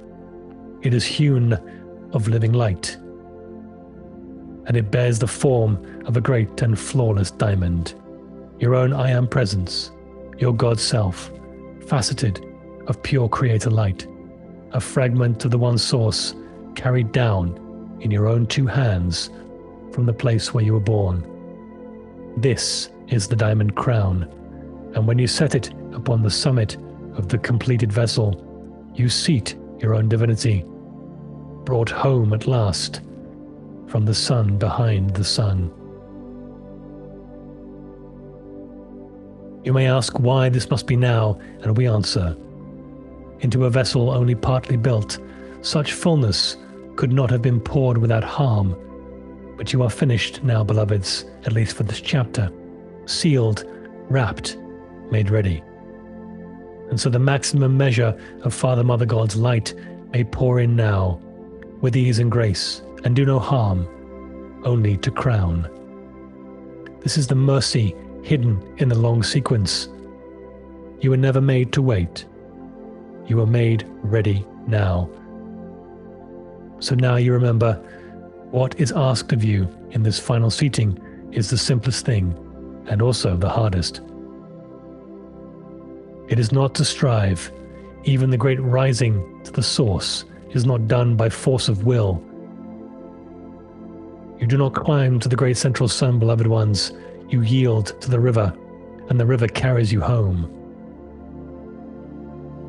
It is hewn of living light, and it bears the form of a great and flawless diamond, your own I Am presence, your God self, faceted of pure creator light, a fragment of the one source carried down in your own 2 hands from the place where you were born. This is the diamond crown, and when you set it upon the summit of the completed vessel, you seat your own divinity, brought home at last from the sun behind the sun. You may ask why this must be now, and we answer. Into a vessel only partly built, such fullness could not have been poured without harm. But you are finished now, beloveds, at least for this chapter, sealed, wrapped, made ready. And so the maximum measure of Father, Mother God's light may pour in now, with ease and grace, and do no harm, only to crown. This is the mercy hidden in the long sequence. You were never made to wait. You are made ready now. So now you remember what is asked of you in this final seating is the simplest thing, and also the hardest. It is not to strive. Even the great rising to the source is not done by force of will. You do not climb to the great central sun, beloved ones. You yield to the river, and the river carries you home.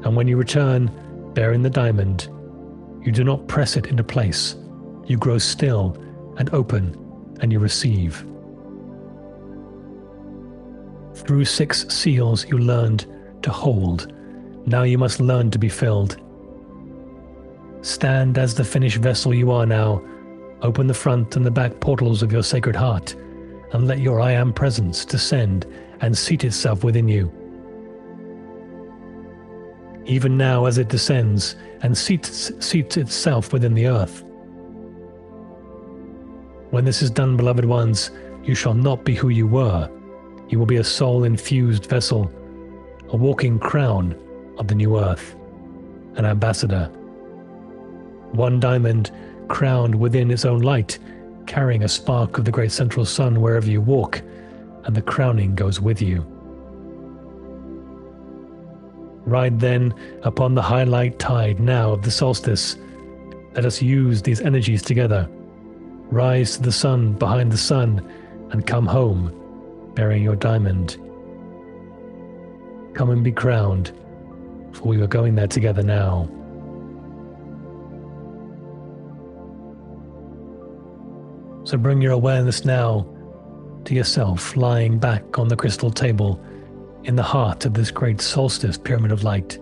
And when you return, bearing the diamond, you do not press it into place. You grow still and open, and you receive. Through 6 seals you learned to hold. Now you must learn to be filled. Stand as the finished vessel you are now. Open the front and the back portals of your sacred heart, and let your I Am presence descend and seat itself within you. Even now as it descends and seats itself within the earth. When this is done, beloved ones, you shall not be who you were. You will be a soul-infused vessel, a walking crown of the new earth, an ambassador. One diamond crowned within its own light, carrying a spark of the great central sun wherever you walk, and the crowning goes with you. Ride then upon the high light tide now of the solstice. Let us use these energies together. Rise to the sun behind the sun and come home, bearing your diamond. Come and be crowned, for we are going there together now. So bring your awareness now to yourself, lying back on the crystal table in the heart of this great solstice pyramid of light.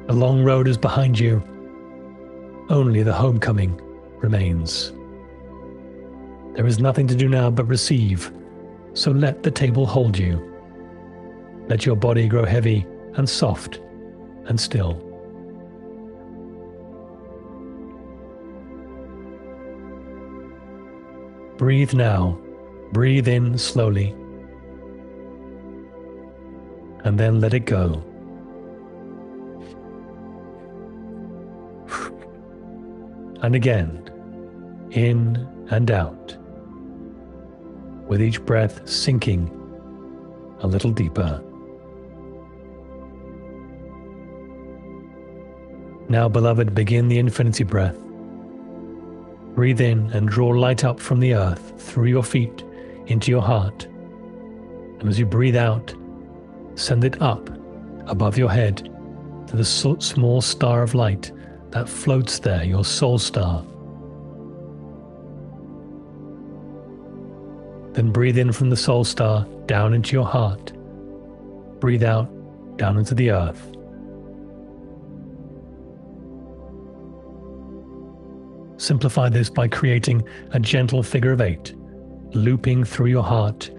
The long road is behind you. Only the homecoming remains. There is nothing to do now but receive, so let the table hold you. Let your body grow heavy and soft and still. Breathe now. Breathe in slowly. And then let it go. And again, in and out, with each breath sinking a little deeper. Now, beloved, begin the infinity breath. Breathe in and draw light up from the earth through your feet into your heart. And as you breathe out, send it up above your head to the small star of light that floats there, your soul star. Then breathe in from the soul star down into your heart. Breathe out down into the earth. Simplify this by creating a gentle figure of 8, looping through your heart,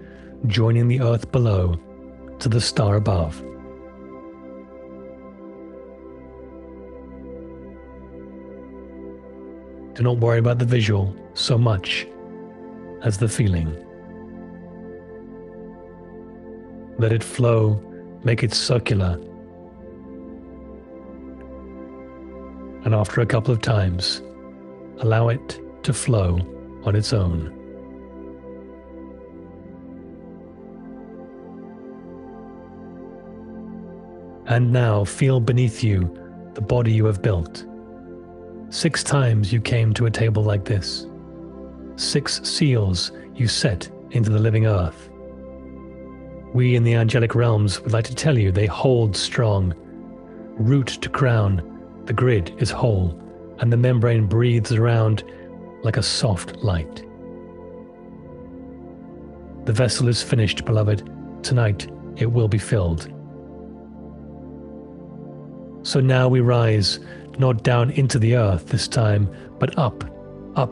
joining the earth below to the star above. Do not worry about the visual so much as the feeling. Let it flow, make it circular. And after a couple of times, allow it to flow on its own. And now feel beneath you the body you have built. 6 times you came to a table like this. 6 seals you set into the living earth. We in the angelic realms would like to tell you they hold strong. Root to crown, the grid is whole, and the membrane breathes around like a soft light. The vessel is finished, beloved. Tonight it will be filled. So now we rise, not down into the earth this time, but up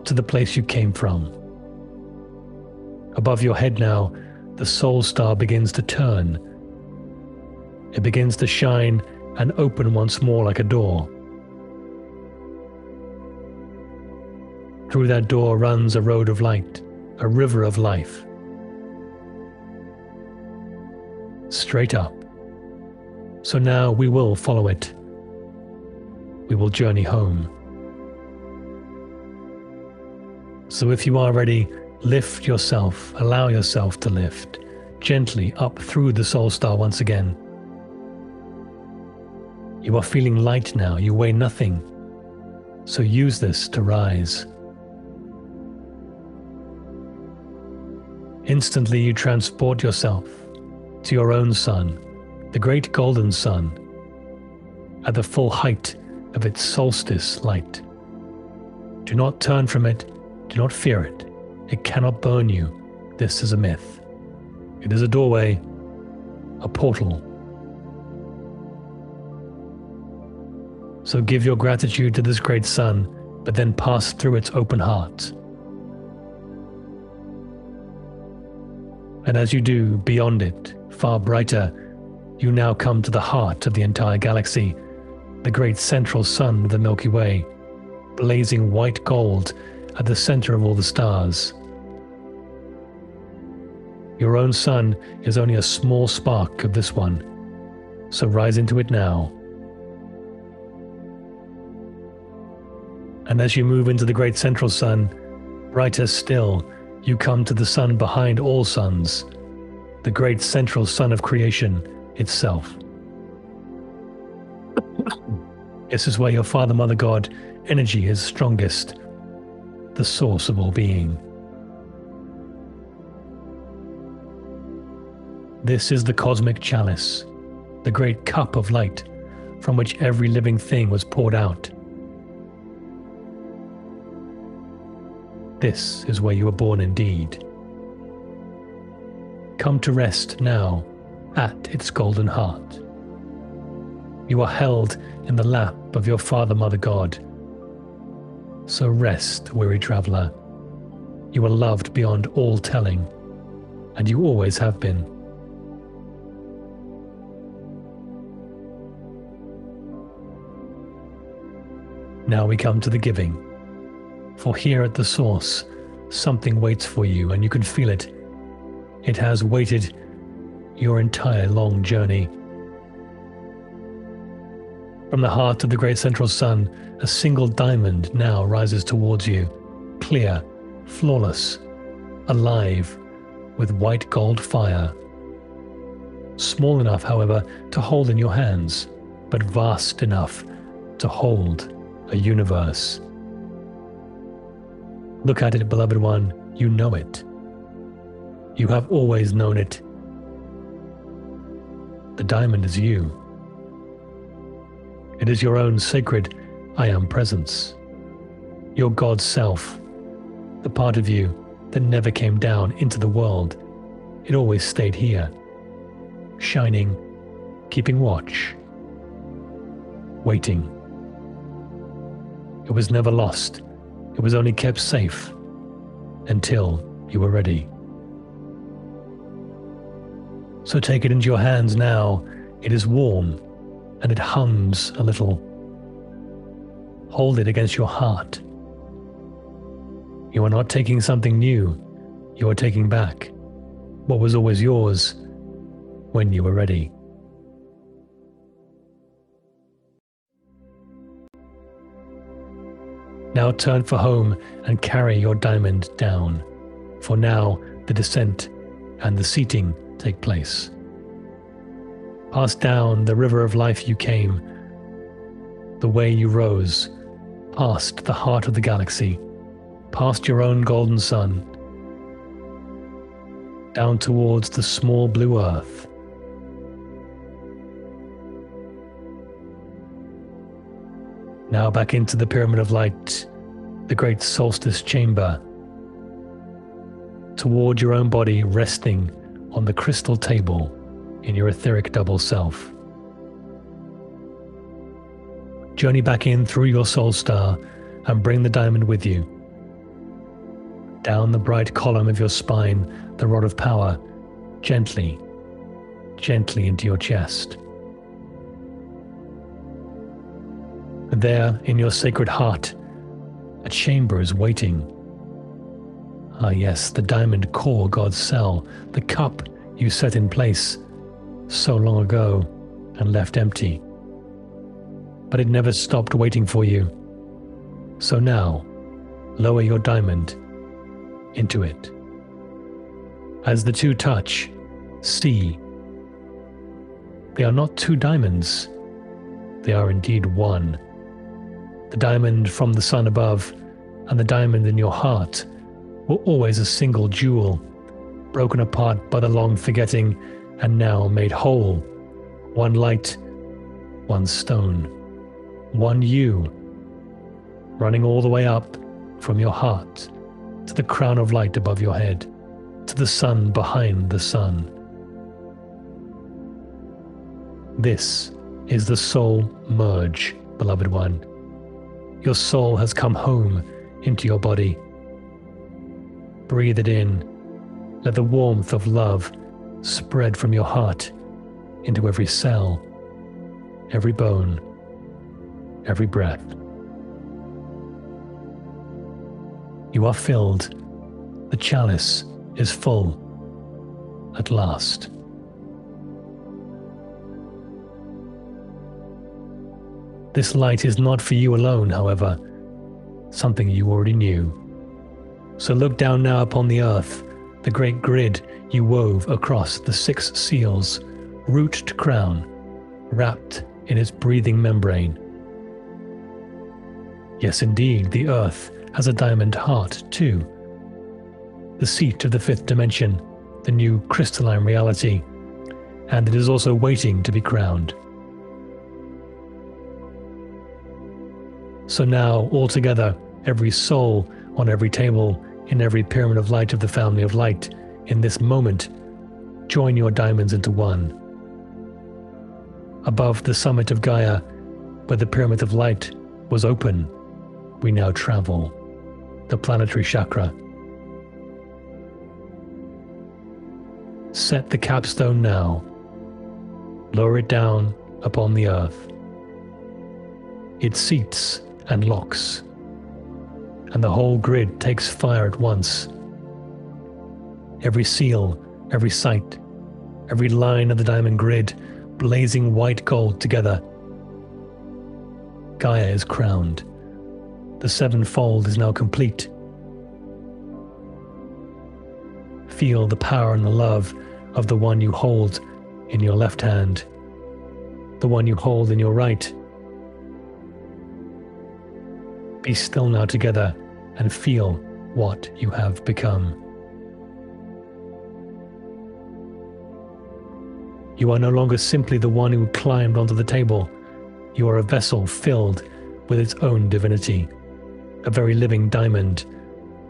to the place you came from. Above your head now, the soul star begins to turn. It begins to shine and open once more like a door. Through that door runs a road of light, a river of life. Straight up. So now we will follow it. We will journey home. So if you are ready, lift yourself, allow yourself to lift gently up through the soul star once again. You are feeling light now, you weigh nothing. So use this to rise. Instantly you transport yourself to your own sun, the great golden sun, at the full height of its solstice light. Do not turn from it, do not fear it. It cannot burn you. This is a myth. It is a doorway, a portal. So give your gratitude to this great sun, but then pass through its open heart. And as you do, beyond it, far brighter, you now come to the heart of the entire galaxy, the great central sun of the Milky Way, blazing white gold at the center of all the stars. Your own sun is only a small spark of this one, so rise into it now. And as you move into the great central sun, brighter still, you come to the sun behind all suns, the great central sun of creation itself. This is where your Father, Mother, God energy is strongest, the source of all being. This is the cosmic chalice, the great cup of light from which every living thing was poured out. This is where you were born indeed. Come to rest now at its golden heart. You are held in the lap of your Father, Mother, God. So rest, weary traveler. You are loved beyond all telling, and you always have been. Now we come to the giving. For here at the source, something waits for you, and you can feel it. It has waited your entire long journey. From the heart of the great central sun, a single diamond now rises towards you, clear, flawless, alive, with white gold fire. Small enough, however, to hold in your hands, but vast enough to hold a universe. Look at it, beloved one, you know it. You have always known it. The diamond is you. It is your own sacred I Am presence. Your God's self, the part of you that never came down into the world. It always stayed here, shining, keeping watch, waiting. It was never lost. It was only kept safe until you were ready. So take it into your hands now. It is warm and it hums a little. Hold it against your heart. You are not taking something new. You are taking back what was always yours when you were ready. Now turn for home and carry your diamond down, for now the descent and the seating take place. Pass down the river of life you came, the way you rose, past the heart of the galaxy, past your own golden sun, down towards the small blue earth. Now back into the pyramid of light, the great solstice chamber, toward your own body resting on the crystal table in your etheric double self. Journey back in through your soul star and bring the diamond with you. Down the bright column of your spine, the rod of power, gently, gently into your chest. There, in your sacred heart, a chamber is waiting. Ah yes, the diamond core God's cell, the cup you set in place so long ago and left empty. But it never stopped waiting for you. So now, lower your diamond into it. As the two touch, see. They are not two diamonds. They are indeed one. The diamond from the sun above and the diamond in your heart were always a single jewel, broken apart by the long forgetting and now made whole. One light, one stone, one you, running all the way up from your heart to the crown of light above your head, to the sun behind the sun. This is the soul merge, beloved one. Your soul has come home into your body. Breathe it in. Let the warmth of love spread from your heart into every cell, every bone, every breath. You are filled. The chalice is full at last. This light is not for you alone, however, something you already knew. So look down now upon the earth, the great grid you wove across the 6 seals, root to crown, wrapped in its breathing membrane. Yes, indeed, the earth has a diamond heart too, the seat of the 5th dimension, the new crystalline reality, and it is also waiting to be crowned. So now, all together, every soul on every table, in every pyramid of light of the family of light, in this moment, join your diamonds into one. Above the summit of Gaia, where the pyramid of light was open, we now travel, the planetary chakra. Set the capstone now. Lower it down upon the earth. It seats and locks, and the whole grid takes fire at once. Every seal, every sight, every line of the diamond grid, blazing white gold together. Gaia is crowned. The 7-fold is now complete. Feel the power and the love of the one you hold in your left hand, the one you hold in your right. Be still now together and feel what you have become. You are no longer simply the one who climbed onto the table. You are a vessel filled with its own divinity, a very living diamond,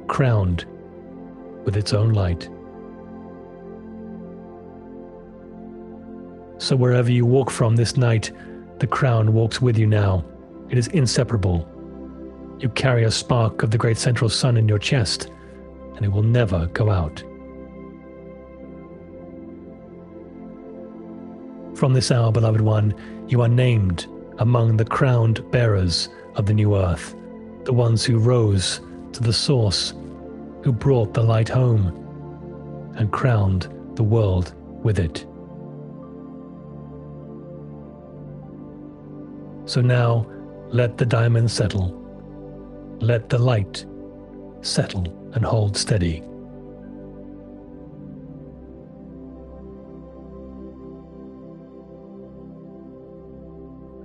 crowned with its own light. So wherever you walk from this night, the crown walks with you now. It is inseparable. You carry a spark of the great central sun in your chest, and it will never go out. From this hour, beloved one, you are named among the crowned bearers of the new earth, the ones who rose to the source, who brought the light home and crowned the world with it. So now, let the diamond settle. Let the light settle and hold steady.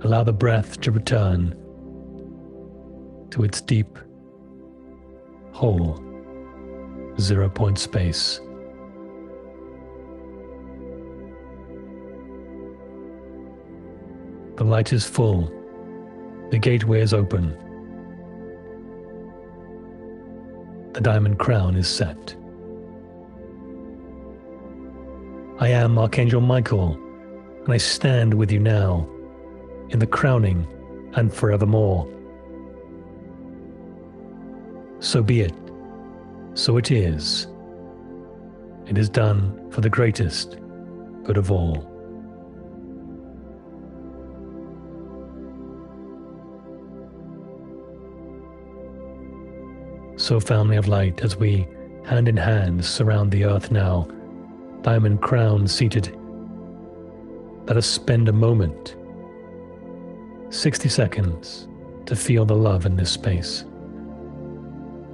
Allow the breath to return to its deep, whole, 0-point space. The light is full. The gateway is open. The diamond crown is set. I am Archangel Michael, and I stand with you now, in the crowning and forevermore. So be it. So it is. It is done for the greatest good of all. So, family of light, as we hand in hand surround the earth now, diamond crown seated, let us spend a moment, 60 seconds, to feel the love in this space,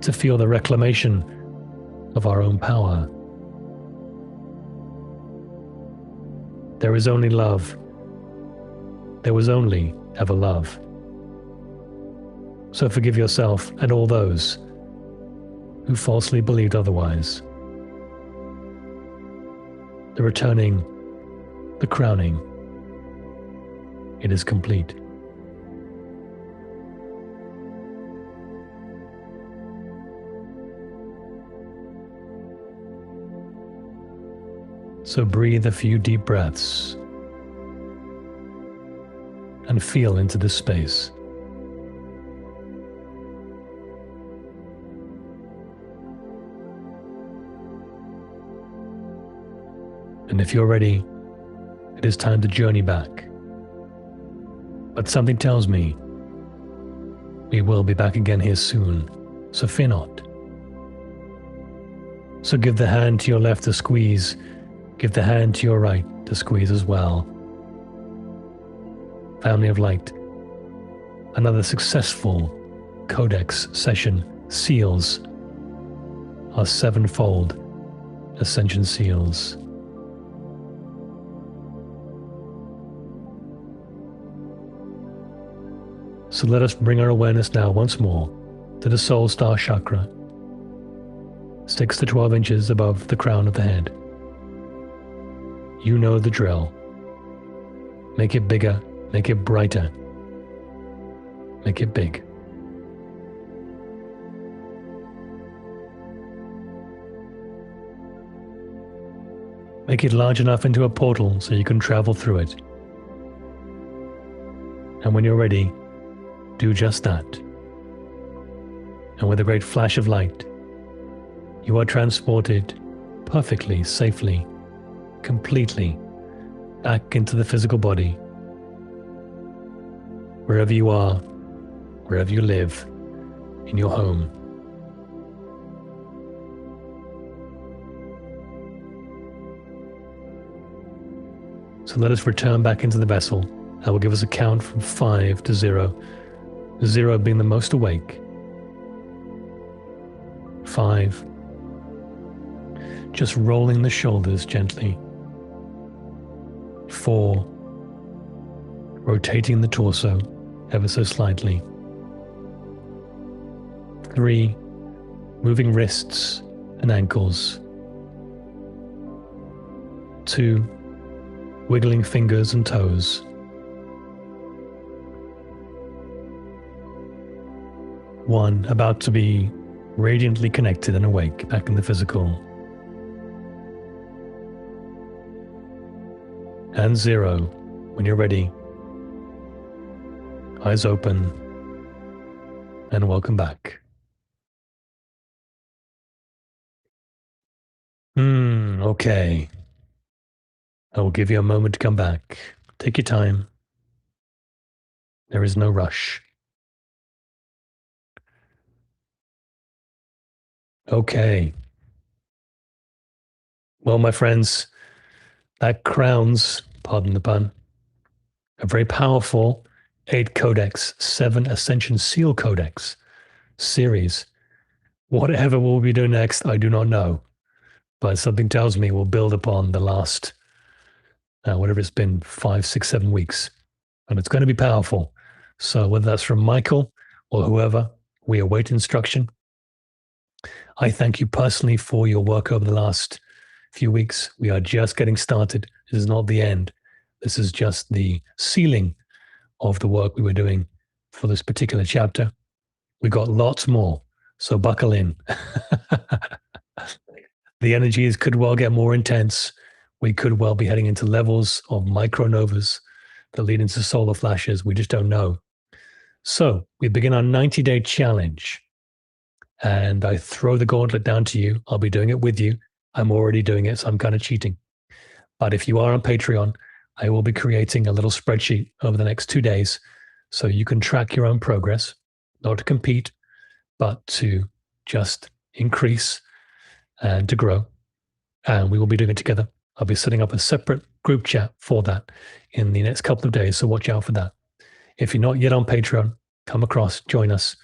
to feel the reclamation of our own power. There is only love. There was only ever love. So forgive yourself and all those who falsely believed otherwise. The returning, the crowning, it is complete. So breathe a few deep breaths and feel into this space. And if you're ready, it is time to journey back. But something tells me we will be back again here soon, so fear not. So give the hand to your left to squeeze, give the hand to your right to squeeze as well. Family of light, another successful Codex session seals our 7-fold Ascension Seals. So let us bring our awareness now once more to the Soul Star Chakra, 6 to 12 inches above the crown of the head. You know the drill. Make it bigger, make it brighter, make it big. Make it large enough into a portal so you can travel through it. And when you're ready, do just that. And with a great flash of light, you are transported perfectly, safely, completely back into the physical body. Wherever you are, wherever you live, in your home. So let us return back into the vessel. That will give us a count from 5 to 0. 0 being the most awake. 5. Just rolling the shoulders gently. 4. Rotating the torso ever so slightly. 3. Moving wrists and ankles. 2. Wiggling fingers and toes. 1. About to be radiantly connected and awake back in the physical. And 0, when you're ready. Eyes open, and welcome back. Okay. I will give you a moment to come back. Take your time. There is no rush. Okay. Well, my friends, that crowns, pardon the pun, a very powerful 8 Codex, 7 Ascension Seal Codex series. Whatever we'll be doing next, I do not know. But something tells me we'll build upon the last, whatever it's been, 5, 6, 7 weeks. And it's going to be powerful. So whether that's from Michael or whoever, we await instruction. I thank you personally for your work over the last few weeks. We are just getting started. This is not the end. This is just the sealing of the work we were doing for this particular chapter. We got lots more, so buckle in. The energies could well get more intense. We could well be heading into levels of micronovas that lead into solar flashes. We just don't know. So we begin our 90-day challenge. And I throw the gauntlet down to you. I'll be doing it with you. I'm already doing it, so I'm kind of cheating. But if you are on Patreon, I will be creating a little spreadsheet over the next 2 days so you can track your own progress, not to compete, but to just increase and to grow. And we will be doing it together. I'll be setting up a separate group chat for that in the next couple of days, so watch out for that. If you're not yet on Patreon, come across, join us.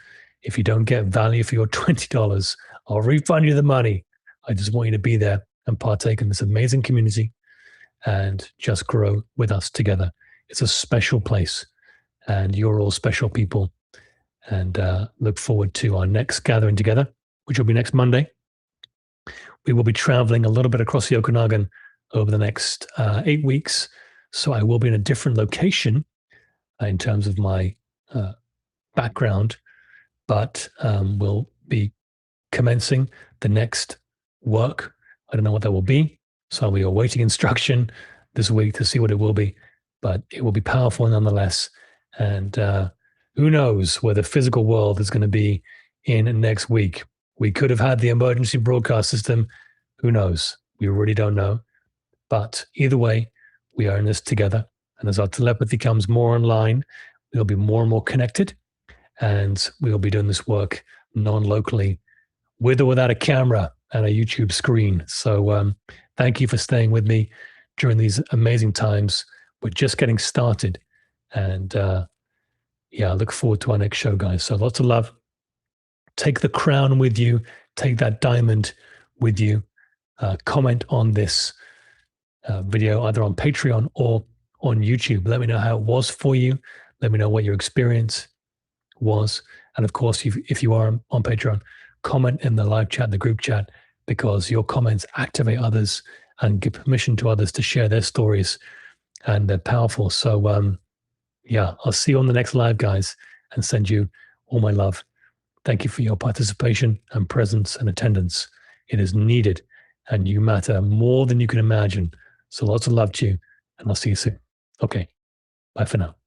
If you don't get value for your $20, I'll refund you the money. I just want you to be there and partake in this amazing community and just grow with us together. It's a special place, and you're all special people. And look forward to our next gathering together, which will be next Monday. We will be traveling a little bit across the Okanagan over the next 8 weeks. So I will be in a different location in terms of my background, but we'll be commencing the next work. I don't know what that will be. So I'll be awaiting instruction this week to see what it will be, but it will be powerful nonetheless. And who knows where the physical world is going to be in next week. We could have had the emergency broadcast system. Who knows? We really don't know. But either way, we are in this together. And as our telepathy comes more online, we'll be more and more connected. And we'll be doing this work non-locally, with or without a camera and a YouTube screen. So thank you for staying with me during these amazing times. We're just getting started. And yeah, I look forward to our next show, guys. So lots of love. Take the crown with you. Take that diamond with you. Comment on this video, either on Patreon or on YouTube. Let me know how it was for you. Let me know what your experience was. And of course, if you are on Patreon, comment in the live chat, the group chat, because your comments activate others and give permission to others to share their stories. And they're powerful. So yeah, I'll see you on the next live, guys, and send you all my love. Thank you for your participation and presence and attendance. It is needed, and you matter more than you can imagine. So lots of love to you, and I'll see you soon. Okay, bye for now.